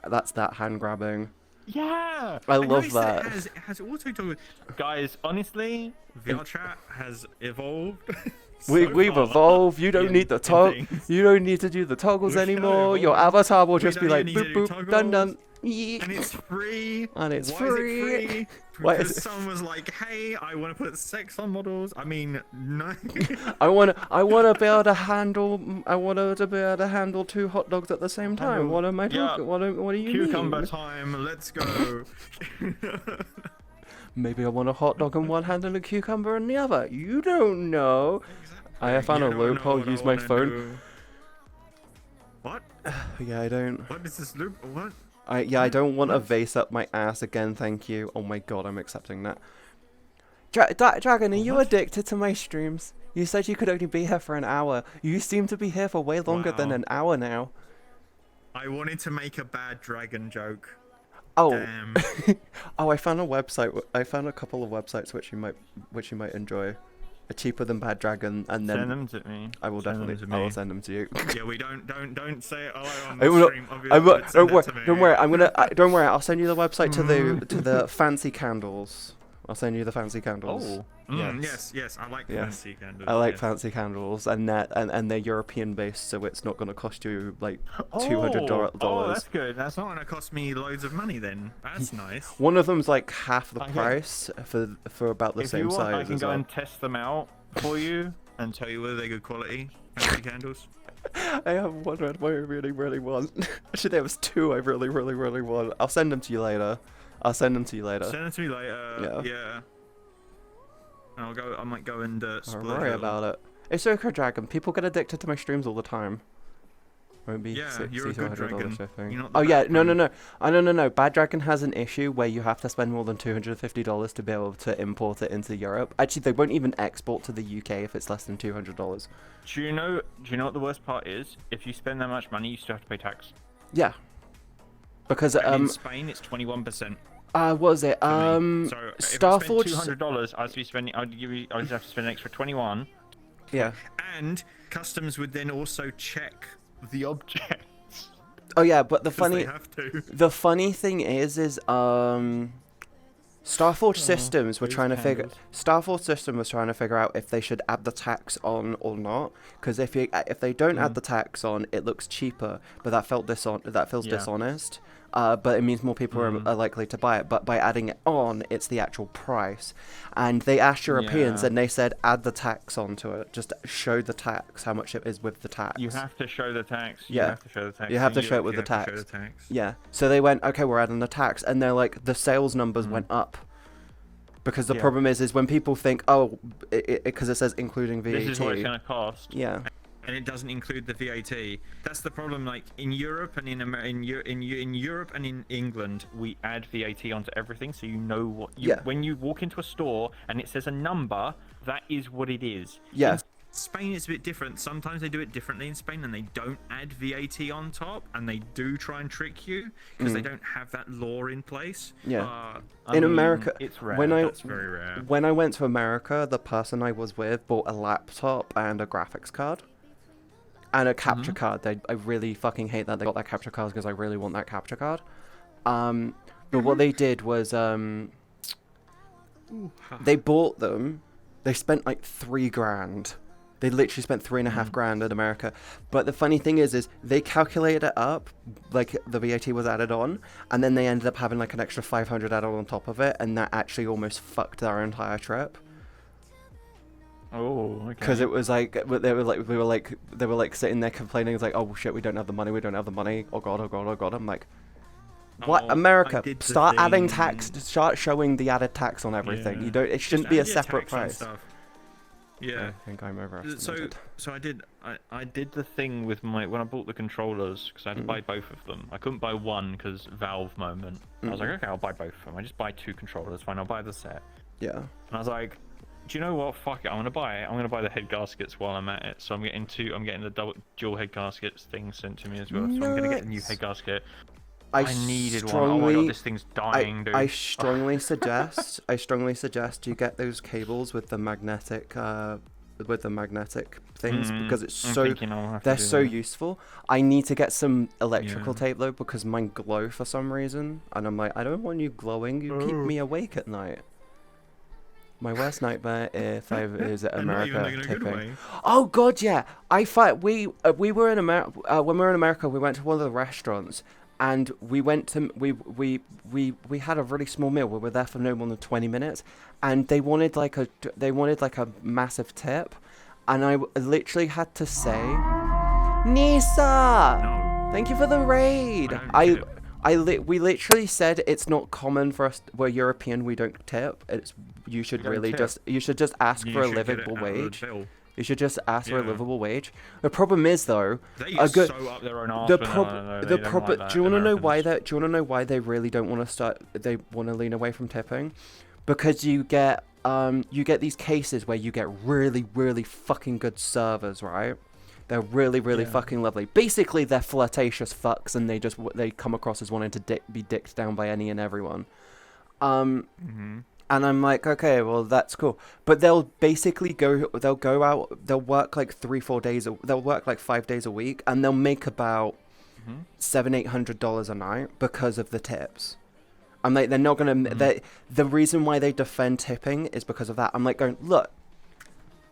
Speaker 1: That's that hand grabbing.
Speaker 3: Yeah,
Speaker 1: I love
Speaker 3: noticed
Speaker 1: that.
Speaker 3: It has auto toggle. Guys, honestly, VR chat has evolved.
Speaker 1: We've evolved. You don't need the toggle. You don't need to do the toggles anymore. Your avatar will just be like boop boop dun dun.
Speaker 3: And it's free.
Speaker 1: And it's
Speaker 3: Why
Speaker 1: free.
Speaker 3: Is it free?
Speaker 1: Why
Speaker 3: Because
Speaker 1: is it-
Speaker 3: someone was like, "Hey, I want to put sex on models." I mean, no.
Speaker 1: I wanna be able to handle. I wanna to be able to handle 2 hot dogs at the same time. What am I talking? What do you
Speaker 3: Cucumber
Speaker 1: mean?
Speaker 3: time. Let's go.
Speaker 1: Maybe I want a hot dog in one hand and a cucumber in the other. You don't know. I have found a loophole. Use my phone.
Speaker 3: What?
Speaker 1: Yeah, I don't.
Speaker 3: What is this loop? What?
Speaker 1: I don't want a vase up my ass again, thank you. Oh my god, I'm accepting that. Dragon, are you addicted to my streams? You said you could only be here for an hour. You seem to be here for way longer than
Speaker 3: Wow.
Speaker 1: an hour now.
Speaker 3: I wanted to make a bad dragon joke.
Speaker 1: Oh,
Speaker 3: Damn.
Speaker 1: oh! I found a website. I found a couple of websites which you might enjoy. Are cheaper than Bad Dragon, and then
Speaker 3: Send them to me.
Speaker 1: I will
Speaker 3: Send them
Speaker 1: definitely.
Speaker 3: to
Speaker 1: I
Speaker 3: me.
Speaker 1: will send them to you.
Speaker 3: Yeah, we don't say it on
Speaker 1: I
Speaker 3: the
Speaker 1: will-
Speaker 3: stream.
Speaker 1: Don't worry. I'm gonna. Don't worry. I'll send you the website to the fancy candles. I'll send you the fancy candles.
Speaker 3: Oh, yes. I like
Speaker 1: Yes.
Speaker 3: fancy candles.
Speaker 1: I like
Speaker 3: yes.
Speaker 1: fancy candles, and they're European based, so it's not going to cost you like $200.
Speaker 3: Oh, that's good. That's not gonna cost me loads of money then. That's nice.
Speaker 1: One of them's like half the
Speaker 3: Okay.
Speaker 1: price for about the
Speaker 3: If
Speaker 1: same
Speaker 3: you want, I
Speaker 1: size
Speaker 3: can
Speaker 1: as
Speaker 3: go
Speaker 1: well.
Speaker 3: and test them out for you and tell you whether they're good quality. Fancy candles.
Speaker 1: I have one red one I really want. Actually, there was 2 I really want. I'll send them to you later.
Speaker 3: Send them to me later.
Speaker 1: Yeah.
Speaker 3: Yeah. And I might go and
Speaker 1: Don't
Speaker 3: split
Speaker 1: worry
Speaker 3: it.
Speaker 1: about it. It's okay, Dragon. People get addicted to my streams all the time. Won't be
Speaker 3: Yeah,
Speaker 1: $60
Speaker 3: you're a
Speaker 1: to
Speaker 3: good
Speaker 1: $100
Speaker 3: dragon.
Speaker 1: shipping.
Speaker 3: You're not the
Speaker 1: Oh yeah,
Speaker 3: bad
Speaker 1: no.
Speaker 3: one.
Speaker 1: No. Bad Dragon has an issue where you have to spend more than $250 to be able to import it into Europe. Actually, they won't even export to the UK if it's less than $200.
Speaker 3: Do you know what the worst part is? If you spend that much money, you still have to pay tax.
Speaker 1: Yeah. Because
Speaker 3: And in Spain, it's 21%.
Speaker 1: what was it?
Speaker 3: So if
Speaker 1: Starforge.
Speaker 3: I spend $200, I'd have to spend an extra 21.
Speaker 1: Yeah.
Speaker 3: And customs would then also check the objects.
Speaker 1: Oh yeah, but the
Speaker 3: 'cause
Speaker 1: funny
Speaker 3: they have to.
Speaker 1: the funny thing is Starforge Systems were
Speaker 3: those
Speaker 1: trying to figure.
Speaker 3: candles.
Speaker 1: Starforge System was trying to figure out if they should add the tax on or not. Because if they don't add the tax on, it looks cheaper, but that feels dishonest. But it means more people are likely to buy it. But by adding it on, it's the actual price. And they asked Europeans, and they said add the tax onto it. Just show the tax, how much it is with the tax.
Speaker 4: You have to show the tax.
Speaker 1: Yeah.
Speaker 4: You have to show the tax.
Speaker 1: You have to
Speaker 4: In
Speaker 1: show it
Speaker 4: Europe,
Speaker 1: with
Speaker 3: You
Speaker 1: the
Speaker 3: have to show
Speaker 1: tax.
Speaker 3: the tax.
Speaker 1: Yeah. So they went, okay, we're adding the tax, and they're like, the sales numbers went up. Because the problem is when people think, oh, because it says including VAT.
Speaker 4: This is what it's going to cost.
Speaker 1: Yeah.
Speaker 3: And it doesn't include the VAT. That's the problem. Like in Europe and in Europe and in England,
Speaker 4: We add VAT onto everything, so you know what.
Speaker 1: Yeah.
Speaker 4: When you walk into a store and it says a number, that is what it is.
Speaker 1: Yeah.
Speaker 3: in Spain it's a bit different. Sometimes they do it differently in Spain, and they don't add VAT on top, and they do try and trick you because they don't have that law in place.
Speaker 1: Yeah.
Speaker 4: I
Speaker 1: In
Speaker 4: mean,
Speaker 1: America,
Speaker 4: it's rare.
Speaker 3: That's very rare.
Speaker 1: when I went to America, the person I was with bought a laptop and a graphics card. And a capture card. I really fucking hate that they got that capture card because I really want that capture card. But what they did was they bought them. They spent like $3,000. They literally spent $3,500 in America. But the funny thing is they calculated it up, like the VAT was added on, and then they ended up having like an extra $500 added on top of it, and that actually almost fucked their entire trip.
Speaker 4: Oh, okay.
Speaker 1: Because it was like they were like sitting there complaining. It's like, oh shit, we don't have the money. We don't have the money. Oh god, oh god, oh god. I'm like, what?
Speaker 3: Oh,
Speaker 1: America,
Speaker 3: I did the
Speaker 1: start adding
Speaker 3: thing-
Speaker 1: tax. Start showing the added tax on everything.
Speaker 3: Yeah.
Speaker 1: You don't. It
Speaker 3: Just
Speaker 1: shouldn't be a
Speaker 3: add your
Speaker 1: separate
Speaker 3: tax on
Speaker 1: price.
Speaker 3: stuff. Yeah.
Speaker 1: I think I'm overestimated.
Speaker 3: So
Speaker 4: I did the thing with when I bought the controllers, because I had to buy both of them. I couldn't buy one because Valve moment. I was like, okay, I'll buy both of them. I just buy 2 controllers. Fine, I'll buy the set.
Speaker 1: Yeah.
Speaker 4: And I was like, do you know what? Fuck it. I'm gonna buy it. I'm gonna buy the head gaskets while I'm at it. So I'm getting the dual head gaskets thing sent to me as well. So I'm gonna get a new head gasket. I needed one. Oh my god, this thing's dying, dude.
Speaker 1: I strongly suggest. I strongly suggest you get those cables with the magnetic things because it's
Speaker 4: I'm
Speaker 1: so
Speaker 4: thinking I'll have to
Speaker 1: they're
Speaker 4: do
Speaker 1: so
Speaker 4: that.
Speaker 1: useful. I need to get some electrical tape though because mine glow for some reason, and I'm like, I don't want you glowing. You keep me awake at night. My worst nightmare is
Speaker 3: And not even
Speaker 1: America
Speaker 3: in a good
Speaker 1: tipping.
Speaker 3: way.
Speaker 1: Oh god, yeah. We were in America when we were in America. We went to one of the restaurants. And we went to we had a really small meal. We were there for no more than 20 minutes, and they wanted like a massive tip, and I literally had to say, Nisa,
Speaker 3: No.
Speaker 1: thank you for the raid.
Speaker 3: I don't tip.
Speaker 1: We literally said it's not common for us. We're European. We don't tip. You should
Speaker 4: don't
Speaker 1: really
Speaker 4: tip.
Speaker 1: just ask
Speaker 3: You
Speaker 1: for a
Speaker 3: should get it
Speaker 1: livable
Speaker 3: out of the
Speaker 1: wage.
Speaker 3: bill.
Speaker 1: You should just ask for a
Speaker 3: Yeah.
Speaker 1: livable wage. The problem is though,
Speaker 3: They
Speaker 1: a
Speaker 3: get
Speaker 1: good
Speaker 3: so up
Speaker 4: Their own arse.
Speaker 1: the
Speaker 4: but
Speaker 1: problem,
Speaker 4: no,
Speaker 1: the
Speaker 4: they don't
Speaker 1: problem.
Speaker 4: like that,
Speaker 1: Do you want to know why
Speaker 4: Americans.
Speaker 1: Do you want to know why they really don't want to start? They want to lean away from tipping, because you get these cases where you get really, really fucking good servers, right? They're really, really fucking lovely. Basically, they're flirtatious fucks, and they come across as wanting to be dicked down by any and everyone. And I'm like, okay, well, that's cool. But they'll basically go out, they'll work like 3-4 days, they'll work like 5 days a week, and they'll make about $700-800 a night because of the tips. I'm like, they're not gonna, the reason why they defend tipping is because of that. I'm like going, look,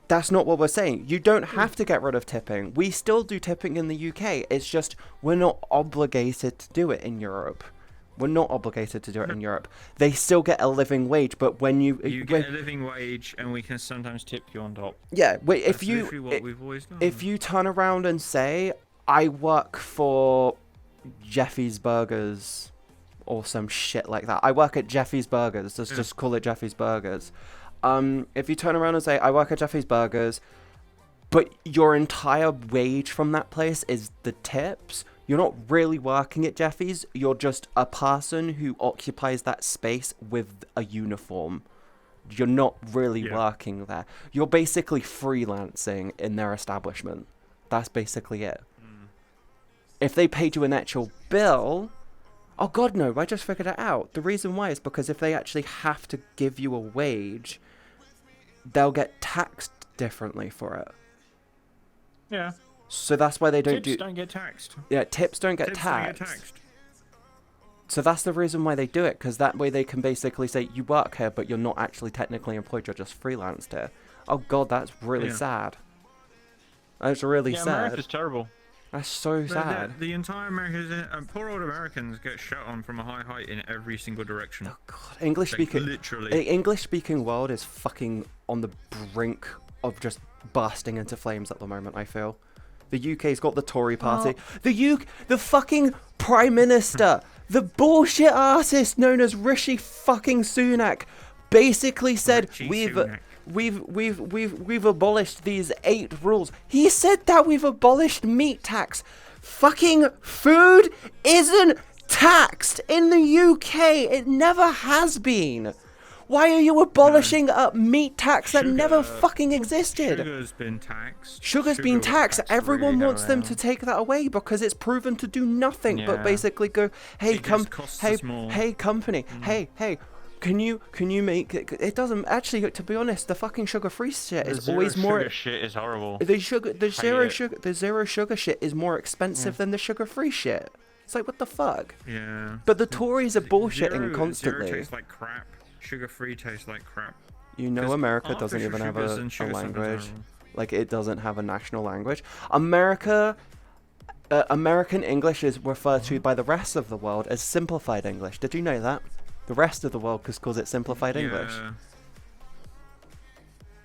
Speaker 1: that's not what we're saying. You don't have to get rid of tipping. We still do tipping in the UK. It's just, we're not obligated to do it in Europe. We're not obligated to do it in Europe. They still get a living wage, but when
Speaker 3: You get a living wage, and we can sometimes tip you on top.
Speaker 1: yeah, wait,
Speaker 3: That's literally what we've always done.
Speaker 1: if you turn around and say, I work for Jeffy's Burgers or some shit like that. I work at Jeffy's Burgers. Just call it Jeffy's Burgers. If you turn around and say, I work at Jeffy's Burgers, but your entire wage from that place is the tips, you're not really working at Jeffy's. You're just a person who occupies that space with a uniform. You're not really working there. You're basically freelancing in their establishment. That's basically it. If they paid you an actual bill... Oh god, no, I just figured it out. The reason why is because if they actually have to give you a wage, they'll get taxed differently for it.
Speaker 3: Yeah.
Speaker 1: So that's why they don't
Speaker 3: Tips don't get taxed.
Speaker 1: Yeah, tips don't get
Speaker 3: Tips
Speaker 1: taxed.
Speaker 3: don't get taxed.
Speaker 1: So that's the reason why they do it, because that way they can basically say, you work here, but you're not actually technically employed, you're just freelanced here. Oh god, that's really sad. That's really sad.
Speaker 4: America's terrible.
Speaker 1: That's so sad.
Speaker 3: The entire America, poor old Americans get shot on from a high height in every single direction.
Speaker 1: Oh god, English-speaking world is fucking on the brink of just bursting into flames at the moment, I feel. The UK's got the Tory party. The fucking Prime Minister, the bullshit artist known as Rishi fucking Sunak, basically said we've abolished these 8 rules. He said that we've abolished meat tax. Fucking food isn't taxed in the UK. It never has been. Why are you abolishing a meat tax that never fucking existed?
Speaker 3: Sugar's been taxed.
Speaker 1: Sugar's been taxed. Everyone wants them to take that away because it's proven to do nothing but basically go, hey, hey, company, hey, can you make it? It doesn't actually. To be honest, the fucking sugar-free shit is always more.
Speaker 4: Sugar shit is horrible.
Speaker 1: The zero sugar shit is more expensive than the sugar-free shit. It's like, what the fuck?
Speaker 3: Yeah.
Speaker 1: But the Tories are bullshitting constantly.
Speaker 3: Zero tastes like crap. Sugar-free tastes like crap.
Speaker 1: You know, America doesn't even have a language. Like, it doesn't have a national language. American English is referred to by the rest of the world as simplified English. Did you know that? The rest of the world calls it simplified English.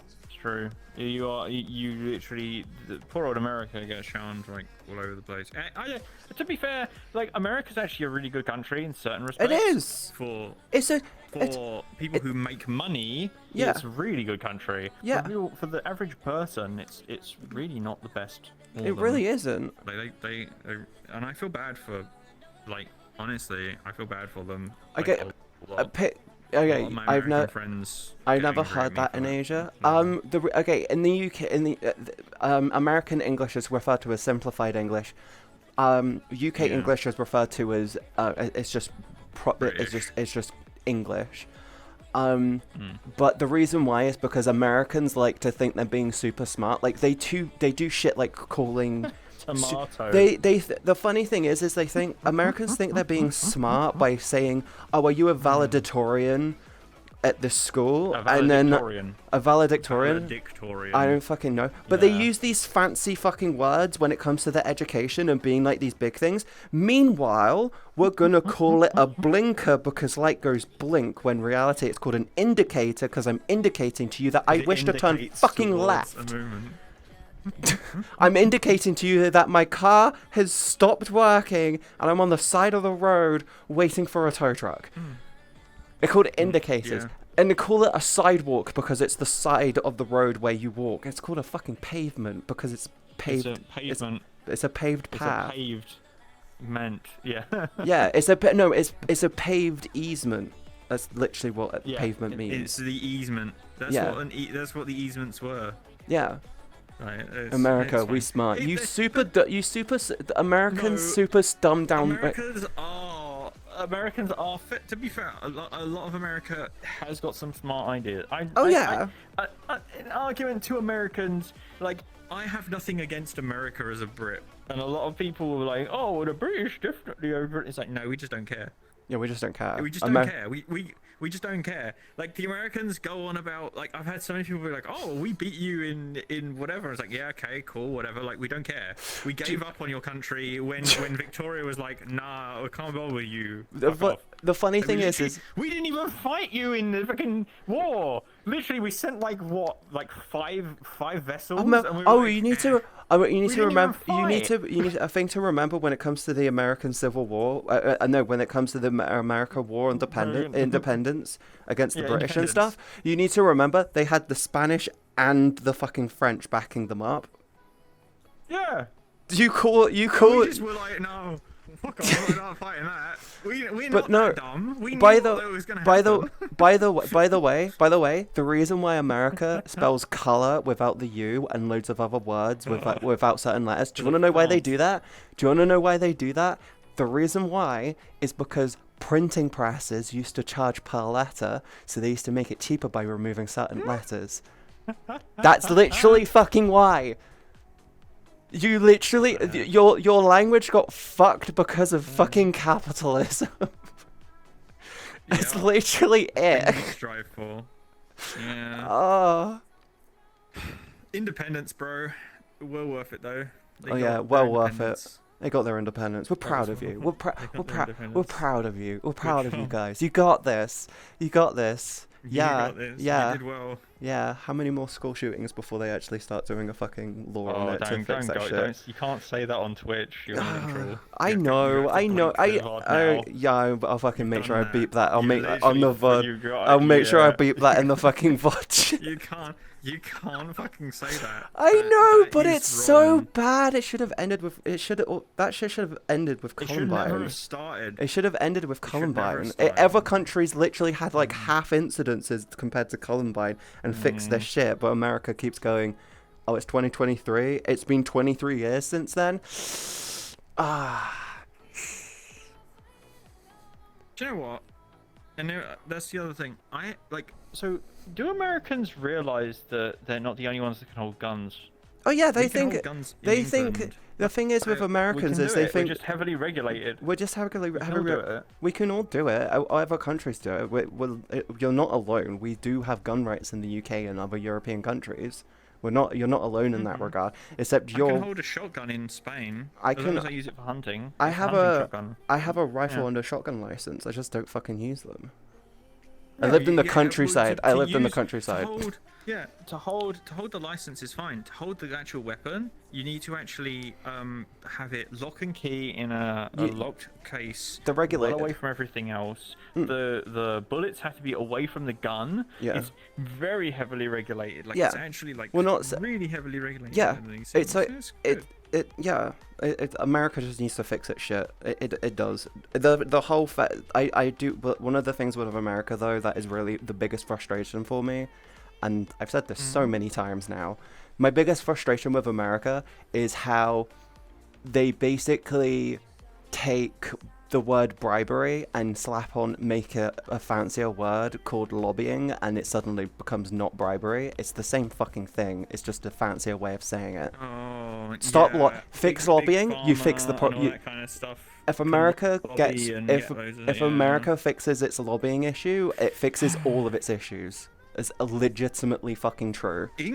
Speaker 4: It's true. You literally,
Speaker 3: poor old America gets shunned like all over the place.
Speaker 4: To be fair, like, America's actually a really good country in certain respects.
Speaker 1: It is.
Speaker 3: For people who make money, it's a really good country.
Speaker 1: Yeah.
Speaker 4: For the average person, it's really not the best.
Speaker 1: It really isn't.
Speaker 3: They and I feel bad for, like, honestly, I feel bad for them.
Speaker 1: Okay, I've never heard that in
Speaker 3: for
Speaker 1: Asia. In the UK, American English is referred to as simplified English. UK English is referred to as it's just English. But the reason why is because Americans like to think they're being super smart. Like they do shit like calling.
Speaker 4: Tomato.
Speaker 1: The funny thing is they think Americans think they're being smart by saying, "Oh, are you a valedictorian at this school?" And then a valedictorian. I don't fucking know. But they use these fancy fucking words when it comes to their education and being like these big things. Meanwhile, we're gonna call it a blinker because light goes blink, when in reality it's called an indicator because I'm indicating to you that I wish to turn fucking left. I'm indicating to you that my car has stopped working and I'm on the side of the road waiting for a tow truck. They're called indicators. And they call it a sidewalk because it's the side of the road where you walk. It's called a fucking pavement because it's paved.
Speaker 4: It's a pavement.
Speaker 1: It's a paved path.
Speaker 4: It's a paved yeah.
Speaker 1: Yeah, it's a paved easement. That's literally what pavement means.
Speaker 3: It's the easement. That's what the easements were.
Speaker 1: Yeah.
Speaker 3: Right,
Speaker 1: America, we smart. Americans super dumbed down.
Speaker 4: Americans are fit. To be fair, a lot of America has got some smart ideas. An argument to Americans, like,
Speaker 3: I have nothing against America as a Brit,
Speaker 4: and a lot of people were like, "Oh, well, the British definitely over."
Speaker 3: It's like, no, we just don't care.
Speaker 1: Yeah, we just don't care.
Speaker 3: We just don't care. We just don't care. Like, the Americans go on about, like, I've had so many people be like, "Oh, we beat you in whatever." It's like, yeah, okay, cool, whatever. Like, we don't care. We gave up on your country when Victoria was like, "Nah, we can't bother with you."
Speaker 1: The funny thing is
Speaker 4: we didn't even fight you in the fucking war. Literally, we sent like five vessels.
Speaker 1: You need to remember. You need a thing to remember when it comes to the American Civil War. When it comes to the America War on independence against the British and stuff. You need to remember they had the Spanish and the fucking French backing them up.
Speaker 4: Yeah.
Speaker 3: We just were like, no. Fuck off, we're not fighting that. We're not that dumb. We knew that was gonna happen.
Speaker 1: By the way, the reason why America spells color without the U and loads of other words without certain letters. Do you want to know why they do that? The reason why is because printing presses used to charge per letter, so they used to make it cheaper by removing certain letters. That's literally fucking why. You literally, your language got fucked because of fucking capitalism. That's
Speaker 3: Yeah.
Speaker 1: literally
Speaker 3: Thing
Speaker 1: it.
Speaker 3: to strive for. Yeah.
Speaker 1: Oh.
Speaker 3: Independence, bro. Well worth it though. They
Speaker 1: Oh
Speaker 3: got
Speaker 1: yeah,
Speaker 3: their
Speaker 1: well worth it.
Speaker 3: independence.
Speaker 1: They got their independence. We're
Speaker 3: That
Speaker 1: proud
Speaker 3: was
Speaker 1: of you.
Speaker 3: well-
Speaker 1: We're
Speaker 3: they got
Speaker 1: we're
Speaker 3: their
Speaker 1: we're
Speaker 3: independence.
Speaker 1: proud of you. We're proud of you
Speaker 3: job.
Speaker 1: guys. You got this. You got this.
Speaker 3: You
Speaker 1: Yeah.
Speaker 3: got this.
Speaker 1: Yeah.
Speaker 3: You did well.
Speaker 1: Yeah. How many more school shootings before they actually start doing a fucking law on
Speaker 4: Oh,
Speaker 1: it to
Speaker 4: don't,
Speaker 1: fix
Speaker 4: don't
Speaker 1: that
Speaker 4: go.
Speaker 1: shit?
Speaker 4: Don't, you can't say that on Twitch. You're in trouble.
Speaker 1: I
Speaker 3: You
Speaker 1: know,
Speaker 3: have to
Speaker 1: I know,
Speaker 3: bleep
Speaker 1: I,
Speaker 3: the VOD
Speaker 1: oh,
Speaker 3: now.
Speaker 1: yeah, I'll fucking make
Speaker 3: You've
Speaker 1: sure I
Speaker 3: done
Speaker 1: beep
Speaker 3: that.
Speaker 1: that. I'll
Speaker 3: You
Speaker 1: make that on the
Speaker 3: literally-
Speaker 1: VOD.
Speaker 4: You got-
Speaker 1: I'll make sure I
Speaker 4: yeah.
Speaker 1: beep that in the fucking VOD.
Speaker 3: You can't fucking say that.
Speaker 1: I
Speaker 3: That-
Speaker 1: know,
Speaker 3: that
Speaker 1: but
Speaker 3: is
Speaker 1: it's so
Speaker 3: wrong.
Speaker 1: bad. It should have ended with. That shit should have ended with
Speaker 3: It should never
Speaker 1: Columbine.
Speaker 3: have started.
Speaker 1: It should have ended with
Speaker 3: It should never have
Speaker 1: Columbine.
Speaker 3: started.
Speaker 1: Other countries literally had like half incidences compared to Columbine and fixed their shit, but America keeps going, oh, it's 2023. It's been 23 years since then. Ah.
Speaker 3: Do you know what? And that's the other thing.
Speaker 4: So, do Americans realize that they're not the only ones that can hold guns?
Speaker 1: Oh yeah, they
Speaker 3: we can hold
Speaker 1: think.
Speaker 3: guns in
Speaker 1: They think.
Speaker 3: England.
Speaker 1: The thing is with
Speaker 3: We
Speaker 1: Americans
Speaker 4: we
Speaker 1: is
Speaker 4: can do
Speaker 1: they
Speaker 4: it.
Speaker 1: think
Speaker 4: We're just heavily regulated.
Speaker 1: we're just
Speaker 4: We can all do it.
Speaker 1: we can all do it. Other countries do it. You're not alone. We do have gun rights in the UK and other European countries. You're not alone in that regard. Except
Speaker 3: I can
Speaker 1: you're.
Speaker 3: hold a shotgun in Spain.
Speaker 1: I
Speaker 3: as long
Speaker 1: can-
Speaker 3: as
Speaker 4: I use it for hunting.
Speaker 1: I
Speaker 4: It's
Speaker 1: have
Speaker 4: hunting
Speaker 1: a.
Speaker 4: shotgun.
Speaker 1: I have a rifle
Speaker 4: Yeah.
Speaker 1: and a shotgun license. I just don't fucking use them. I
Speaker 3: Yeah,
Speaker 1: lived in the
Speaker 3: yeah, well,
Speaker 1: countryside. I
Speaker 3: to
Speaker 1: lived in the
Speaker 3: use-
Speaker 1: countryside.
Speaker 3: To hold the license is fine. To hold the actual weapon, you need to actually have it lock and key in a locked case.
Speaker 1: The
Speaker 4: Well
Speaker 1: regulated.
Speaker 4: away from everything else. The bullets have to be away from the gun.
Speaker 1: Yeah.
Speaker 4: It's very heavily regulated.
Speaker 3: Like
Speaker 1: Yeah.
Speaker 3: it's actually like
Speaker 1: Well, not s-
Speaker 3: really heavily regulated.
Speaker 1: Yeah,
Speaker 3: and these
Speaker 1: it's
Speaker 3: things.
Speaker 1: like
Speaker 3: It's good.
Speaker 1: America just needs to fix its shit. It does. The whole I do. But one of the things with America though that is really the biggest frustration for me, and I've said this so many times now. My biggest frustration with America is how they basically take the word bribery and make it a fancier word called lobbying, and it suddenly becomes not bribery. It's the same fucking thing. It's just a fancier way of saying it.
Speaker 3: Oh,
Speaker 1: Stop
Speaker 3: yeah.
Speaker 1: fix
Speaker 3: Big
Speaker 1: lobbying, you fix the
Speaker 3: pharma and all
Speaker 1: you,
Speaker 3: that kind of stuff.
Speaker 1: if
Speaker 3: Can
Speaker 1: America
Speaker 3: lobby
Speaker 1: gets
Speaker 3: and
Speaker 1: if
Speaker 3: get those,
Speaker 1: if
Speaker 3: yeah.
Speaker 1: America fixes its lobbying issue, it fixes all of its issues. It's legitimately fucking true.
Speaker 4: In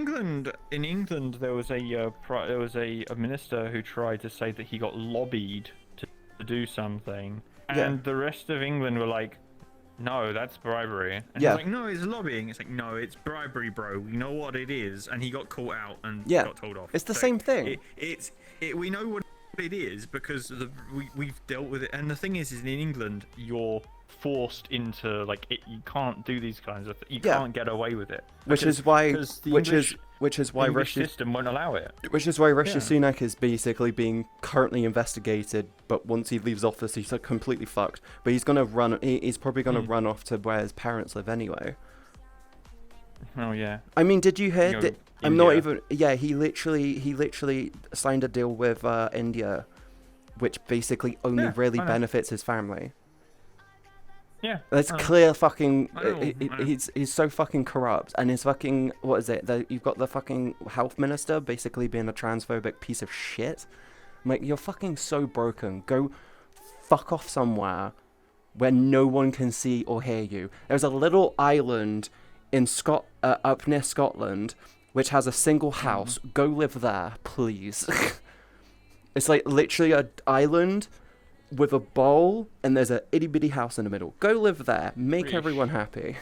Speaker 4: England, there was a minister who tried to say that he got lobbied to do something, and
Speaker 1: Yeah.
Speaker 4: the rest of England were like, "No, that's bribery." And
Speaker 1: Yeah.
Speaker 3: It's like, no, it's lobbying. It's like, no, it's bribery, bro. We know what it is, and he got caught out and
Speaker 1: Yeah.
Speaker 3: got told off.
Speaker 1: It's the
Speaker 3: So
Speaker 1: same thing.
Speaker 3: We know what it is because we've dealt with it. And the thing is in England,
Speaker 4: You're forced into you can't do these kinds of you
Speaker 1: Yeah.
Speaker 4: can't get away with it.
Speaker 1: Which
Speaker 4: Because-
Speaker 1: is why
Speaker 4: because the
Speaker 1: which
Speaker 4: English,
Speaker 1: is which is why
Speaker 4: English
Speaker 1: Rishi
Speaker 4: system won't allow it.
Speaker 1: Rishi
Speaker 4: Yeah.
Speaker 1: Sunak is basically being currently investigated, but once he leaves office he's like completely fucked. But he's gonna run he's probably gonna run off to where his parents live anyway.
Speaker 4: Oh yeah.
Speaker 1: I mean, did you hear?
Speaker 4: You know,
Speaker 1: I'm not
Speaker 4: India.
Speaker 1: even. Yeah, he literally signed a deal with India, which basically only
Speaker 4: Yeah,
Speaker 1: really
Speaker 4: I know.
Speaker 1: benefits his family.
Speaker 4: Yeah.
Speaker 1: That's
Speaker 4: I know.
Speaker 1: clear. Fucking.
Speaker 3: I know, I know.
Speaker 1: He's so fucking corrupt, and his fucking what is it? You've got the fucking health minister basically being a transphobic piece of shit. I'm like, you're fucking so broken. Go, fuck off somewhere, where no one can see or hear you. There's a little island in up near Scotland, which has a single house. Go live there, please. It's like literally an island with a bowl, and there's a itty bitty house in the middle. Go live there. Make
Speaker 3: Reesh.
Speaker 1: everyone happy.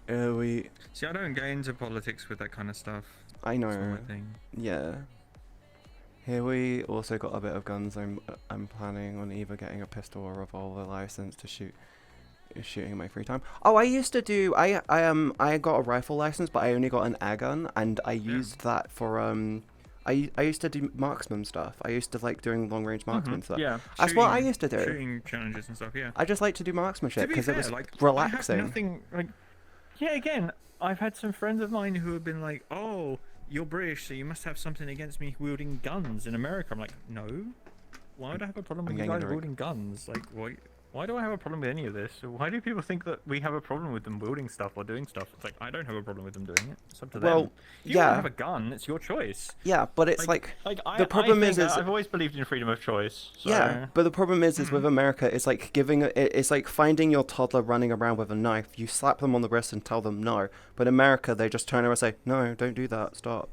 Speaker 1: We.
Speaker 3: See, I don't get into politics with that kind of stuff.
Speaker 1: I
Speaker 3: It's not
Speaker 1: know.
Speaker 3: my thing.
Speaker 1: Yeah. Here we also got a bit of guns. I'm planning on either getting a pistol or revolver license to shooting in my free time. Oh, I used to do. I got a rifle license, but I only got an air gun, and I used that for I used to do marksman stuff. I used to like doing long range marksman stuff.
Speaker 4: Yeah.
Speaker 1: That's what I
Speaker 3: Shooting-
Speaker 1: used to do.
Speaker 3: Shooting challenges and stuff, yeah.
Speaker 1: I just like to do marksmanship
Speaker 3: To be
Speaker 1: because it
Speaker 3: fair,
Speaker 1: was
Speaker 3: like,
Speaker 1: relaxing.
Speaker 3: I have nothing, like, yeah, again, I've had some friends of mine who have been like, oh, you're British, so you must have something against me wielding guns in America. I'm like, no. Why would I have a problem
Speaker 1: I'm
Speaker 3: with you
Speaker 1: getting a
Speaker 3: guys
Speaker 1: drink.
Speaker 3: wielding guns? Like, what?
Speaker 4: Why do I have a problem with any of this? Why do people think that we have a problem with them building stuff or doing stuff? It's like, I don't have a problem with them doing it. It's up to
Speaker 1: Well,
Speaker 4: them. If you want
Speaker 1: yeah.
Speaker 4: to have a gun, it's your choice.
Speaker 1: Yeah, but it's the problem is
Speaker 4: I've always believed in freedom of choice. So...
Speaker 1: yeah, but the problem is with America, it's like it's like finding your toddler running around with a knife. You slap them on the wrist and tell them no. But in America, they just turn around and say, no, don't do that. Stop.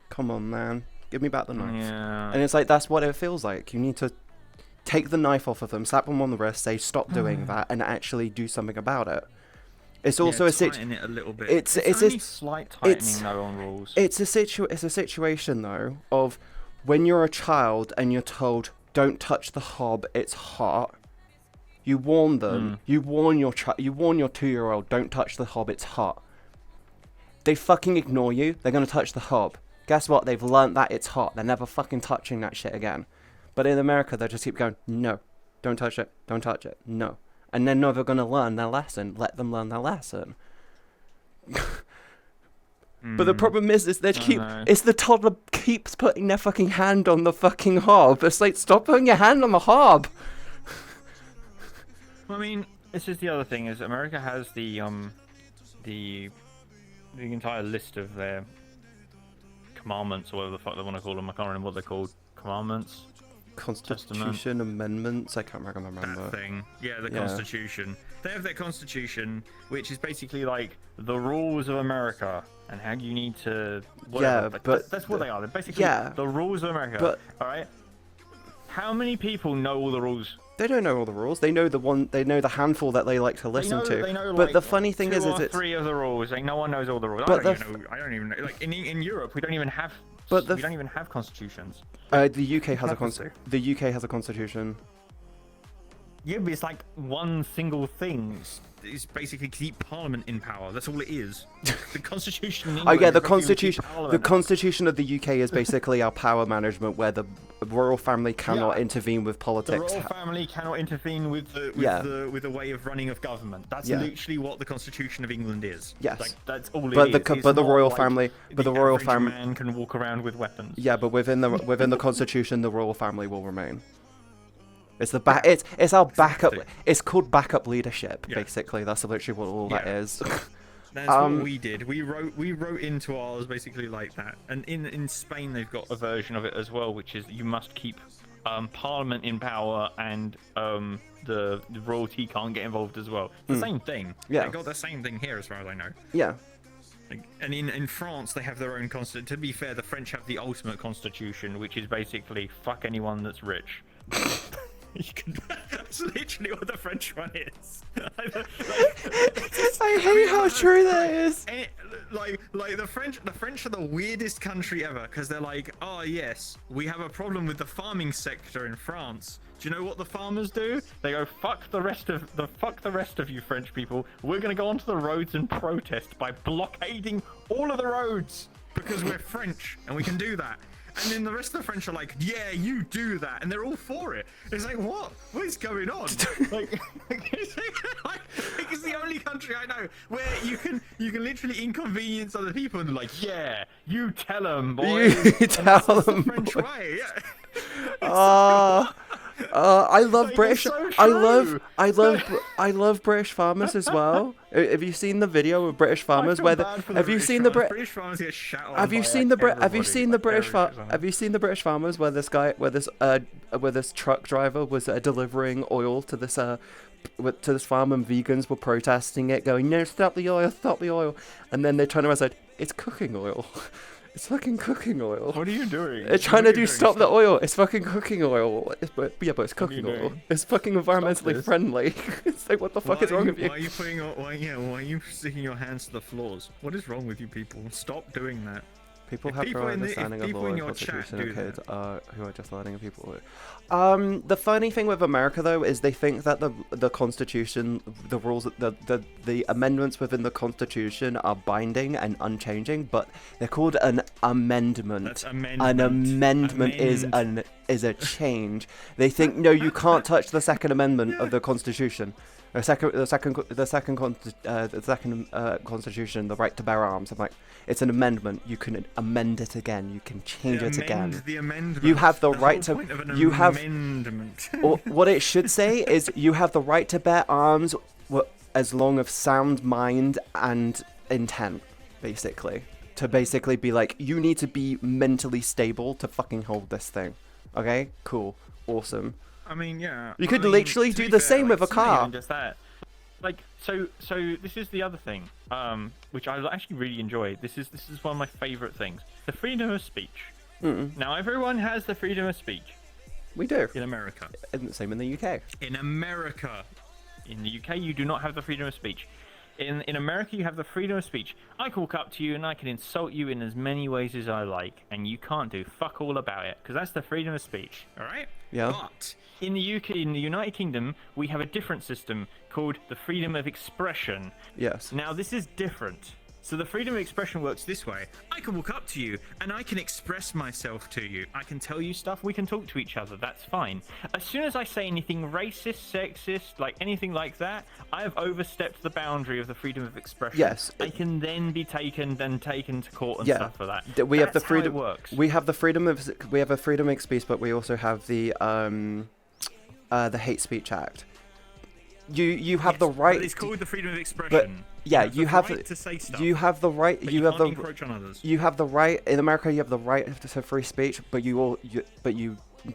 Speaker 1: Come on, man. Give me back the knife.
Speaker 4: Yeah.
Speaker 1: And it's like, that's what it feels like. You need to take the knife off of them, slap them on the wrist, say stop doing that, and actually do something about it. It's also
Speaker 3: tighten it a little bit.
Speaker 1: It's
Speaker 4: only slight tightening though on rules.
Speaker 1: It's a situation though of when you're a child and you're told don't touch the hob, it's hot. You warn them. You warn your 2-year-old, don't touch the hob, it's hot. They fucking ignore you. They're gonna touch the hob. Guess what? They've learnt that it's hot. They're never fucking touching that shit again. But in America, they just keep going, no, don't touch it, no. And they're never going to learn their lesson. Let them learn their lesson. But the problem is it's the toddler keeps putting their fucking hand on the fucking hob. It's like, stop putting your hand on the hob.
Speaker 4: I mean, this is the other thing, is America has the entire list of their commandments, or whatever the fuck they want to call them. I can't remember what they're called. Commandments?
Speaker 1: Constitution amendments, I can't remember.
Speaker 3: That thing. Yeah, the Constitution. They have their Constitution, which is basically like the rules of America and how you need to. Whatever.
Speaker 1: Yeah, but
Speaker 4: that's what they are. They're basically the rules of America.
Speaker 1: But
Speaker 4: all right. How many people know all the rules?
Speaker 1: They don't know all the rules. They know the handful that they like to listen to.
Speaker 4: They know,
Speaker 1: but
Speaker 4: like,
Speaker 1: the funny thing is
Speaker 4: it's 3 of the rules. Like, no one knows all the rules.
Speaker 1: But
Speaker 4: I don't even know. Like in Europe, we don't even have.
Speaker 1: But
Speaker 4: we don't even have constitutions.
Speaker 1: The UK has the UK has a constitution.
Speaker 3: Yeah, but it's like one single thing. It's basically keep Parliament in power. That's all it is. The Constitution in England.
Speaker 1: Oh yeah, the Constitution of the UK is basically our power management, where the royal family cannot intervene with politics.
Speaker 4: The royal family cannot intervene with the way of running of government. That's literally what the Constitution of England is.
Speaker 1: Yes,
Speaker 4: like, that's all
Speaker 1: but
Speaker 4: it is.
Speaker 1: But the royal family,
Speaker 4: man can walk around with weapons.
Speaker 1: Yeah, but within the Constitution, the royal family will remain. It's it's our backup. It's called backup leadership. Basically, that's literally what all that is.
Speaker 3: That's what we did. We wrote into ours basically like that. And in Spain, they've got
Speaker 4: a version of it as well, which is you must keep Parliament in power, and the royalty can't get involved as well. It's the same thing.
Speaker 1: Yeah,
Speaker 3: they got the same thing here, as far as I know.
Speaker 1: Yeah.
Speaker 3: And in France, they have their own constitution. To be fair, the French have the ultimate constitution,
Speaker 4: which is basically fuck anyone that's rich.
Speaker 3: That's literally what the French one is.
Speaker 1: I hate how true that is.
Speaker 3: Like the French are the weirdest country ever, because they're like, oh yes, we have a problem with the farming sector in France. Do you know what the farmers do? They go, fuck the rest of you French people. We're gonna go onto the roads and protest by blockading all of the roads because we're French and we can do that. And then the rest of the French are like, yeah, you do that. And they're all for it. It's like, what? What is going on? It's the only country I know where you can literally inconvenience other people and they're like, yeah, you tell them, boy.
Speaker 1: You tell them.
Speaker 3: The French way, yeah.
Speaker 1: I love
Speaker 3: like,
Speaker 1: British.
Speaker 3: So
Speaker 1: I love British farmers as well. Have you seen the video of British farmers where have you seen the British farmers get shat on? Have you seen the British farmers where this truck driver was delivering oil to this farm, and vegans were protesting it, going, no, stop the oil, and then they turned around and said, it's cooking oil. It's fucking cooking oil.
Speaker 4: What are you doing?
Speaker 1: They're trying to stop the oil. It's fucking cooking oil. But it's cooking oil. It's fucking environmentally friendly. It's like, what the fuck is wrong with you?
Speaker 3: Why are you sticking your hands to the floors? What is wrong with you people? Stop doing that.
Speaker 1: People have no understanding of law and constitution, kids who are just learning of people. The funny thing with America, though, is they think that the Constitution, the rules, the amendments within the Constitution are binding and unchanging, but they're called an amendment.
Speaker 3: That's amendment.
Speaker 1: An amendment is is a change. They think, no, you can't touch the Second Amendment of the Constitution. The second Constitution, the right to bear arms. I'm like, it's an amendment. You can amend it again. You can change it again.
Speaker 3: The amendment.
Speaker 1: You have the right to. You have.
Speaker 3: Amendment.
Speaker 1: Or what it should say is, you have the right to bear arms as long of sound mind and intent, basically. To basically be like, you need to be mentally stable to fucking hold this thing. Okay, cool, awesome.
Speaker 3: I mean, yeah.
Speaker 1: You could literally do the same with a car.
Speaker 4: Just that. Like, so this is the other thing, which I actually really enjoy. This is one of my favorite things. The freedom of speech. Now, everyone has the freedom of speech.
Speaker 1: We do.
Speaker 3: In America.
Speaker 1: And same in the UK.
Speaker 3: In America.
Speaker 4: In the UK, you do not have the freedom of speech. In America, you have the freedom of speech. I can walk up to you and I can insult you in as many ways as I like, and you can't do fuck all about it, because that's the freedom of speech.
Speaker 3: All right?
Speaker 1: Yeah.
Speaker 3: But
Speaker 4: in the UK, in the United Kingdom, we have a different system called the freedom of expression.
Speaker 1: Yes.
Speaker 4: Now, this is different.
Speaker 3: So the freedom of expression works this way. I can walk up to you and I can express myself to you.
Speaker 4: I can tell you stuff, we can talk to each other, that's fine. As soon as I say anything racist, sexist, like anything like that, I have overstepped the boundary of the freedom of expression.
Speaker 1: Yes.
Speaker 4: I can then be taken to court and stuff for that.
Speaker 1: We have the
Speaker 4: That's
Speaker 1: freedom.
Speaker 4: how it works.
Speaker 1: We have the freedom of speech, but we also have the Hate Speech Act. You have the right.
Speaker 3: But it's called the freedom of expression.
Speaker 1: But yeah, you have
Speaker 3: the right to say stuff.
Speaker 1: You have the right.
Speaker 3: But
Speaker 1: You have
Speaker 3: can't
Speaker 1: the.
Speaker 3: encroach on others.
Speaker 1: You have the right in America. You have the right to free speech, but you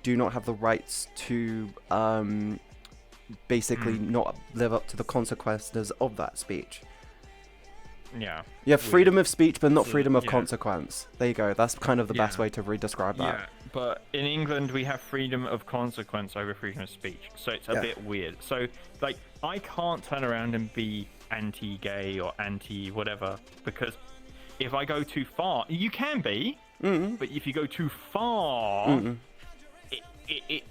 Speaker 1: do not have the rights to basically not live up to the consequences of that speech.
Speaker 4: Yeah.
Speaker 1: You have freedom of speech, but not
Speaker 3: So,
Speaker 1: freedom of
Speaker 3: yeah.
Speaker 1: consequence. There you go. That's kind of the best
Speaker 3: Yeah.
Speaker 1: way to describe that.
Speaker 3: Yeah.
Speaker 4: But in England, we have freedom of consequence over freedom of speech. So it's a
Speaker 1: Yeah.
Speaker 4: bit weird. So, like, I can't turn around and be anti-gay or anti-whatever, because if I go too far, you can be, but if you go too far, it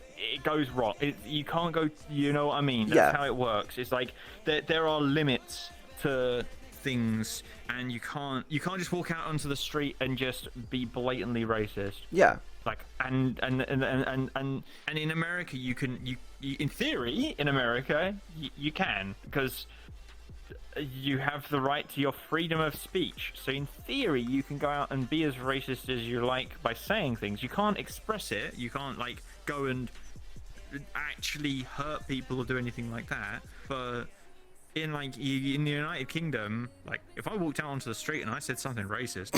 Speaker 4: goes wrong. You can't go, you know what I mean? That's how it works. It's like, there are limits to
Speaker 3: Things, and you can't just walk out onto the
Speaker 4: street and just be blatantly racist.
Speaker 1: Yeah.
Speaker 4: Like, and
Speaker 3: in America you
Speaker 4: in theory, in America, you can, because you have the right to your freedom of speech. So in theory, you can go out and be as racist as you like by saying things. You can't express it.
Speaker 3: you can't like go and actually hurt people or do anything like that. But in the United Kingdom, like if I walked out onto the street and I said something racist,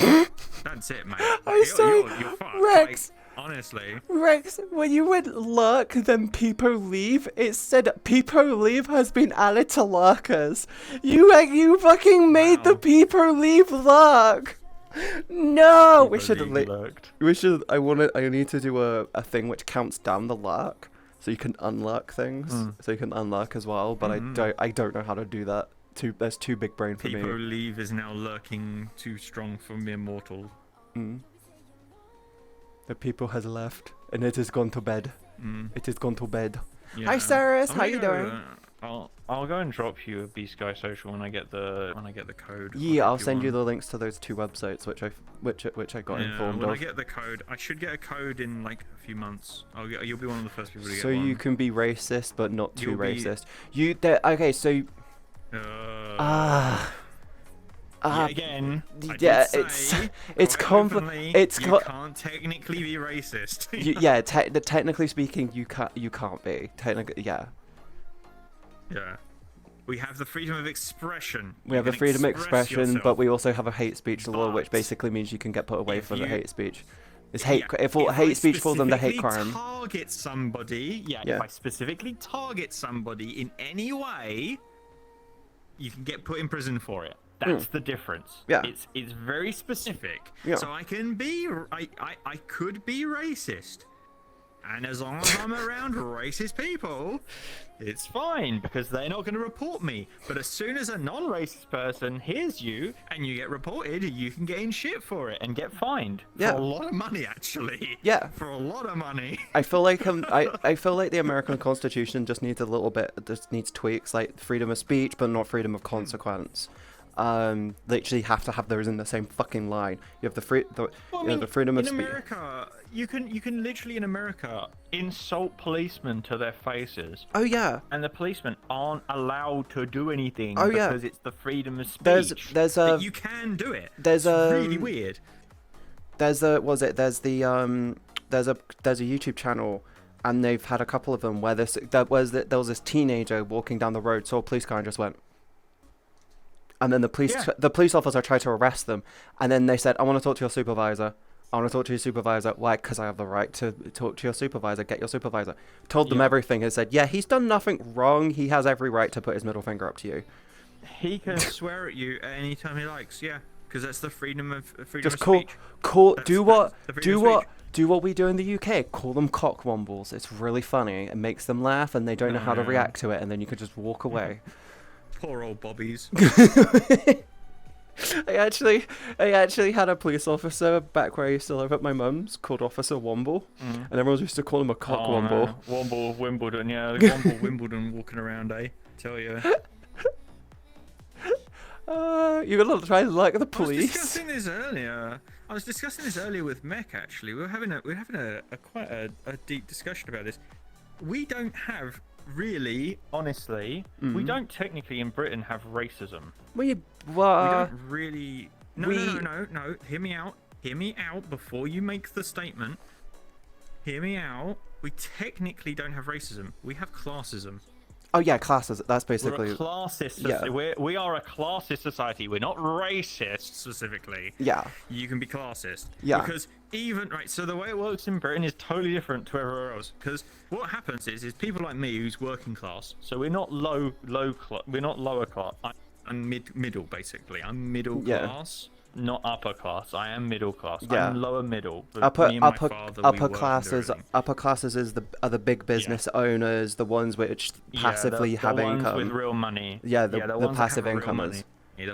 Speaker 3: that's it, mate.
Speaker 1: I'm sorry,
Speaker 3: you're fucked.
Speaker 1: Rex.
Speaker 3: Like, honestly.
Speaker 1: Rex, when you went lurk, then people leave, it said people leave has been added to lurkers. You fucking made the
Speaker 3: Wow.
Speaker 1: people leave lurk. No, we should
Speaker 4: lurked.
Speaker 1: I need to do a thing which counts down the lurk, so you can unlurk things, so you can unlurk as well. But I don't know how to do that. That's too big brain for
Speaker 3: People
Speaker 1: me.
Speaker 3: leave is now lurking too strong for mere mortal.
Speaker 1: The people has left, and it has gone to bed. It has gone to bed.
Speaker 3: Yeah.
Speaker 1: Hi, Cyrus.
Speaker 3: I'm
Speaker 1: How
Speaker 3: gonna
Speaker 1: you
Speaker 3: go,
Speaker 1: doing?
Speaker 4: I'll go and drop you a B Sky Social when I get the
Speaker 3: code.
Speaker 1: Yeah, I'll
Speaker 3: drop
Speaker 1: send you
Speaker 3: one.
Speaker 1: the links to those two websites, which I got informed
Speaker 3: when
Speaker 1: of.
Speaker 3: I get the code, I should get a code in like a few months. You'll be one of the first people to get
Speaker 1: So
Speaker 3: one.
Speaker 1: you can be racist, but not too
Speaker 3: You'll be-
Speaker 1: racist. Okay, so
Speaker 4: again.
Speaker 3: I did
Speaker 1: yeah,
Speaker 3: say
Speaker 1: it's
Speaker 3: quite
Speaker 1: compli-
Speaker 3: openly,
Speaker 1: it's
Speaker 3: you
Speaker 1: co-
Speaker 3: can't technically be racist.
Speaker 1: yeah, technically speaking, you can't be technically. Yeah,
Speaker 3: Yeah. We have the freedom of expression.
Speaker 1: we have the
Speaker 3: can
Speaker 1: freedom of
Speaker 3: express
Speaker 1: expression,
Speaker 3: yourself.
Speaker 1: but we also have a hate speech law, which
Speaker 3: But
Speaker 1: basically means you can get put away
Speaker 3: if
Speaker 1: for the
Speaker 3: you-
Speaker 1: hate speech. It's hate.
Speaker 3: Yeah,
Speaker 1: If
Speaker 3: I
Speaker 1: hate speech falls under hate
Speaker 3: specifically
Speaker 1: crime.
Speaker 3: Target somebody.
Speaker 1: Yeah.
Speaker 3: If I specifically target somebody in any way, you can get put in prison for it.
Speaker 4: That's the difference.
Speaker 1: Yeah.
Speaker 4: It's very specific.
Speaker 1: Yeah.
Speaker 3: So I can be, I could be racist, and as long as I'm around racist people, it's fine because they're not going to report me. But as soon as a non-racist person hears you and you get reported, you can get in shit for it and get fined
Speaker 1: Yeah.
Speaker 3: for a lot of money, actually.
Speaker 1: Yeah.
Speaker 3: For a lot of money.
Speaker 1: I feel like I feel like the American Constitution just needs tweaks, like freedom of speech, but not freedom of consequence. literally have to have those in the same fucking line. You have the
Speaker 3: Well, I mean,
Speaker 1: the freedom of
Speaker 3: in
Speaker 1: speech.
Speaker 3: America, you can literally in America
Speaker 4: Insult policemen to their faces,
Speaker 1: Oh yeah.
Speaker 4: and the policemen aren't allowed to do anything
Speaker 1: Oh, yeah.
Speaker 4: because it's the freedom of speech.
Speaker 1: There's
Speaker 3: but
Speaker 1: a
Speaker 3: you can do it.
Speaker 1: there's
Speaker 3: It's really weird.
Speaker 1: there's a was it there's the there's a YouTube channel, and they've had a couple of them where there was this teenager walking down the road, saw a police car and just went. And then the police officer tried to arrest them, and then they said, "I want to talk to your supervisor. I want to talk to your supervisor." Why? Because I have the right to talk to your supervisor. Get your supervisor. Told them everything and said, "Yeah, he's done nothing wrong. He has every right to put his middle finger up to you."
Speaker 3: He can swear at you at any time he likes. Yeah, because that's the freedom of
Speaker 1: Just
Speaker 3: of
Speaker 1: call,
Speaker 3: speech.
Speaker 1: do what
Speaker 3: the freedom of
Speaker 1: we do in the UK. Call them cockwombles. It's really funny. It makes them laugh, and they don't know how to react to it, and then you can just walk away.
Speaker 3: Poor old bobbies.
Speaker 1: I actually had a police officer back where I used to live at my mum's called Officer Womble, and everyone used to call him a cockwomble.
Speaker 4: Womble of Wimbledon, yeah.
Speaker 3: Womble Wimbledon walking around, eh? Tell you.
Speaker 1: You're gonna try and like the
Speaker 3: I was
Speaker 1: police.
Speaker 3: discussing this earlier with Mech. Actually, we're having a quite a deep discussion about this. We don't have really,
Speaker 4: Honestly, we don't technically in Britain have racism.
Speaker 1: We
Speaker 3: we don't really. No. Hear me out. Hear me out before you make the statement. Hear me out. We technically don't have racism. We have classism.
Speaker 1: Oh yeah, classes. That's
Speaker 4: We're
Speaker 1: basically.
Speaker 4: a classist.
Speaker 1: Yeah.
Speaker 4: We are a classist society. We're not racist.
Speaker 3: Specifically,
Speaker 1: Yeah.
Speaker 3: you can be classist.
Speaker 1: Yeah.
Speaker 3: Because even right, so the way it works in Britain is totally different to everywhere else. Because what happens is people like me who's working class.
Speaker 4: So we're not we're not lower class.
Speaker 3: I'm middle basically. I'm middle
Speaker 1: Yeah.
Speaker 3: class.
Speaker 4: Not upper class. I am middle class.
Speaker 1: Yeah.
Speaker 4: I'm lower middle. But
Speaker 1: Upper
Speaker 3: me and my father, we
Speaker 1: upper
Speaker 3: work
Speaker 1: classes.
Speaker 3: and do
Speaker 1: Upper classes are the big business owners, the ones which passively
Speaker 4: the
Speaker 1: have
Speaker 4: ones
Speaker 1: income.
Speaker 4: with real money.
Speaker 1: Yeah, the
Speaker 3: ones that
Speaker 1: passive
Speaker 3: have real
Speaker 1: incomers.
Speaker 3: money.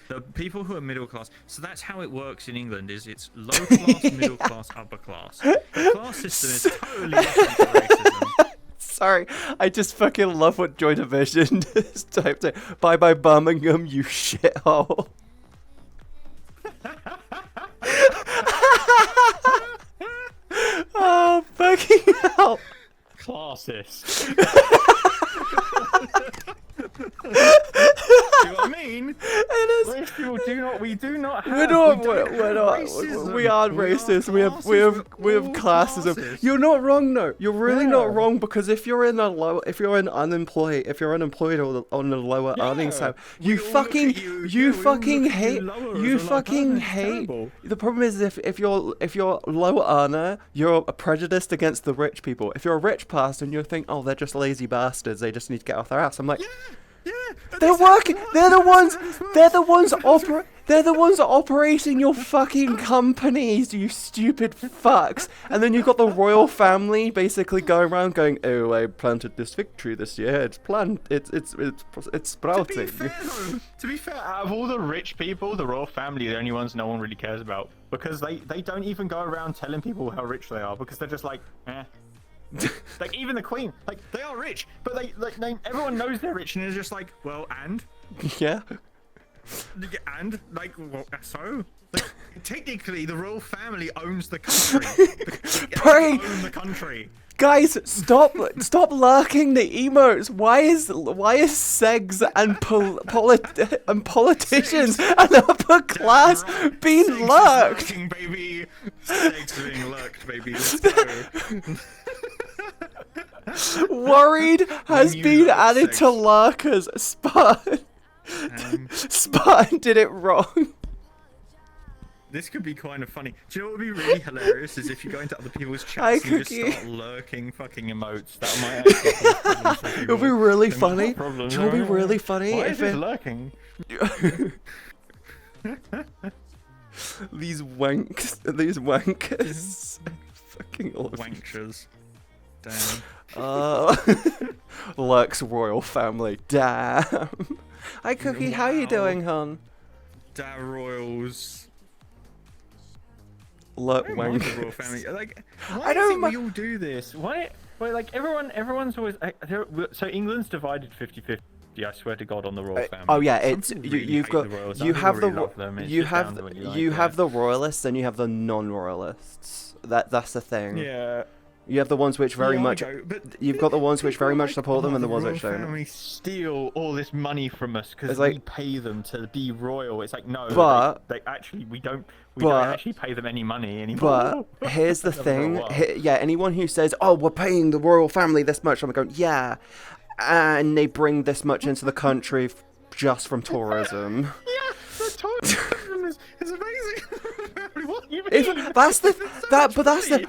Speaker 3: The people who are middle class. So that's how it works in England. Is it's low class, middle class, upper class. The class system is totally different to racism.
Speaker 1: Sorry, I just fucking love what Joy Division is typed in. Bye bye Birmingham, you shithole. Oh, fucking hell.
Speaker 4: Classist.
Speaker 3: Do you know what I mean?
Speaker 1: It is.
Speaker 4: British people we do not have.
Speaker 1: We're not.
Speaker 3: racism.
Speaker 1: We aren't
Speaker 3: We are
Speaker 1: racist. We have
Speaker 3: all
Speaker 1: classism.
Speaker 3: classes.
Speaker 1: You're not wrong though. You're really
Speaker 4: Yeah.
Speaker 1: not wrong, because if you're unemployed or on the lower earning side, you
Speaker 3: We all look
Speaker 1: fucking
Speaker 3: at you-
Speaker 1: you
Speaker 3: yeah, we all
Speaker 1: fucking
Speaker 3: look at you
Speaker 1: hate
Speaker 3: lower as
Speaker 1: you
Speaker 3: a low
Speaker 1: fucking
Speaker 3: person.
Speaker 1: hate.
Speaker 3: Terrible.
Speaker 1: The problem is if you're low earner, you're prejudiced against the rich people. If you're a rich person, you think, oh, they're just lazy bastards. They just need to get off their ass. I'm like.
Speaker 3: Yeah.
Speaker 1: They're working. They're the ones. They're the ones They're the ones operating your fucking companies, you stupid fucks. And then you've got the royal family basically going around going, "Oh, I planted this fig tree this year. It's sprouting."
Speaker 4: To be fair, out of all the rich people, the royal family are the only ones no one really cares about, because they don't even go around telling people how rich they are, because they're just like, eh. Like even the queen, like they are rich, but everyone knows they're rich, and it's just like, well, and
Speaker 1: Yeah.
Speaker 3: like, well, so like technically the royal family owns the country.
Speaker 1: Pray.
Speaker 3: They own the country.
Speaker 1: Guys, stop lurking the emotes. Why is segs and politicians and upper class being
Speaker 3: Segs
Speaker 1: lurked?
Speaker 3: lurking, baby. Segs being lurked, baby. Let's go.
Speaker 1: Worried has
Speaker 3: When you
Speaker 1: been
Speaker 3: lurk
Speaker 1: added to
Speaker 3: segs.
Speaker 1: lurkers. Spartan did it wrong.
Speaker 3: This could be kind of funny. Do you know what would be really hilarious is if you go into other people's
Speaker 1: Hi,
Speaker 3: chats and you just
Speaker 1: Cookie.
Speaker 3: start lurking fucking emotes. That might actually cause problems for
Speaker 1: It
Speaker 3: people.
Speaker 1: would be really
Speaker 3: They might
Speaker 1: funny.
Speaker 3: have problems.
Speaker 1: It would be really funny
Speaker 4: why
Speaker 1: if
Speaker 4: is this
Speaker 1: it,
Speaker 4: lurking?
Speaker 1: these wankers, fucking all of you.
Speaker 3: Wanksters. Damn.
Speaker 1: Lurk's royal family. Damn. Hi, Cookie. How you
Speaker 3: Wow.
Speaker 1: doing, hon?
Speaker 3: Da Royals.
Speaker 1: Lurk
Speaker 3: I don't mind
Speaker 1: wank.
Speaker 3: the royal family. Like,
Speaker 1: I
Speaker 3: why
Speaker 1: don't
Speaker 3: do
Speaker 1: mi-
Speaker 3: we all do this?
Speaker 4: Why? Wait, like everyone's always. So England's divided 50-50 I swear to God on the royal family.
Speaker 1: Oh yeah,
Speaker 3: Some
Speaker 1: it's
Speaker 3: people
Speaker 1: you,
Speaker 3: really
Speaker 1: you've
Speaker 3: hate
Speaker 1: got
Speaker 3: the royals.
Speaker 1: you
Speaker 3: Some
Speaker 1: have
Speaker 3: people
Speaker 1: the
Speaker 3: really love them. It's
Speaker 1: you
Speaker 3: just
Speaker 1: have
Speaker 3: down to what you
Speaker 1: you
Speaker 3: like,
Speaker 1: have
Speaker 3: yeah.
Speaker 1: the royalists and you have the non-royalists. That's the thing.
Speaker 4: Yeah.
Speaker 1: You have the ones which very
Speaker 3: Yeah, I
Speaker 1: much
Speaker 3: know, but
Speaker 1: you've got the ones which
Speaker 3: people
Speaker 1: very
Speaker 3: are
Speaker 1: much
Speaker 3: like,
Speaker 1: support them
Speaker 3: "Oh,
Speaker 1: and the
Speaker 3: the
Speaker 1: ones
Speaker 3: royal
Speaker 1: which don't.
Speaker 4: Family steal all this money from us because
Speaker 1: It's
Speaker 4: we
Speaker 1: like-
Speaker 4: pay them to be royal. It's like no,
Speaker 1: But-
Speaker 4: they actually we don't
Speaker 1: but-
Speaker 4: actually pay them any money anymore.
Speaker 1: But here's the
Speaker 4: Never for a
Speaker 1: thing.
Speaker 4: while.
Speaker 1: Yeah, anyone who says, "Oh, we're paying the royal family this much," I'm going, "Yeah," and they bring this much into the country just from tourism.
Speaker 3: Yeah, the tourism is amazing. What do you mean?
Speaker 1: If that's the
Speaker 3: so
Speaker 1: that,
Speaker 3: much
Speaker 1: but that's
Speaker 3: money.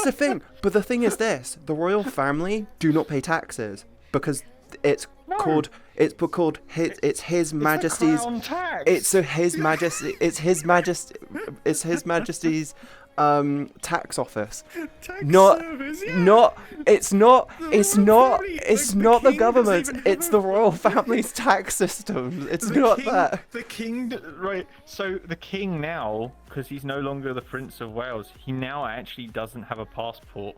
Speaker 1: the thing. But the thing is this: the royal family do not pay taxes because it's called it's His Majesty's.
Speaker 4: It's a crown tax.
Speaker 1: It's His Majesty. It's His Majesty. It's His Majesty's tax office.
Speaker 3: Tax
Speaker 1: Not
Speaker 3: service, yeah.
Speaker 1: not. It's not.
Speaker 3: The
Speaker 1: It's
Speaker 3: royal
Speaker 1: not.
Speaker 3: family,
Speaker 1: It's
Speaker 3: like,
Speaker 1: not
Speaker 3: the
Speaker 1: the
Speaker 3: king doesn't
Speaker 1: government.
Speaker 3: even have
Speaker 1: It's
Speaker 3: a-
Speaker 1: the royal family's tax system. It's
Speaker 3: The
Speaker 1: not
Speaker 3: king,
Speaker 1: that.
Speaker 3: The king.
Speaker 4: Right, so the king now, because he's no longer the Prince of Wales, he now actually doesn't have a passport.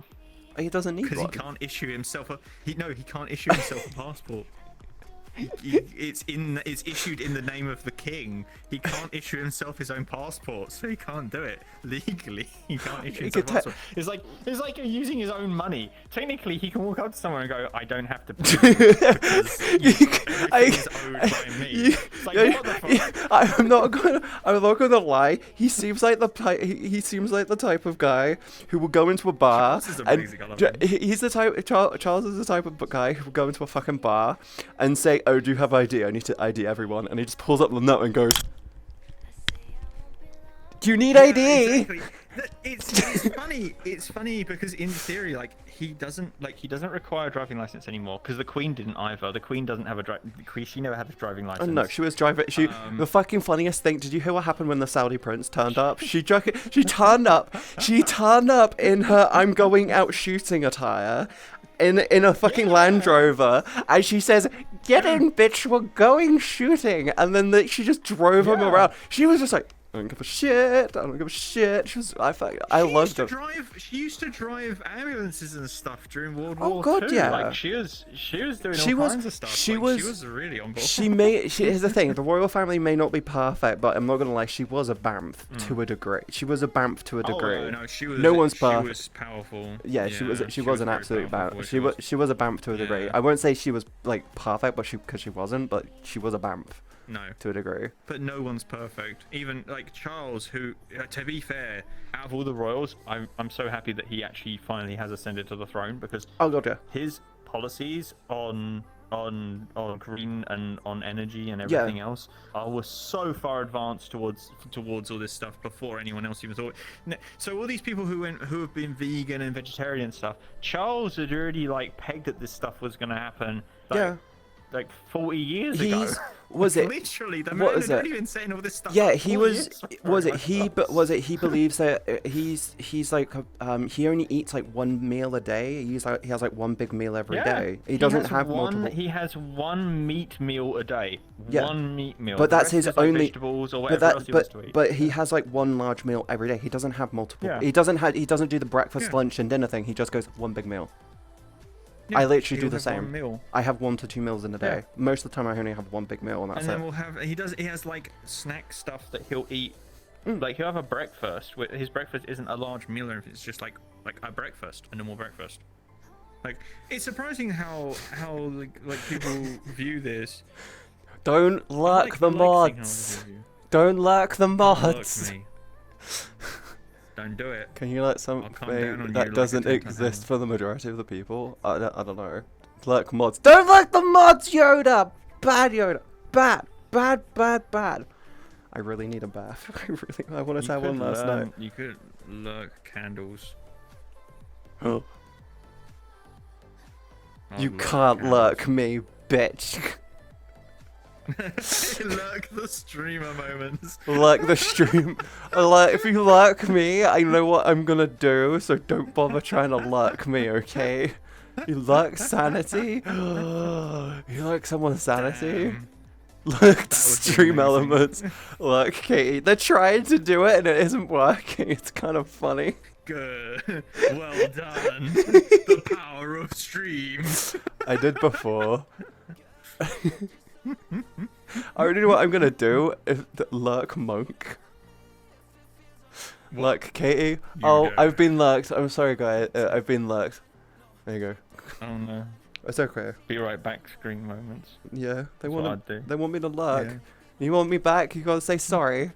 Speaker 1: He doesn't need
Speaker 3: Because he
Speaker 1: one.
Speaker 3: can't issue himself a. He can't issue himself a passport. It's issued in the name of the king. He can't issue himself his own passport, so he can't do it legally. He can't issue himself a
Speaker 1: could
Speaker 3: passport.
Speaker 4: It's like using his own money. Technically, he can walk up to someone and go, "I don't have to pay you because everything is owed by me." It's like, what the fuck?
Speaker 1: I'm not gonna lie. He seems like the he seems like the type of guy who will go into a bar.
Speaker 3: Charles is
Speaker 1: and
Speaker 3: amazing, I love him.
Speaker 1: he's the type. Charles is the type of guy who will go into a fucking bar and say, "Oh, do you have ID? I need to ID everyone." And he just pulls up the note and goes, "Do you need ID?"
Speaker 3: Exactly. It's funny. It's funny because in theory, like he doesn't
Speaker 4: require a driving license anymore because the Queen didn't either. The Queen doesn't have she never had a driving license.
Speaker 1: Oh no, she was driving. The fucking funniest thing. Did you hear what happened when the Saudi prince turned up? She turned up. She turned up in her "I'm going out shooting" attire, in a fucking Land Rover, and she says, "Get in, bitch, we're going shooting." And then she just drove him around. She was just like, "I don't give a shit. I don't give a shit." She was. I loved her.
Speaker 3: She used to drive ambulances and stuff during World
Speaker 1: Oh
Speaker 3: War
Speaker 1: god,
Speaker 3: II.
Speaker 1: yeah.
Speaker 4: Like she was doing
Speaker 1: She
Speaker 4: all
Speaker 1: was-
Speaker 4: kinds of stuff.
Speaker 1: she
Speaker 3: Like,
Speaker 1: was-
Speaker 3: She was really on board.
Speaker 1: Here's the thing: the royal family may not be perfect, but I'm not gonna lie, she was a bamf to a degree. She was a bamf to a degree.
Speaker 3: Oh, no, she was.
Speaker 1: No one's
Speaker 3: She
Speaker 1: perfect.
Speaker 3: was powerful.
Speaker 1: Yeah, she was an
Speaker 3: very
Speaker 1: absolute
Speaker 3: powerful
Speaker 1: bamf.
Speaker 3: for
Speaker 1: She
Speaker 3: what
Speaker 1: was a bamf to a degree.
Speaker 3: Yeah.
Speaker 1: I won't say she was like perfect, but because she wasn't, but she was a bamf
Speaker 3: No,
Speaker 1: to a degree.
Speaker 3: but no one's perfect. Even like Charles, who, to be fair,
Speaker 4: Out of all the royals, I'm so happy that he actually finally has ascended to the throne because
Speaker 1: Oh god, yeah.
Speaker 4: his policies on green and on energy and everything else were so far advanced
Speaker 3: towards all this stuff before anyone else even thought. So all these people who have been vegan and vegetarian
Speaker 4: and stuff, Charles had already like pegged that this stuff was going to happen. Like 40 years ago.
Speaker 1: Was it?
Speaker 3: literally the
Speaker 1: what
Speaker 3: man
Speaker 1: is
Speaker 3: had already
Speaker 1: it?
Speaker 3: been saying all this stuff.
Speaker 1: Yeah,
Speaker 3: like
Speaker 1: he
Speaker 3: 40
Speaker 1: was.
Speaker 3: years
Speaker 1: Was
Speaker 3: before
Speaker 1: it he? But was it he believes that he's like he only eats like one meal a day. He has like one big meal every day. He doesn't
Speaker 4: has
Speaker 1: have
Speaker 4: one,
Speaker 1: multiple.
Speaker 4: He has one meat meal a day.
Speaker 1: Yeah.
Speaker 4: One meat meal.
Speaker 1: But
Speaker 4: The
Speaker 1: that's
Speaker 4: rest
Speaker 1: his
Speaker 4: is, like,
Speaker 1: only.
Speaker 4: vegetables or
Speaker 1: But
Speaker 4: whatever else he wants to eat.
Speaker 1: but he has like one large meal every day. He doesn't have multiple.
Speaker 4: Yeah.
Speaker 1: He doesn't do the breakfast,
Speaker 3: Yeah.
Speaker 1: lunch, and dinner thing. He just goes one big meal.
Speaker 3: Yeah,
Speaker 1: I literally do
Speaker 3: he'll
Speaker 1: the
Speaker 3: have one
Speaker 1: same.
Speaker 3: meal.
Speaker 1: I have 1 to 2 meals in a day.
Speaker 4: Yeah.
Speaker 1: Most of the time, I only have one big meal, and that's
Speaker 3: And then
Speaker 1: it.
Speaker 3: we'll have. He has like snack stuff that he'll eat.
Speaker 4: Like he'll have a breakfast.
Speaker 3: His breakfast isn't a large meal, or if it's just like a breakfast, a normal breakfast. Like it's surprising how like people view this.
Speaker 1: Don't lurk the
Speaker 3: I like seeing how
Speaker 1: mods.
Speaker 3: other people view.
Speaker 1: Don't lurk the
Speaker 3: Look,
Speaker 1: mods.
Speaker 3: me. Don't do it.
Speaker 1: Can you let
Speaker 3: I'll come down
Speaker 1: something
Speaker 3: on you
Speaker 1: that
Speaker 3: like a
Speaker 1: doesn't
Speaker 3: 10-ton
Speaker 1: exist
Speaker 3: hammer.
Speaker 1: for the majority of the people? I don't know. Lurk mods. Don't lurk the mods, Yoda! Bad Yoda. Bad. I really need a bath. I wanted to have one last night.
Speaker 3: You could lurk candles.
Speaker 1: Oh.
Speaker 3: I'll
Speaker 1: You
Speaker 3: lurk
Speaker 1: can't
Speaker 3: candles.
Speaker 1: lurk me, bitch.
Speaker 3: Lurk the streamer moments.
Speaker 1: Lurk the stream. If you lurk me, I know what I'm gonna do, so don't bother trying to lurk me, okay? You lurk sanity? You lurk someone's sanity?
Speaker 3: Damn.
Speaker 1: Lurk
Speaker 3: be
Speaker 1: stream
Speaker 3: amazing.
Speaker 1: elements. Lurk Katie. They're trying to do it and it isn't working. It's kind of funny.
Speaker 3: Good. Well done. The power of streams.
Speaker 1: I did before. I already know what I'm gonna do. If the lurk monk. Lurk Katie. I've been lurked. I'm sorry, guys. I've been lurked. There you go.
Speaker 4: Oh no.
Speaker 1: It's okay.
Speaker 4: Be right back. Screen moments.
Speaker 1: Yeah, they
Speaker 4: That's what
Speaker 1: want
Speaker 4: I'd do.
Speaker 1: They want me to lurk.
Speaker 3: Yeah.
Speaker 1: You want me back? You gotta say sorry.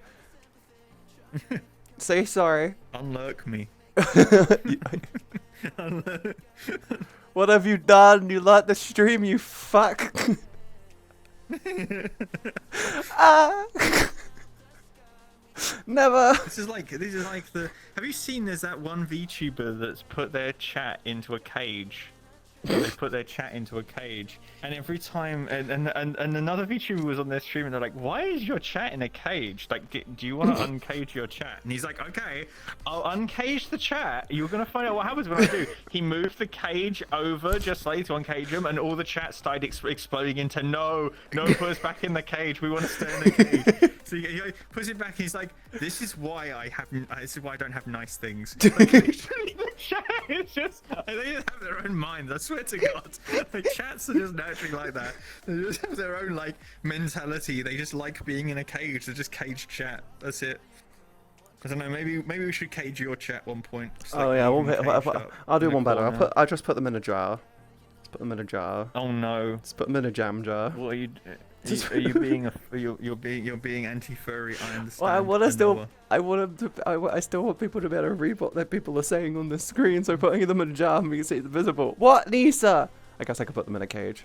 Speaker 1: Say sorry.
Speaker 3: Unlurk me.
Speaker 1: What have you done? You lurked the stream, you fuck. Ah. Never.
Speaker 3: This is like the. Have you seen? There's that one
Speaker 4: VTuber that's put their chat into a cage. They put their chat into a cage, and every time, and another VTuber was on their stream, and they're like, "Why is your chat in a cage? Like, do you want to uncage your chat?"
Speaker 3: and he's like, "Okay."
Speaker 4: I'll uncage the chat. You're gonna find out what happens when I do. He moved the cage over just slightly to uncage him, and all the chat started exploding into no, put us back in the cage. We want to stay in the cage.
Speaker 3: So he puts it back, and he's like, "This is why this is why I don't have nice things." Like, literally, the chat is just. They just have their own minds. I swear to God, like chats are just naturally like that. They just have their own like mentality. They just like being in a cage. They're just caged chat. That's it. I don't know. Maybe we should cage your chat one point. Just, like,
Speaker 1: Oh yeah,
Speaker 3: leave them caged up
Speaker 1: I'll do
Speaker 3: in a
Speaker 1: one better.
Speaker 3: corner.
Speaker 1: I'll just put them in a jar. Let's put them in a jar.
Speaker 4: Oh no.
Speaker 1: Let's put them in a jam jar.
Speaker 4: What are you? Are you being a?
Speaker 3: You're being anti-furry. I understand.
Speaker 1: Well, I want
Speaker 3: I
Speaker 1: to still.
Speaker 3: know.
Speaker 1: I want them to. I still want people to be able to read what that people are saying on the screen. So putting them in a jar makes it visible. What, Lisa? I guess I could put them in a cage.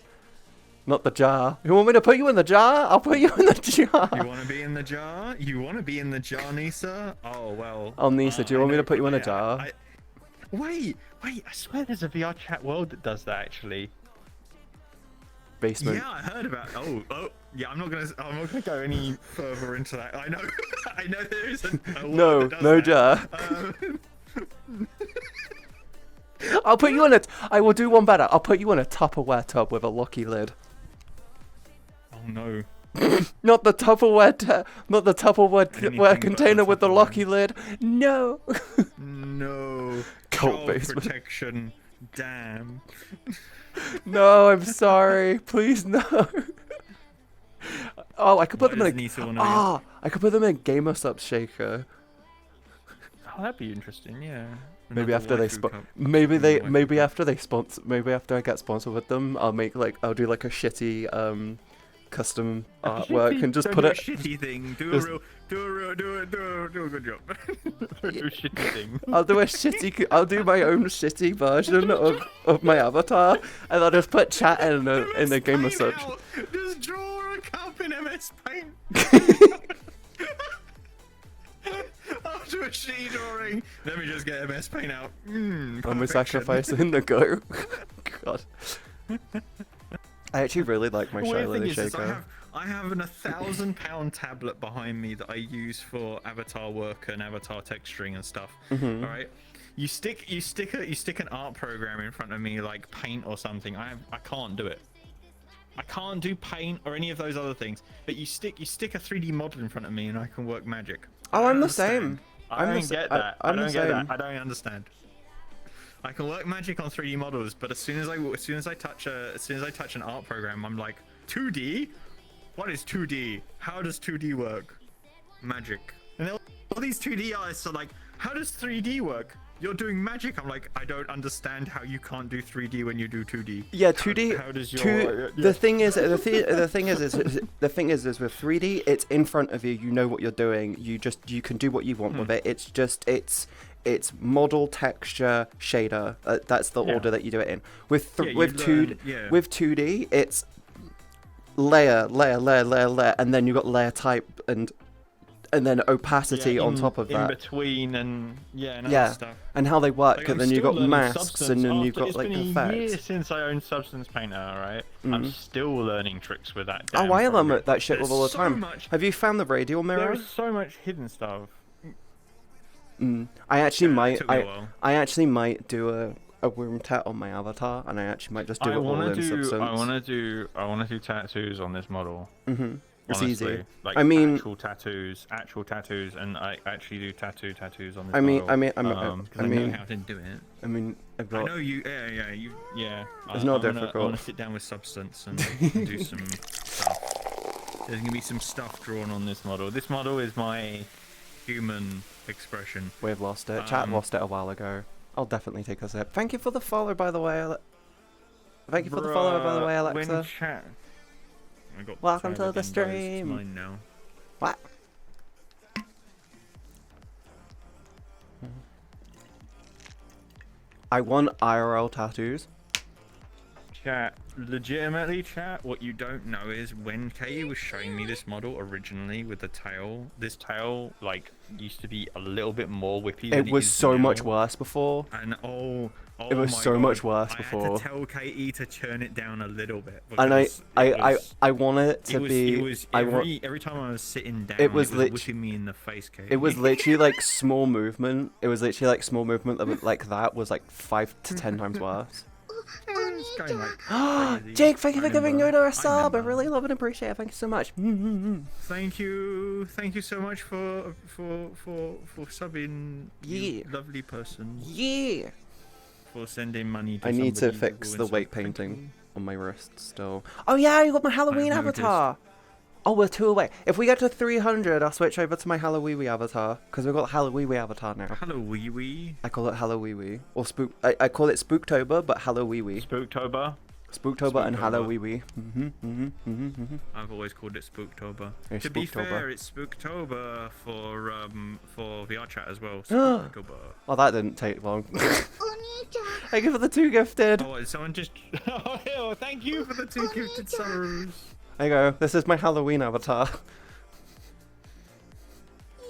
Speaker 1: Not the jar. You want me to put you in the jar? I'll put you in the jar.
Speaker 3: You want to be in the jar? You want to be in the jar, Nisa? Oh well.
Speaker 1: Oh, Nisa, do you
Speaker 3: I
Speaker 1: want me
Speaker 3: know-
Speaker 1: to put you in a
Speaker 3: yeah,
Speaker 1: jar?
Speaker 3: Wait.
Speaker 4: I swear there's a VR chat world that does that actually.
Speaker 1: Basement.
Speaker 3: Yeah, I heard about. Oh, yeah. I'm not gonna go any further into that. I know, I know there is a world
Speaker 1: No,
Speaker 3: that does
Speaker 1: no
Speaker 3: that.
Speaker 1: jar.
Speaker 3: Um,
Speaker 1: I'll put you in a. I will do one better. I'll put you in a Tupperware tub with a locky lid.
Speaker 3: oh no.
Speaker 1: Not the Tupperware. Not the Tupperware
Speaker 3: Anything
Speaker 1: ware
Speaker 3: but
Speaker 1: container with the
Speaker 3: Tupperware.
Speaker 1: locky lid. No.
Speaker 3: No.
Speaker 1: Cult
Speaker 3: Child
Speaker 1: basement.
Speaker 3: protection. Damn.
Speaker 1: No, I'm sorry. Please no. Oh, I could put
Speaker 3: Why
Speaker 1: them in
Speaker 3: does
Speaker 1: a.
Speaker 3: Nisa wanna be-
Speaker 1: Ah, I could put them in a Gamer Sub shaker.
Speaker 4: Oh, that'd be interesting. Yeah.
Speaker 1: Maybe
Speaker 3: Another
Speaker 1: after they
Speaker 3: waifu cup.
Speaker 1: maybe
Speaker 3: Another waifu
Speaker 1: maybe
Speaker 3: cup.
Speaker 1: after they sponsor, maybe after I get sponsored with them, I'll do like a shitty custom artwork and just
Speaker 3: Don't
Speaker 1: put
Speaker 3: do a
Speaker 1: it.
Speaker 3: shitty thing. Do
Speaker 1: just-
Speaker 3: a good job.
Speaker 4: Do a shitty thing.
Speaker 1: I'll do my own shitty version of my avatar, and I'll just put chat in the Gamer
Speaker 3: MS
Speaker 1: Sub.
Speaker 3: Paint out. Just draw a cup in MS Paint. I'll do a shitty drawing. Let me just get MS Paint out.
Speaker 1: I'm a
Speaker 3: Perfection.
Speaker 1: sacrifice in the go. God. I actually really like my
Speaker 3: Weird
Speaker 1: Shiloh
Speaker 3: thing
Speaker 1: the
Speaker 3: is,
Speaker 1: shaker.
Speaker 3: I have an 1,000-pound tablet behind me that I use for avatar work and avatar texturing and stuff.
Speaker 1: Mhm.
Speaker 3: All right, you stick an art program in front of me like Paint or something. I can't do it. I can't do Paint or any of those other things. But you stick a 3D model in front of me and I can work magic.
Speaker 1: Oh,
Speaker 3: I
Speaker 1: I'm the
Speaker 3: understand.
Speaker 1: same.
Speaker 4: I don't get that. I
Speaker 1: I'm the
Speaker 4: don't get
Speaker 1: same.
Speaker 4: that.
Speaker 3: I don't understand. I can work magic on 3D models, but as soon as I touch an art program, I'm like 2D. What is 2D? How does 2D work? Magic. And all these 2D artists are like, how does 3D work? You're doing magic. I'm like, I don't understand how you can't do 3D when you do 2D.
Speaker 1: Yeah, 2D.
Speaker 4: How does your
Speaker 1: The thing is with 3D, it's in front of you. You know what you're doing. You can do what you want with it. It's model, texture, shader. That's the
Speaker 4: Yeah.
Speaker 1: order that you do it in. With
Speaker 3: Yeah, you
Speaker 1: with
Speaker 3: learn- yeah.
Speaker 1: 2D, it's layer, and then you got layer type and then opacity on top of
Speaker 4: in
Speaker 1: that.
Speaker 4: between and
Speaker 3: and other
Speaker 1: Yeah,
Speaker 3: stuff.
Speaker 1: and how they work.
Speaker 3: Like,
Speaker 1: and
Speaker 3: I'm
Speaker 1: then you
Speaker 3: still
Speaker 1: got
Speaker 3: learning
Speaker 1: masks, and then you've got
Speaker 4: it's
Speaker 1: like
Speaker 4: been a year
Speaker 1: effects.
Speaker 4: since I owned Substance Painter, right? I'm
Speaker 1: Mhm.
Speaker 4: still learning tricks with that.
Speaker 1: Oh,
Speaker 4: damn
Speaker 1: I learn
Speaker 4: program.
Speaker 1: that shit with all the
Speaker 3: There's so
Speaker 1: time.
Speaker 3: much-
Speaker 1: Have you found the radial mirror?
Speaker 4: There's so much hidden stuff.
Speaker 1: I actually
Speaker 3: Yeah, it
Speaker 1: might.
Speaker 3: took me a while.
Speaker 1: I actually might do a worm tat on my avatar, and I actually might just do it all in Substance.
Speaker 4: I want to do tattoos on this model.
Speaker 1: Mhm. It's
Speaker 4: honestly.
Speaker 1: easy.
Speaker 4: Like
Speaker 1: I mean,
Speaker 4: actual tattoos, and I actually do tattoos on this
Speaker 1: I mean,
Speaker 4: model.
Speaker 1: I
Speaker 3: know how to do it.
Speaker 1: I mean, I've
Speaker 3: I
Speaker 1: got.
Speaker 3: know you. Yeah.
Speaker 1: It's not
Speaker 3: I
Speaker 1: difficult.
Speaker 3: want to sit down with Substance and do some stuff. There's gonna be some stuff drawn on this model. This model is my human expression.
Speaker 1: We've lost it. Chat lost it a while ago. I'll definitely take a sip. Thank you for the follow, by the way. Thank you for the follow, by the way, Alexa.
Speaker 3: When chat... I got
Speaker 1: Welcome
Speaker 3: tired
Speaker 1: to the
Speaker 3: again, guys. It's
Speaker 1: stream.
Speaker 3: mine now.
Speaker 1: What? I want IRL tattoos.
Speaker 3: Chat, legitimately, chat, what you don't know is when Katie was showing me this model originally with the tail,
Speaker 4: This tail like used to be a little bit more whippy.
Speaker 1: It
Speaker 4: than
Speaker 1: was
Speaker 4: is
Speaker 1: so
Speaker 4: now.
Speaker 1: much worse before.
Speaker 3: and
Speaker 1: It was
Speaker 3: my
Speaker 1: so
Speaker 3: God,
Speaker 1: much worse
Speaker 3: I
Speaker 1: before.
Speaker 3: had to tell Katie to turn it down a little bit.
Speaker 1: And
Speaker 3: because it was-
Speaker 1: I want it to
Speaker 3: it was,
Speaker 1: be.
Speaker 3: It was
Speaker 1: I want.
Speaker 3: every time I was sitting down,
Speaker 1: It was
Speaker 3: whipping me in the face, Katie.
Speaker 1: It was literally like small movement. It was literally like small movement like that was like 5 to 10 times worse.
Speaker 3: It's going like crazy.
Speaker 1: Jake, thank you for giving
Speaker 3: remember.
Speaker 1: Yoda a sub. I
Speaker 3: remember.
Speaker 1: really love and appreciate it. Thank you so much.
Speaker 3: Thank you so much for subbing.
Speaker 1: Yeah.
Speaker 3: You lovely person.
Speaker 1: Yeah.
Speaker 3: For sending money to
Speaker 1: I need to
Speaker 3: somebody
Speaker 1: fix
Speaker 3: who
Speaker 1: the
Speaker 3: wins
Speaker 1: weight
Speaker 3: it. Thank
Speaker 1: painting on my wrist still. Oh yeah, I got my Halloween
Speaker 3: noticed.
Speaker 1: avatar. Oh, we're 2 away. If we get to 300, I'll switch over to my Halloween avatar because we've got Halloween avatar now.
Speaker 3: you. Hello, wee wee.
Speaker 1: I call it Halloween or spook. I call it Spooktober, but Halloween.
Speaker 4: Spooktober.
Speaker 1: Spooktober and
Speaker 3: Spooktober.
Speaker 1: Halloween.
Speaker 3: I've always called it Spooktober.
Speaker 1: It's
Speaker 3: To be
Speaker 1: Spooktober.
Speaker 3: fair, it's Spooktober for VR chat as well. Spooktober.
Speaker 1: Oh, that didn't take long.
Speaker 2: Onita.
Speaker 1: Thank you for the 2 gifted.
Speaker 3: Oh, someone just. Oh, thank you for the 2 gifted subs.
Speaker 1: There you go. This is my Halloween avatar.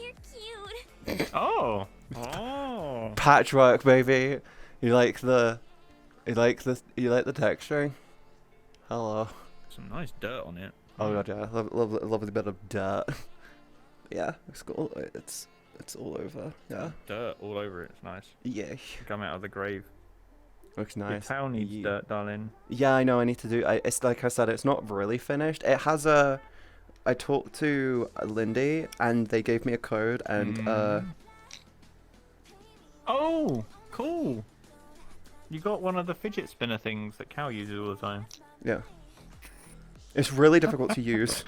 Speaker 2: You're cute.
Speaker 4: Oh.
Speaker 3: Oh.
Speaker 1: Patchwork, baby. You like the texturing? Hello.
Speaker 3: Some nice dirt on it.
Speaker 1: Oh god, yeah. Lovely bit of dirt. Yeah, it's cool. It's all over. Yeah.
Speaker 4: Dirt all over it. It's nice.
Speaker 1: Yeah.
Speaker 4: Come out of the grave.
Speaker 1: Looks
Speaker 4: Your
Speaker 1: nice.
Speaker 4: tail needs
Speaker 1: Yeah.
Speaker 4: dirt, darling.
Speaker 1: Yeah, I know. I need to do. It's like I said. It's not really finished. It has a. I talked to Lindy and they gave me a code and
Speaker 4: Oh, cool. You got one of the fidget spinner things that Cal uses all the time.
Speaker 1: yeah. It's really difficult to use.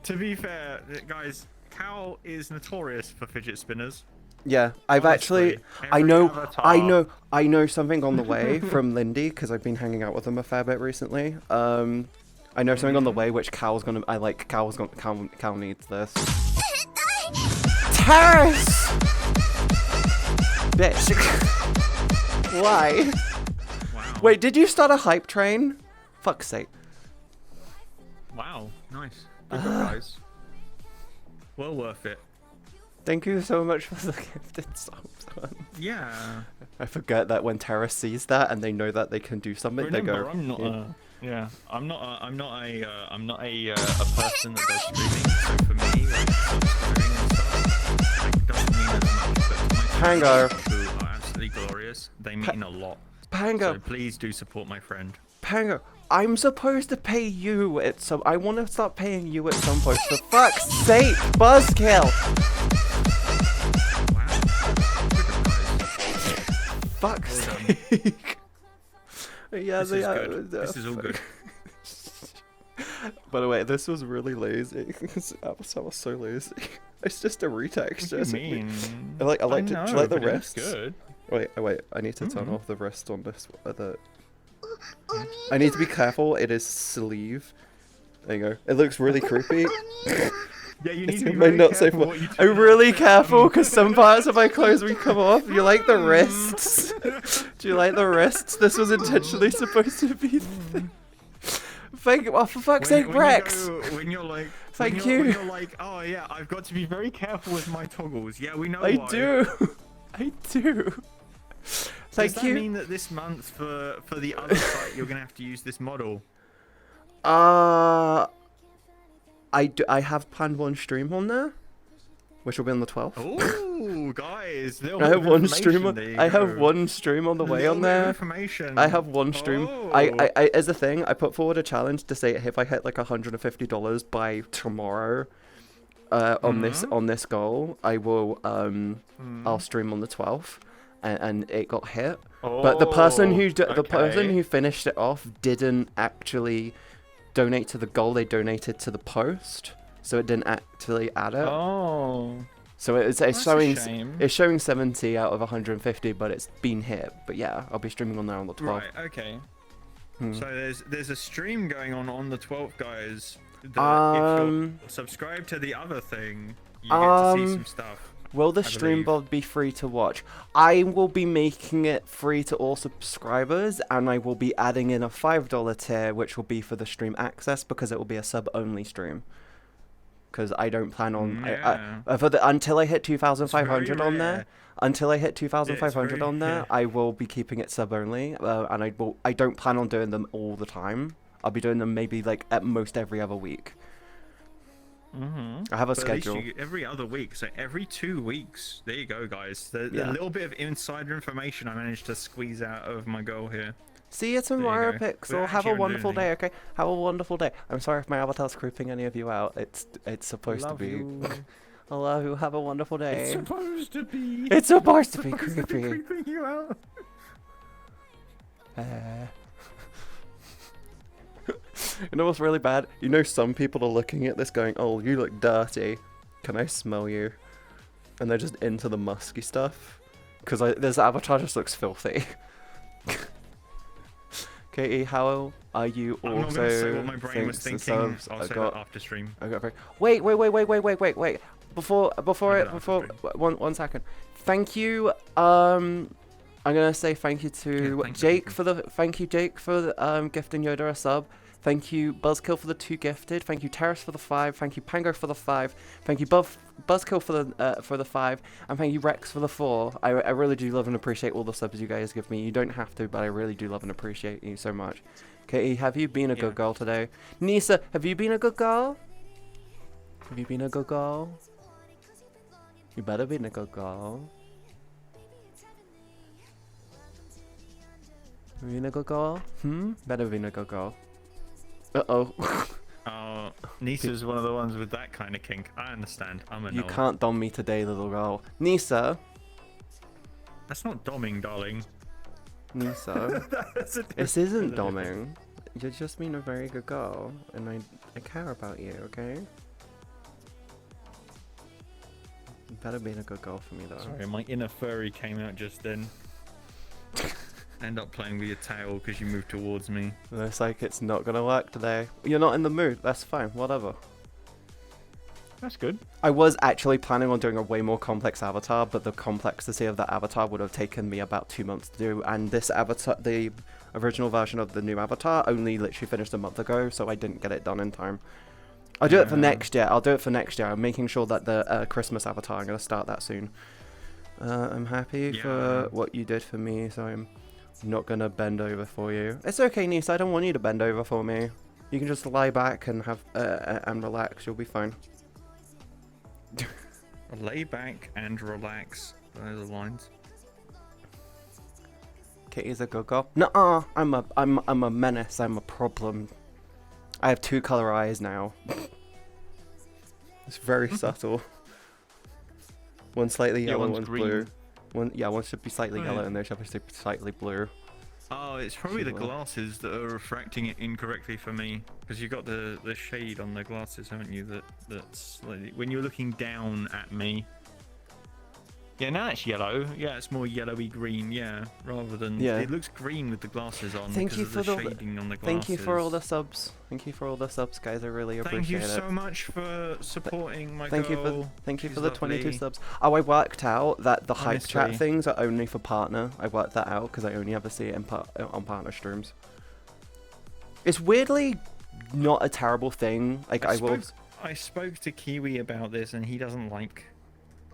Speaker 3: To be fair, guys, Cal is notorious for fidget spinners.
Speaker 1: Yeah, I've
Speaker 3: Honestly,
Speaker 1: actually. I
Speaker 3: every
Speaker 1: know something on the way from Lindy because I've been hanging out with them a fair bit recently. I know something on the way which Cal's gonna. Cal needs this. Terrace! Bitch. Why?
Speaker 3: Wow.
Speaker 1: Wait, did you start a hype train? Fuck's sake.
Speaker 3: Wow. Nice. Good job, guys. Well worth it.
Speaker 1: Thank you so much for the gifted subs.
Speaker 3: Yeah.
Speaker 1: I forget that when Terrace sees that and they know that they can do something,
Speaker 4: Remember,
Speaker 1: they go.
Speaker 4: I'm not
Speaker 1: "Yeah."
Speaker 4: I'm not a person that does streaming. So for me, like subscribing and stuff, like doesn't mean as much. But to my
Speaker 1: Pango.
Speaker 3: friends who are absolutely glorious, they mean a lot.
Speaker 1: Pango.
Speaker 3: So please do support my friend.
Speaker 1: Pango, I'm supposed to pay you at some. I want to start paying you at some point. For fuck's sake, buzzkill.
Speaker 3: Wow. Good job, guys.
Speaker 1: Fuck's
Speaker 3: Well done.
Speaker 1: sake. Yeah,
Speaker 3: This is good. This is all good.
Speaker 1: By the way, this was really lazy. I was so lazy. It's just a retexture.
Speaker 4: What do you mean?
Speaker 1: I like
Speaker 4: I
Speaker 1: to. Do
Speaker 4: know,
Speaker 1: you like the
Speaker 4: but it looks
Speaker 1: wrists?
Speaker 4: good.
Speaker 1: Wait. I need to turn off the wrist on this.
Speaker 2: Onita.
Speaker 1: I need to be careful. It is sleeve. There you go. It looks really creepy.
Speaker 2: Onita.
Speaker 4: Yeah, you
Speaker 1: It's
Speaker 4: need to be
Speaker 1: my
Speaker 4: very
Speaker 1: not safe
Speaker 4: careful
Speaker 1: one.
Speaker 4: what you
Speaker 1: I'm
Speaker 4: turn
Speaker 1: really
Speaker 4: off.
Speaker 1: careful because some parts of my clothes will come off. You like the wrists? Do you like the wrists? This was intentionally supposed to be. Thank you. Oh, for fuck's sake, Rex.
Speaker 3: When you're like,
Speaker 1: Thank
Speaker 3: when
Speaker 1: you.
Speaker 3: you're like, oh yeah, I've got to be very careful with my toggles. Yeah, we know.
Speaker 1: I
Speaker 3: why.
Speaker 1: do. I do.
Speaker 3: Does
Speaker 1: Thank
Speaker 3: that
Speaker 1: you.
Speaker 3: mean that this month for the other site you're gonna have to use this model?
Speaker 1: I have planned one stream on there. which will be on the 12th.
Speaker 3: Oh, guys,
Speaker 1: I have one stream. I have one stream on the way on there.
Speaker 3: Information.
Speaker 1: I have one stream.
Speaker 3: Oh.
Speaker 1: I as a thing, I put forward a challenge to say if I hit like $150 by tomorrow, on this goal, I will I'll stream on the 12th, and it got hit. But the person who finished it off didn't actually donate to the goal. They donated to the post, so it didn't actually add it.
Speaker 4: Oh.
Speaker 1: So it's
Speaker 4: That's
Speaker 1: showing
Speaker 4: a shame.
Speaker 1: it's showing 70 out of 150, but it's been hit. But yeah, I'll be streaming on there on the 12th.
Speaker 3: Right. Okay. So there's a stream going on the 12th, guys. That if you're subscribed to the other thing, you get to see some stuff.
Speaker 1: Will the stream VOD be free to watch? I will be making it free to all subscribers, and I will be adding in a $5 tier, which will be for the stream access, because it will be a sub-only stream. Because I don't plan on until I hit 2,500 on there. Until I hit 2,500 on there, I will be keeping it sub-only, and I don't plan on doing them all the time. I'll be doing them maybe like at most every other week. I have a schedule.
Speaker 3: Every other week, so every 2 weeks. There you go, guys. The little bit of insider information I managed to squeeze out of my goal here.
Speaker 1: See you tomorrow, Pixel. Have a wonderful day, okay? Have a wonderful day. I'm sorry if my avatar's creeping any of you out. It's supposed to be. I love you. Have a wonderful day.
Speaker 3: It's supposed to be.
Speaker 1: It's supposed to be creepy.
Speaker 3: Creeping you out.
Speaker 1: You know what's really bad? You know some people are looking at this going, "Oh, you look dirty. Can I smell you?" And they're just into the musky stuff. Because this avatar just looks filthy. Katie, how are you also?
Speaker 3: I'm not gonna say what my brain was thinking. I'll say that after stream.
Speaker 1: Wait. Before one second. Thank you. I'm gonna say thank you to Jake for the gifting Yoda a sub. Thank you Buzzkill for the 2 gifted. Thank you Terrace for the 5. Thank you Pango for the 5. Thank you Buzzkill for the 5. And thank you Rex for the 4. I really do love and appreciate all the subs you guys give me. You don't have to, but I really do love and appreciate you so much. Katie, have you been a good girl today? Nisa, have you been a good girl? Have you been a good girl? You better be a good girl. Have you been a good girl? Better be a good girl. Uh-oh.
Speaker 3: Oh, Nisa's one of the ones with that kind of kink. I understand. I'm a
Speaker 1: You can't dom me today, little girl. Nisa.
Speaker 3: That's not doming, darling.
Speaker 1: Nisa. This isn't doming. You're just being a very good girl, and I care about you, okay? You better be a good girl for me, though.
Speaker 3: Sorry, my inner furry came out just then. End up playing with your tail because you moved towards me.
Speaker 1: Looks like it's not gonna work today. You're not in the mood. That's fine. Whatever.
Speaker 3: That's good.
Speaker 1: I was actually planning on doing a way more complex avatar, but the complexity of that avatar would have taken me about 2 months to do, and this avatar, the original version of the new avatar, only literally finished a month ago, so I didn't get it done in time. I'll do it for next year. I'm making sure that the Christmas avatar, I'm gonna start that soon. I'm happy for what you did for me, so I'm not gonna bend over for you. It's okay, Nisa. I don't want you to bend over for me. You can just lie back and have and relax. You'll be fine.
Speaker 3: Lay back and relax. Those are lines.
Speaker 1: Kitty's a good girl. Nuh-uh. I'm a menace. I'm a problem. I have 2 color eyes now. It's very subtle. One slightly yellow, one's blue. One should be slightly yellow and the other should be slightly blue.
Speaker 3: Oh, it's probably the glasses that are refracting it incorrectly for me. Because you've got the shade on the glasses, haven't you? That's like, when you're looking down at me. Yeah, now it's yellow. Yeah, it's more yellowy green. Yeah, rather than it looks green with the glasses on.
Speaker 1: Thank you
Speaker 3: for the shading on the glasses.
Speaker 1: Thank you for all the subs. Thank you for all the subs, guys. I really appreciate it.
Speaker 3: Thank you so much for supporting my
Speaker 1: Thank
Speaker 3: girl.
Speaker 1: you for the 22 subs. Oh, I worked out that the hype chat things are only for partner. I worked that out because I only ever see it on partner streams. It's weirdly not a terrible thing. Like I spoke to Kiwi about this, and he doesn't like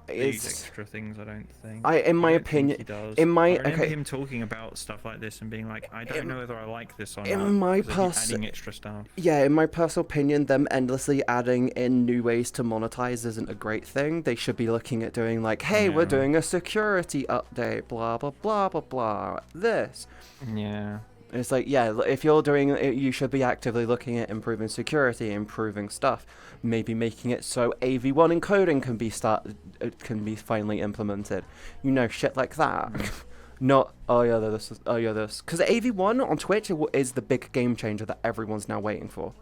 Speaker 3: these
Speaker 1: It's
Speaker 3: extra things. I don't think.
Speaker 1: in my
Speaker 3: I don't think
Speaker 1: opinion,
Speaker 3: he does.
Speaker 1: in my
Speaker 3: I remember
Speaker 1: okay,
Speaker 3: him talking about stuff like this and being like, I don't know whether I like this or not.
Speaker 1: in my
Speaker 3: 'cause they keep
Speaker 1: pers-
Speaker 3: adding extra stuff.
Speaker 1: yeah, in my personal opinion, them endlessly adding in new ways to monetize isn't a great thing. They should be looking at doing like, hey, we're
Speaker 3: Yeah.
Speaker 1: doing a security update, blah blah blah blah blah. This.
Speaker 3: Yeah.
Speaker 1: It's like, yeah, if you're doing it, you should be actively looking at improving security, improving stuff, maybe making it so AV1 encoding can be finally implemented. You know, shit like that. Not, this. Because AV1 on Twitch is the big game changer that everyone's now waiting for.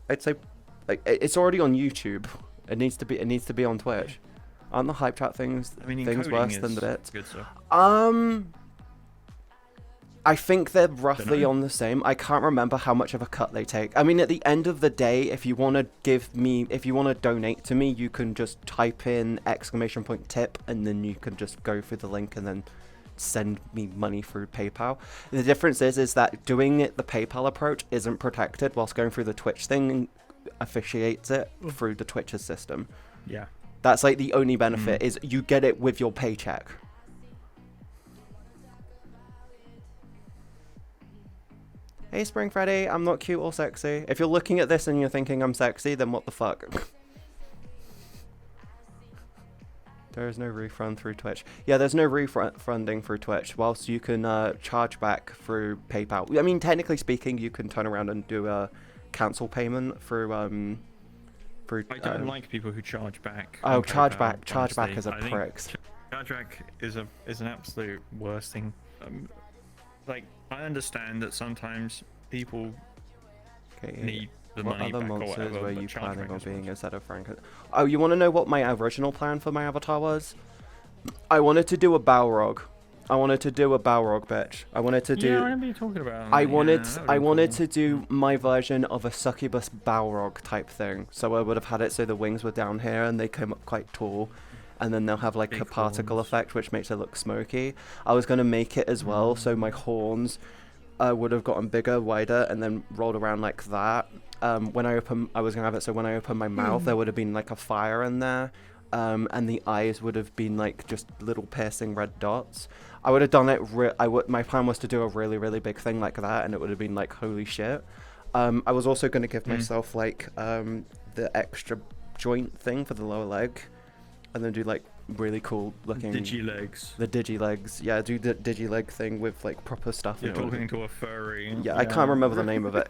Speaker 1: I'd say, like, it's already on YouTube. It needs to be on Twitch. Aren't the hype chat things things
Speaker 3: encoding
Speaker 1: worse than
Speaker 3: is
Speaker 1: the bits?
Speaker 3: good stuff.
Speaker 1: I think they're roughly
Speaker 3: Dunno.
Speaker 1: on the same. I can't remember how much of a cut they take. I mean, at the end of the day, if you want to donate to me, you can just type in !tip, and then you can just go through the link and then send me money through PayPal. The difference is that doing it the PayPal approach isn't protected, whilst going through the Twitch thing officiates it through the Twitch's system.
Speaker 3: Yeah.
Speaker 1: That's like the only benefit is you get it with your paycheck. Hey, Spring Freddy, I'm not cute or sexy. If you're looking at this and you're thinking I'm sexy, then what the fuck? There is no refund through Twitch. Yeah, there's no refunding through Twitch, whilst you can charge back through PayPal. I mean, technically speaking, you can turn around and do a cancel payment through
Speaker 3: I don't like people who charge back.
Speaker 1: Oh,
Speaker 3: on
Speaker 1: charge
Speaker 3: PayPal,
Speaker 1: back
Speaker 3: honestly.
Speaker 1: is a
Speaker 3: I think
Speaker 1: pricks.
Speaker 3: Chargeback is an absolute worst thing. Like, I understand that sometimes people
Speaker 1: Okay,
Speaker 3: need the
Speaker 1: what
Speaker 3: money
Speaker 1: other
Speaker 3: back or
Speaker 1: monsters
Speaker 3: whatever,
Speaker 1: were
Speaker 3: but
Speaker 1: you planning
Speaker 3: chargeback
Speaker 1: on
Speaker 3: is
Speaker 1: being
Speaker 3: worse.
Speaker 1: instead of Frank? Oh, you want to know what my original plan for my avatar was? I wanted to do a Balrog. I wanted to do a Balrog bitch. I wanted to do.
Speaker 3: Yeah, I remember you talking about.
Speaker 1: I
Speaker 3: that.
Speaker 1: wanted
Speaker 3: Yeah, that
Speaker 1: I
Speaker 3: would've been
Speaker 1: wanted
Speaker 3: cool.
Speaker 1: to do my version of a succubus Balrog type thing. So I would have had it so the wings were down here and they came up quite tall, and then they'll have like a
Speaker 3: Big
Speaker 1: particle
Speaker 3: horns.
Speaker 1: effect which makes it look smoky. I was gonna make it as well, so my horns would have gotten bigger, wider, and then rolled around like that. When I was gonna have it so when I open my mouth, there would have been like a fire in there. And the eyes would have been like just little piercing red dots. I would have done it. My plan was to do a really, really big thing like that, and it would have been like holy shit. I was also going to give myself like the extra joint thing for the lower leg, and then do like really cool looking
Speaker 3: Digilegs.
Speaker 1: the digi legs. Yeah, do the digi leg thing with like proper stuff.
Speaker 3: You're
Speaker 1: and it would
Speaker 3: talking to a furry.
Speaker 1: yeah, I can't remember the name of it.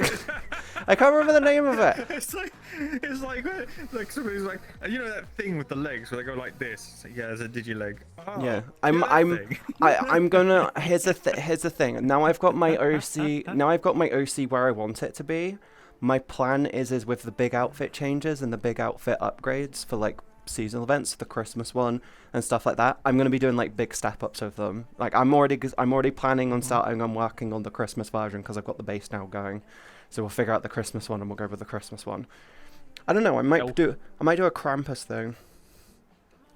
Speaker 1: I can't remember the name of it.
Speaker 3: It's like somebody's like, you know that thing with the legs where they go like this. It's like, yeah, there's a digileg. Oh,
Speaker 1: Yeah,
Speaker 3: that thing.
Speaker 1: I'm gonna. Here's the thing. Now I've got my OC. Now I've got my OC where I want it to be. My plan is with the big outfit changes and the big outfit upgrades for like seasonal events, the Christmas one and stuff like that. I'm gonna be doing like big step ups of them. Like I'm already planning on starting on working on the Christmas version because I've got the base now going. So we'll figure out the Christmas one and we'll go with the Christmas one. I don't know. I might do a Krampus thing.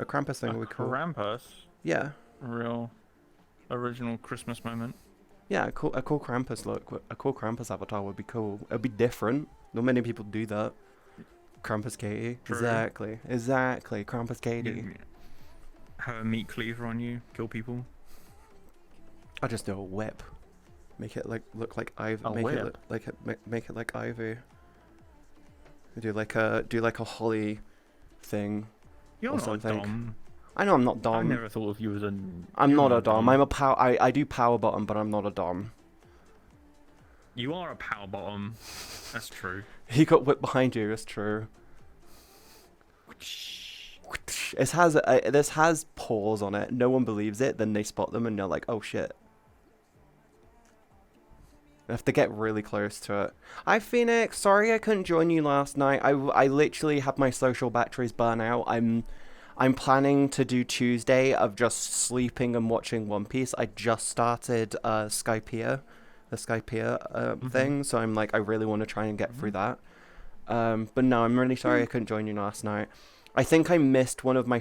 Speaker 1: A Krampus thing would be cool.
Speaker 3: Krampus.
Speaker 1: Yeah.
Speaker 3: Real original Christmas moment.
Speaker 1: Yeah, a cool Krampus look. A cool Krampus avatar would be cool. It'd be different. Not many people do that. Krampus Katie.
Speaker 3: True.
Speaker 1: Exactly. Krampus Katie.
Speaker 3: You have a meat cleaver on you, kill people.
Speaker 1: I just do a whip. Make it like look like Ivy.
Speaker 3: A
Speaker 1: Make
Speaker 3: whip?
Speaker 1: it look like make it like Ivy. Do like a holly thing.
Speaker 3: You're
Speaker 1: Or
Speaker 3: not
Speaker 1: something.
Speaker 3: a dom.
Speaker 1: I know I'm not
Speaker 3: I
Speaker 1: dom.
Speaker 3: never thought of you as a.
Speaker 1: I'm
Speaker 3: you're
Speaker 1: not a dom. I'm a power. I do power bottom, but I'm not a dom.
Speaker 3: You are a power bottom. That's true.
Speaker 1: He got whipped behind you. It's true. This has paws on it. No one believes it. Then they spot them and they're like, "Oh shit." I have to get really close to it. Hi Phoenix. Sorry I couldn't join you last night. I literally had my social batteries burn out. I'm planning to do Tuesday of just sleeping and watching One Piece. I just started Skypiea, the Skypiea thing. So I'm like, I really want to try and get through that. But no, I'm really sorry I couldn't join you last night. I think I missed one of my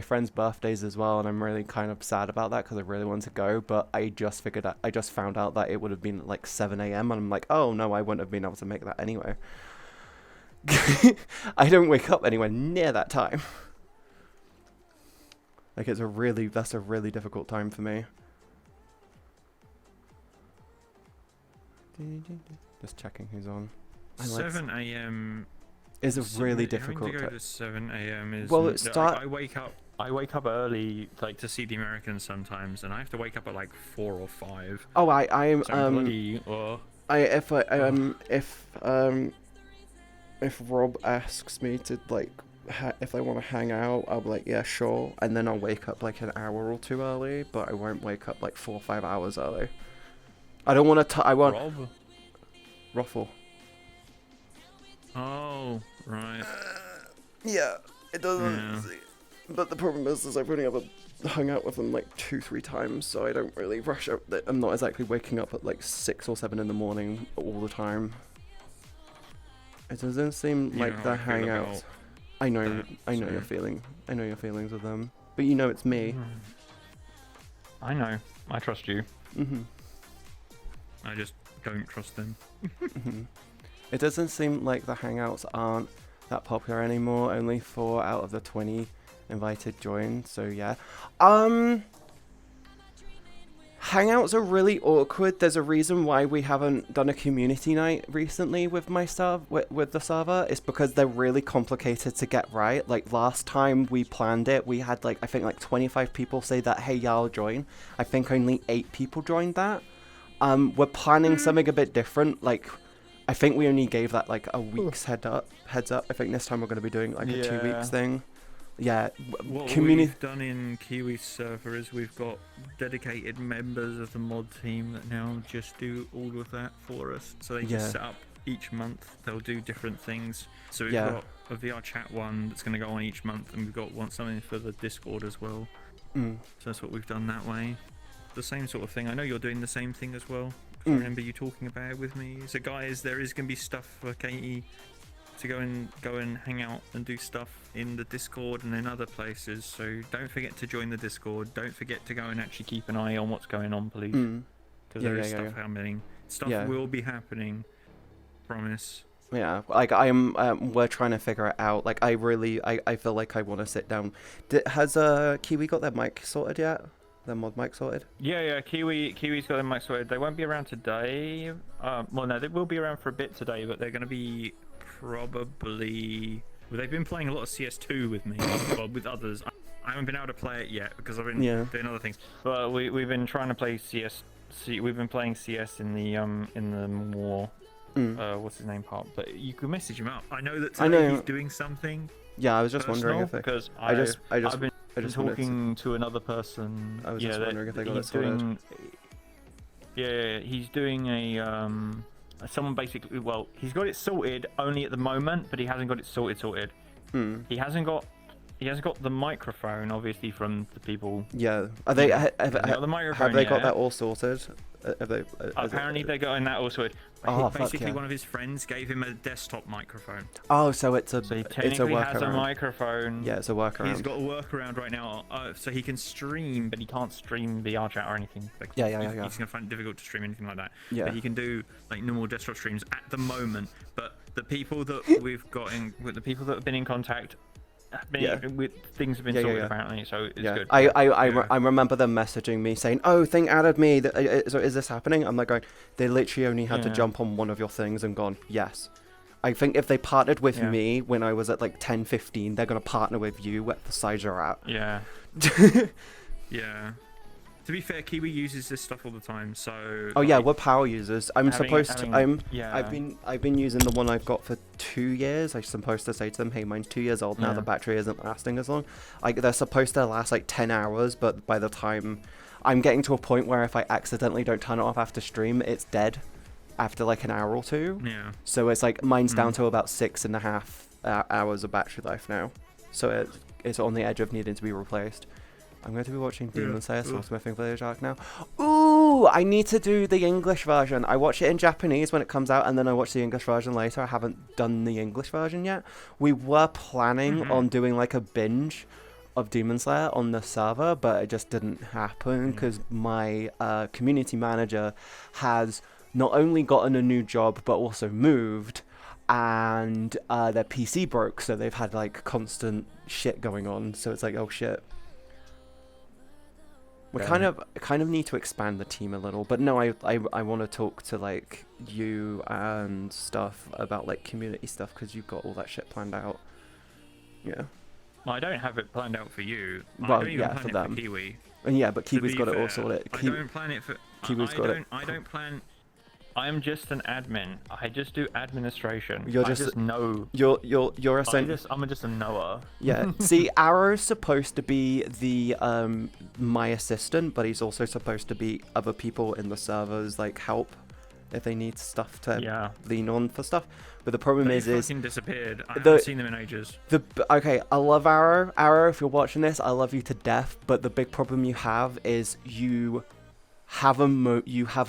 Speaker 1: friends' birthdays as well, and I'm really kind of sad about that because I really wanted to go. But I just found out that it would have been like 7 a.m. and I'm like, oh no, I wouldn't have been able to make that anyway. I don't wake up anywhere near that time. Like that's a really difficult time for me. Just checking who's on.
Speaker 3: 7 a.m.
Speaker 1: is a really difficult.
Speaker 3: Having to go to 7 a.m. is.
Speaker 1: Well, it
Speaker 3: I wake up early, like to see the Americans sometimes, and I have to wake up at like 4 or 5.
Speaker 1: Oh, I'm if Rob asks me to like if I want to hang out, I'll be like, yeah, sure, and then I'll wake up like an hour or two early, but I won't wake up like 4 or 5 hours early. I don't want to. I want
Speaker 3: Rob?
Speaker 1: Ruffle.
Speaker 3: Oh, right.
Speaker 1: Yeah, it doesn't.
Speaker 3: Yeah.
Speaker 1: But the problem is I've only ever hung out with them like 2-3 times, so I don't really rush up. I'm not exactly waking up at like 6 or 7 in the morning all the time. It doesn't seem like the hangouts. I know your feeling. I know your feelings with them, but you know it's me.
Speaker 4: I know. I trust you.
Speaker 3: I just don't trust them.
Speaker 1: It doesn't seem like the hangouts aren't that popular anymore. Only 4 out of the 20 invited joined, so yeah. Hangouts are really awkward. There's a reason why we haven't done a community night recently with my with the server. It's because they're really complicated to get right. Like last time we planned it, we had like I think like 25 people say that hey, yeah, I'll join. I think only 8 people joined that. We're planning something a bit different. Like I think we only gave that like a week's heads up. I think this time we're going to be doing like a 2 weeks thing. Yeah,
Speaker 3: what we've done in Kiwi server is we've got dedicated members of the mod team that now just do all of that for us. So they just set up each month. They'll do different things. So we've got a VR chat one that's going to go on each month, and we've got something for the Discord as well. So that's what we've done that way. The same sort of thing. I know you're doing the same thing as well. I remember you talking about it with me. So guys, there is going to be stuff for Katie to go and hang out and do stuff in the Discord and in other places, so don't forget to join the Discord. Don't forget to go and actually keep an eye on what's going on, please, because there is stuff happening. Stuff will be happening, promise.
Speaker 1: Yeah, like we're trying to figure it out. Like I feel like I want to sit down. Has Kiwi got their mic sorted yet? Their mod mic sorted?
Speaker 4: Yeah, Kiwi's got their mic sorted. They won't be around today. Well, no, they will be around for a bit today, but they're going to be probably. Well, they've been playing a lot of CS2 with me, well, with others. I haven't been able to play it yet because I've been doing other things. But we've been trying to play CS. We've been playing CS in the more what's his name part. But you can message him up. I know that today he's doing something.
Speaker 1: Yeah, I was just wondering if
Speaker 4: because I've been talking to another person.
Speaker 1: I was just wondering if they got it sorted.
Speaker 4: He's doing a someone basically. Well, he's got it sorted only at the moment, but he hasn't got it sorted. He hasn't got the microphone, obviously, from the people.
Speaker 1: Yeah, are they? Have they got that all sorted?
Speaker 3: Apparently they're getting that all sorted. Basically, one of his friends gave him a desktop microphone.
Speaker 1: Oh, so it's a
Speaker 4: he technically has a microphone.
Speaker 1: Yeah, it's a workaround.
Speaker 3: He's got a workaround right now, so he can stream,
Speaker 4: but he can't stream VR chat or anything.
Speaker 3: Like, he's gonna find it difficult to stream anything like that.
Speaker 1: Yeah.
Speaker 3: But he can do like normal desktop streams at the moment. But the people that we've got in, with the people that have been in contact. Things have been sorted apparently, so it's good.
Speaker 1: I remember them messaging me saying, "Oh, thing added me. So is this happening?" I'm like going, they literally only had to jump on one of your things and gone, yes. I think if they partnered with me when I was at like 10-15, they're gonna partner with you at the size you're at.
Speaker 3: Yeah. Yeah. To be fair, Kiwi uses this stuff all the time, so.
Speaker 1: Oh yeah, we're power users. I've been using the one I've got for 2 years. I'm supposed to say to them, hey, mine's 2 years old now. The battery isn't lasting as long. Like they're supposed to last like 10 hours, but by the time I'm getting to a point where if I accidentally don't turn it off after stream, it's dead after like an hour or two.
Speaker 3: Yeah.
Speaker 1: So it's like mine's down to about 6.5 hours of battery life now. So it's on the edge of needing to be replaced. I'm going to be watching Demon Slayer Soulsmithing Village Arc now. Ooh, I need to do the English version. I watch it in Japanese when it comes out, and then I watch the English version later. I haven't done the English version yet. We were planning on doing like a binge of Demon Slayer on the server, but it just didn't happen because my community manager has not only gotten a new job, but also moved. and their PC broke, so they've had like constant shit going on. So it's like, oh shit. We kind of need to expand the team a little, but no, I want to talk to like you and stuff about like community stuff because you've got all that shit planned out. Yeah.
Speaker 3: Well, I don't have it planned out for you.
Speaker 1: Well,
Speaker 3: I don't even
Speaker 1: yeah,
Speaker 3: plan
Speaker 1: for
Speaker 3: it
Speaker 1: them.
Speaker 3: for Kiwi.
Speaker 1: And yeah, but
Speaker 3: To
Speaker 1: Kiwi's
Speaker 3: be
Speaker 1: got it all
Speaker 3: fair,
Speaker 1: sorted.
Speaker 3: I don't plan it for.
Speaker 1: Kiwi's got it.
Speaker 3: I don't plan.
Speaker 4: I am just an admin. I just do administration.
Speaker 1: You're
Speaker 4: I
Speaker 1: just-
Speaker 4: just know.
Speaker 1: You're
Speaker 4: I'm
Speaker 1: essentially.
Speaker 4: just a knower.
Speaker 1: Yeah. See, Arrow's supposed to be the my assistant, but he's also supposed to be other people in the servers like help if they need stuff to lean on for stuff. But the problem
Speaker 3: They
Speaker 1: is
Speaker 3: fucking disappeared. I
Speaker 1: the-
Speaker 3: haven't seen them in ages.
Speaker 1: okay, I love Arrow. Arrow, if you're watching this, I love you to death. But the big problem you have is you have a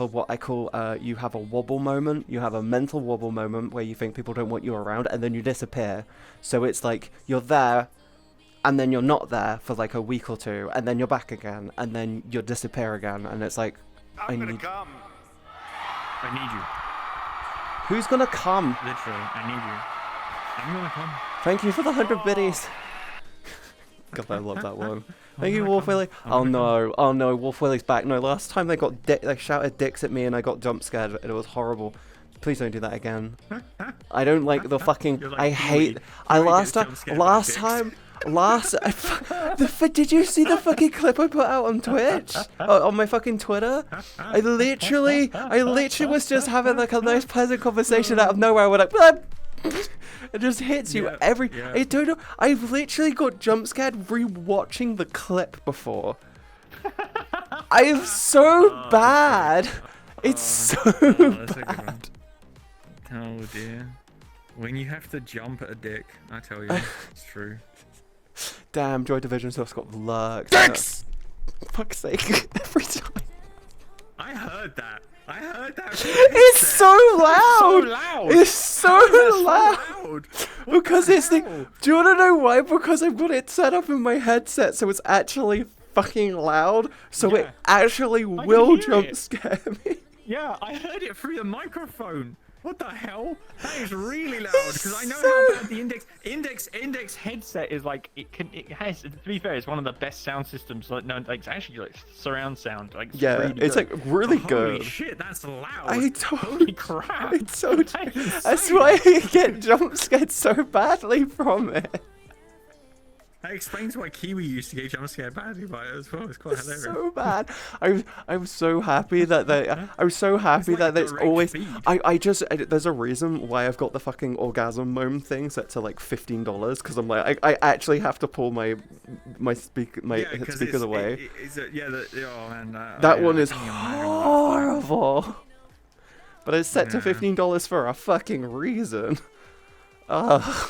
Speaker 1: what I call you have a wobble moment. You have a mental wobble moment where you think people don't want you around, and then you disappear. So it's like you're there, and then you're not there for like a week or two, and then you're back again, and then you disappear again, and it's like I need
Speaker 3: I need you.
Speaker 1: who's gonna come?
Speaker 3: Literally, I need you. I'm gonna come.
Speaker 1: Thank you for the 100 biddies. God, I love that one. Thank you, Wolf Willie. Oh no, Wolf Willie's back. No, last time they shouted dicks at me and I got jump scared. It was horrible. Please don't do that again. I don't like the fucking.
Speaker 3: You're like
Speaker 1: I hate. I
Speaker 3: Kiwi
Speaker 1: last
Speaker 3: gets
Speaker 1: time.
Speaker 3: jump scared by
Speaker 1: Last
Speaker 3: dicks.
Speaker 1: time. Did you see the fucking clip I put out on Twitch? On my fucking Twitter? I literally was just having like a nice pleasant conversation out of nowhere. We're like, it just hits you
Speaker 3: yeah.
Speaker 1: I don't know. I've literally got jump scared rewatching the clip before. I am so bad. It's so
Speaker 3: That's a good one.
Speaker 1: bad.
Speaker 3: Oh dear. When you have to jump at a dick, I tell you, it's true.
Speaker 1: Damn, Joy Division stuff's got lurks. Dicks! Fuck's sake. Every time.
Speaker 3: I heard that.
Speaker 1: It's so loud.
Speaker 4: So loud.
Speaker 1: It's so loud. Because it's the. Do you want to know why? Because I've got it set up in my headset, so it's actually fucking loud. So it
Speaker 4: Yeah.
Speaker 1: actually
Speaker 4: can
Speaker 1: will
Speaker 4: hear
Speaker 1: jump
Speaker 4: it.
Speaker 1: scare me.
Speaker 3: Yeah, I heard it through the microphone. What the hell? That is really loud because I know
Speaker 1: so-
Speaker 3: how bad the index
Speaker 4: Headset is like it has. To be fair, it's one of the best sound systems. Like no, like it's actually like surround sound. Like
Speaker 1: Yeah,
Speaker 4: really
Speaker 1: it's
Speaker 4: good.
Speaker 1: like really
Speaker 3: Holy
Speaker 1: good.
Speaker 3: shit, that's loud.
Speaker 1: I
Speaker 4: Holy
Speaker 1: don't.
Speaker 4: crap!
Speaker 1: It's so.
Speaker 4: That is
Speaker 1: That's
Speaker 4: insane.
Speaker 1: why I get jump scared so badly from it.
Speaker 3: That explains why Kiwi used to get jump scared badly by it as well. It's quite hilarious.
Speaker 1: So bad. I'm so happy that
Speaker 3: like
Speaker 1: it's
Speaker 3: direct
Speaker 1: always.
Speaker 3: feed.
Speaker 1: There's a reason why I've got the fucking orgasm moment thing set to like $15 because I'm like I actually have to pull my speakers away.
Speaker 3: Oh man,
Speaker 1: That
Speaker 3: yeah,
Speaker 1: one
Speaker 3: I
Speaker 1: is
Speaker 3: can imagine that.
Speaker 1: horrible. But it's set to
Speaker 3: Yeah.
Speaker 1: $15 for a fucking reason. Ugh.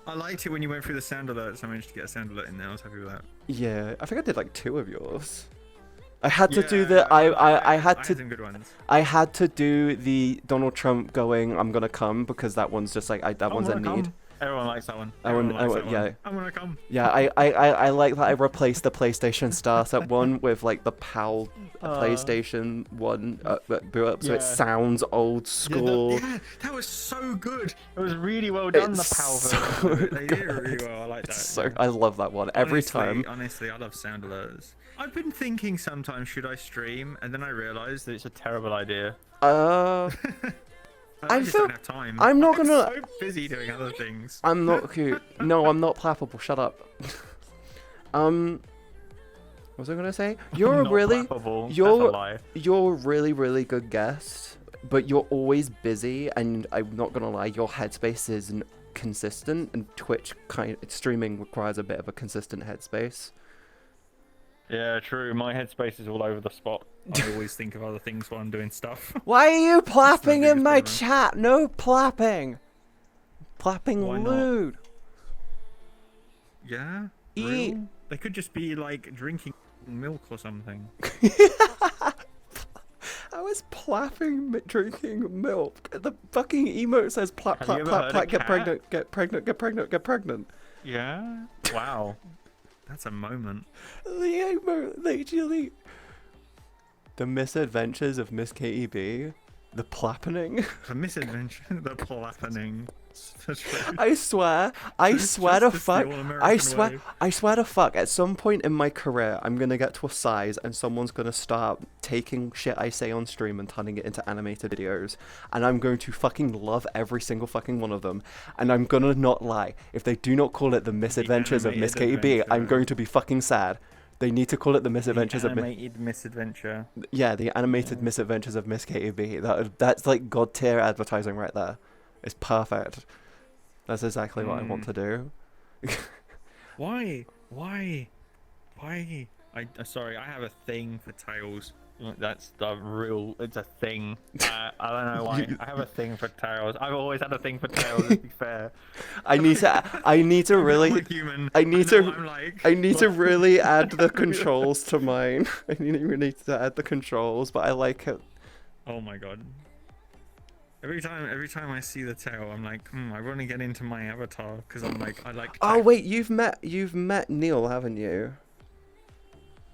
Speaker 3: I liked it when you went through the sound alerts. I managed to get a sound alert in there. I was happy with that.
Speaker 1: Yeah, I think I did like 2 of yours. I had to do
Speaker 3: Yeah,
Speaker 1: the I had
Speaker 3: I
Speaker 1: to
Speaker 3: some good ones.
Speaker 1: I had to do the Donald Trump going I'm gonna come because that one's just like that one's a
Speaker 3: wanna
Speaker 1: need.
Speaker 3: come. Everyone likes that one.
Speaker 1: I want-
Speaker 3: Everyone likes that one.
Speaker 1: yeah.
Speaker 3: I want to come.
Speaker 1: Yeah, I like that I replaced the PlayStation startup one with like the PAL PlayStation one boot up, so it
Speaker 4: Yeah.
Speaker 1: sounds old school.
Speaker 3: Yeah, that was so good.
Speaker 4: It was really well done.
Speaker 1: It's
Speaker 4: The PAL
Speaker 1: so
Speaker 4: version.
Speaker 3: They did it really well. I like that.
Speaker 1: So
Speaker 3: yeah.
Speaker 1: I love that one every time.
Speaker 3: Honestly, I love sound alerts. I've been thinking sometimes should I stream, and then I realised that
Speaker 4: It's a terrible idea.
Speaker 3: I
Speaker 1: I
Speaker 3: just
Speaker 1: feel-
Speaker 3: don't have time.
Speaker 1: I'm not gonna-
Speaker 3: so busy doing other things.
Speaker 1: I'm not cute. No, I'm not plappable. Shut up. What was I gonna say? You're a
Speaker 4: Not
Speaker 1: really,
Speaker 4: flappable. That's a
Speaker 1: you're
Speaker 4: lie.
Speaker 1: you're a really really good guest, but you're always busy, and I'm not gonna lie, your headspace isn't consistent, and Twitch streaming requires a bit of a consistent headspace.
Speaker 4: Yeah, true. My headspace is all over the spot.
Speaker 3: I always think of other things while I'm doing stuff.
Speaker 1: Why are you plapping
Speaker 3: biggest
Speaker 1: in my
Speaker 3: problem.
Speaker 1: chat? No plapping. Plapping
Speaker 3: Why not?
Speaker 1: lewd.
Speaker 3: Yeah.
Speaker 1: Eat.
Speaker 3: Real? They could just be like drinking milk or something.
Speaker 1: I was plapping drinking milk. The fucking emote says plap
Speaker 4: Have
Speaker 1: plap
Speaker 4: you ever
Speaker 1: plap
Speaker 4: heard
Speaker 1: plap
Speaker 4: a
Speaker 1: get
Speaker 4: cat?
Speaker 1: pregnant, get pregnant, get pregnant, get pregnant.
Speaker 4: Yeah. Wow.
Speaker 3: That's a moment.
Speaker 1: The emote literally. The Misadventures of MzCatieB. The plappening.
Speaker 3: The misadventure, the plappening.
Speaker 1: I swear to
Speaker 3: Just
Speaker 1: fuck,
Speaker 3: the all-American way.
Speaker 1: I swear to fuck, at some point in my career, I'm gonna get to a size and someone's gonna start taking shit I say on stream and turning it into animated videos, and I'm going to fucking love every single fucking one of them, and I'm gonna not lie, if they do not call it the misadventures of
Speaker 3: animated
Speaker 1: MzCatieB, I'm
Speaker 3: adventure.
Speaker 1: going to be fucking sad. They need to call it the misadventures of
Speaker 4: Animated misadventure.
Speaker 1: Yeah, the animated misadventures of MzCatieB. That's like god tier advertising right there. It's perfect. That's exactly what I want to do.
Speaker 3: Why? Sorry, I have a thing for tails.
Speaker 4: That's the real. It's a thing. I don't know why. I have a thing for tails. I've always had a thing for tails. To be fair.
Speaker 1: I need to really.
Speaker 3: I'm a human.
Speaker 1: I need
Speaker 3: know what
Speaker 1: to.
Speaker 3: I'm like.
Speaker 1: I need to really add the controls to mine. I need to add the controls, but I like it.
Speaker 3: Oh my god. Every time I see the tail, I'm like, I want to get into my avatar because I'm like, I like.
Speaker 1: Oh
Speaker 3: tail.
Speaker 1: wait, you've met Neil, haven't you?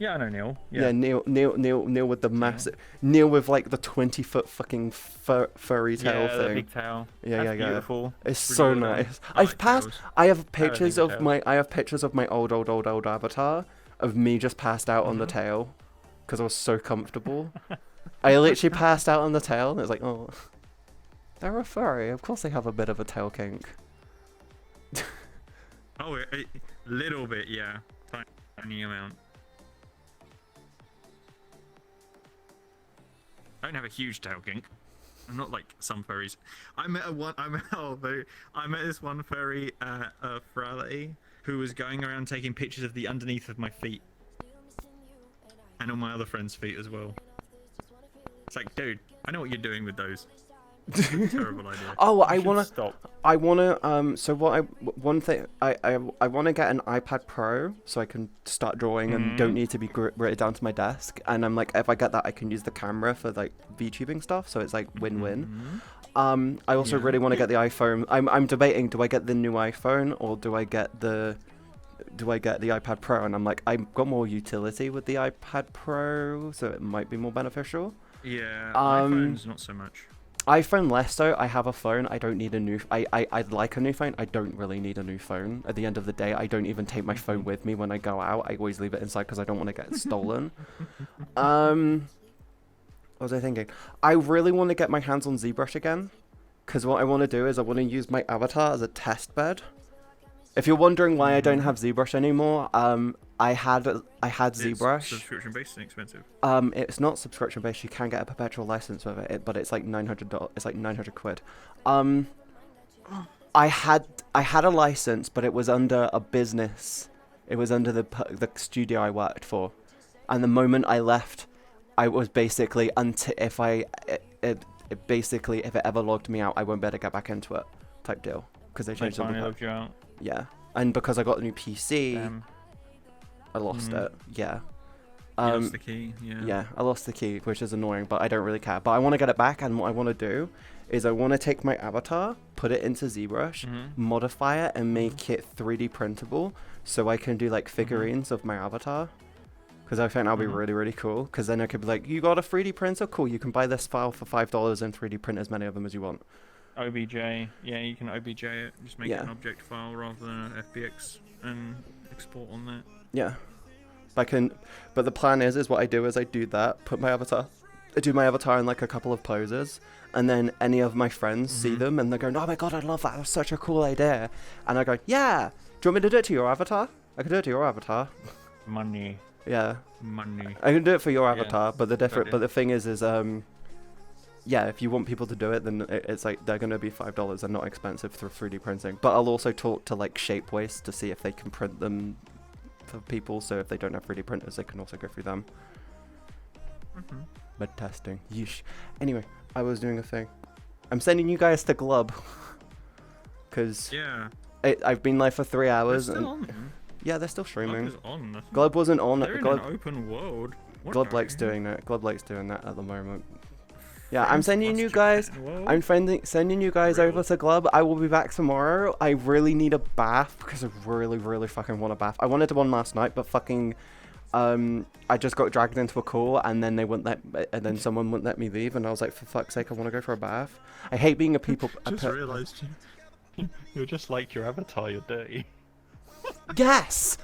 Speaker 4: Yeah, I know Neil.
Speaker 1: Yeah, Neil with the massive, Neil with like the 20-foot fucking furry tail
Speaker 4: Yeah, the
Speaker 1: thing.
Speaker 4: big tail.
Speaker 1: Yeah,
Speaker 4: That's
Speaker 1: yeah.
Speaker 4: beautiful.
Speaker 1: It's
Speaker 3: Really
Speaker 1: so
Speaker 3: well done.
Speaker 1: nice.
Speaker 3: I
Speaker 1: I've
Speaker 3: like
Speaker 1: passed.
Speaker 3: tails.
Speaker 1: I have
Speaker 4: think
Speaker 1: pictures
Speaker 4: of
Speaker 1: of
Speaker 4: tails.
Speaker 1: my old avatar of me just passed out on the
Speaker 3: Mhm.
Speaker 1: tail, because I was so comfortable. I literally passed out on the tail, and it's like, oh, they're a furry. Of course they have a bit of a tail kink.
Speaker 3: Oh, a little bit, yeah, tiny amount. I don't have a huge tail kink. I'm not like some furries. I met this one furry at Friday who was going around taking pictures of the underneath of my feet, and all my other friends' feet as well. It's like, dude, I know what you're doing with those. Terrible idea.
Speaker 1: Oh, I
Speaker 4: You should
Speaker 1: wanna.
Speaker 4: stop.
Speaker 1: I wanna. So one thing. I wanna get an iPad Pro so I can start drawing and don't need to be written down to my desk. And I'm like, if I get that, I can use the camera for like VTubing stuff. So it's like win-win. I also
Speaker 3: Yeah.
Speaker 1: really want to get the iPhone. I'm debating. Do I get the new iPhone or do I get the iPad Pro? And I'm like, I've got more utility with the iPad Pro, so it might be more beneficial.
Speaker 3: Yeah, iPhones not so much.
Speaker 1: iPhone less so. I have a phone. I don't need a new. I'd like a new phone. I don't really need a new phone. At the end of the day, I don't even take my phone with me when I go out. I always leave it inside because I don't want to get it stolen. What was I thinking? I really want to get my hands on ZBrush again, because what I want to do is I want to use my avatar as a test bed. If you're wondering why I don't have ZBrush anymore, I had ZBrush.
Speaker 3: Subscription based and expensive.
Speaker 1: It's not subscription based. You can get a perpetual license with it, but it's like $900. It's like 900 quid. I had a license, but it was under a business. It was under the studio I worked for, and the moment I left, I was basically if it ever logged me out, I won't be able to get back into it, type deal, because they
Speaker 4: They
Speaker 1: changed
Speaker 4: finally
Speaker 1: the
Speaker 4: logged you out.
Speaker 1: yeah, and because I got a new PC,
Speaker 4: Damn.
Speaker 1: I lost it. Yeah.
Speaker 3: You lost the key. Yeah.
Speaker 1: Yeah, I lost the key, which is annoying, but I don't really care. But I want to get it back, and what I want to do is I want to take my avatar, put it into ZBrush, modify it, and make it 3D printable, so I can do like figurines of my avatar. Because I think that'll be really, really cool. Because then I could be like, you got a 3D printer? Cool, you can buy this file for $5 and 3D print as many of them as you want.
Speaker 3: OBJ. Yeah, you can OBJ it. Just make it
Speaker 1: Yeah.
Speaker 3: an object file rather than an FBX and export on that.
Speaker 1: Yeah. But the plan is what I do is I do that, I do my avatar in like a couple of poses, and then any of my friends see them and they're going, oh my god, I love that, that's such a cool idea. And I go, yeah, do you want me to do it to your avatar? I can do it to your avatar.
Speaker 4: Money.
Speaker 1: Yeah.
Speaker 3: Money.
Speaker 1: I can do it for your
Speaker 3: Yeah,
Speaker 1: avatar, but
Speaker 3: idea.
Speaker 1: the thing is yeah, if you want people to do it, then it's like they're gonna be $5 and not expensive through 3D printing. But I'll also talk to like Shapewaste to see if they can print them for people. So if they don't have 3D printers, they can also go through them. But testing, yeesh. Anyway, I was doing a thing. I'm sending you guys to Glub, because
Speaker 3: Yeah.
Speaker 1: I've been live for 3
Speaker 3: They're
Speaker 1: hours.
Speaker 3: still
Speaker 1: And
Speaker 3: on.
Speaker 1: yeah, they're still
Speaker 3: Glub
Speaker 1: streaming.
Speaker 3: is on.
Speaker 1: Glub wasn't on.
Speaker 3: They're in
Speaker 1: Glub
Speaker 3: an open world. What
Speaker 1: Glub
Speaker 3: the
Speaker 1: likes
Speaker 3: heck?
Speaker 1: doing that. Glub likes doing that at the moment. Yeah, I'm
Speaker 3: Friends
Speaker 1: sending
Speaker 3: plus
Speaker 1: you guys.
Speaker 3: Japan world?
Speaker 1: I'm sending you guys
Speaker 3: Real.
Speaker 1: over to Glub. I will be back tomorrow. I really need a bath because I really, really fucking want a bath. I wanted one last night, but fucking I just got dragged into a call, and then someone wouldn't let me leave, and I was like, for fuck's sake, I want to go for a bath. I hate being a people.
Speaker 3: Just realised
Speaker 4: You're just like your avatar. You're dirty.
Speaker 1: Yes.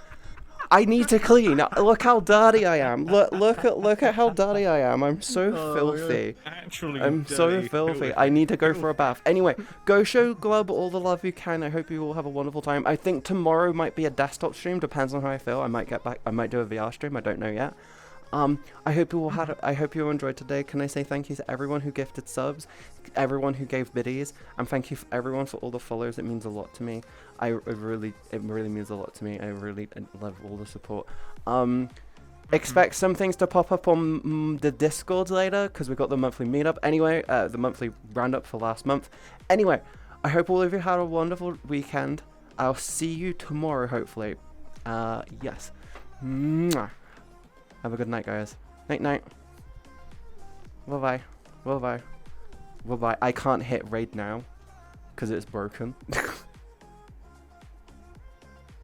Speaker 1: I need to clean. Look how dirty I am. Look at how dirty I am. I'm so filthy.
Speaker 4: Actually,
Speaker 1: I'm so
Speaker 4: dirty,
Speaker 1: filthy. I need to go for a bath. Anyway, go show Glub all the love you can. I hope you all have a wonderful time. I think tomorrow might be a desktop stream. Depends on how I feel. I might get back. I might do a VR stream. I don't know yet. I hope you all I hope you enjoyed today. Can I say thank you to everyone who gifted subs, everyone who gave biddies, and thank you everyone for all the follows. It means a lot to me. It really means a lot to me. I love all the support. Expect some things to pop up on the Discord later, because we got the monthly meetup. Anyway, the monthly roundup for last month. Anyway, I hope all of you had a wonderful weekend. I'll see you tomorrow, hopefully. Yes. Mwah. Have a good night, guys. Night. Bye-bye. Bye-bye. Bye-bye. I can't hit raid now, because it's broken.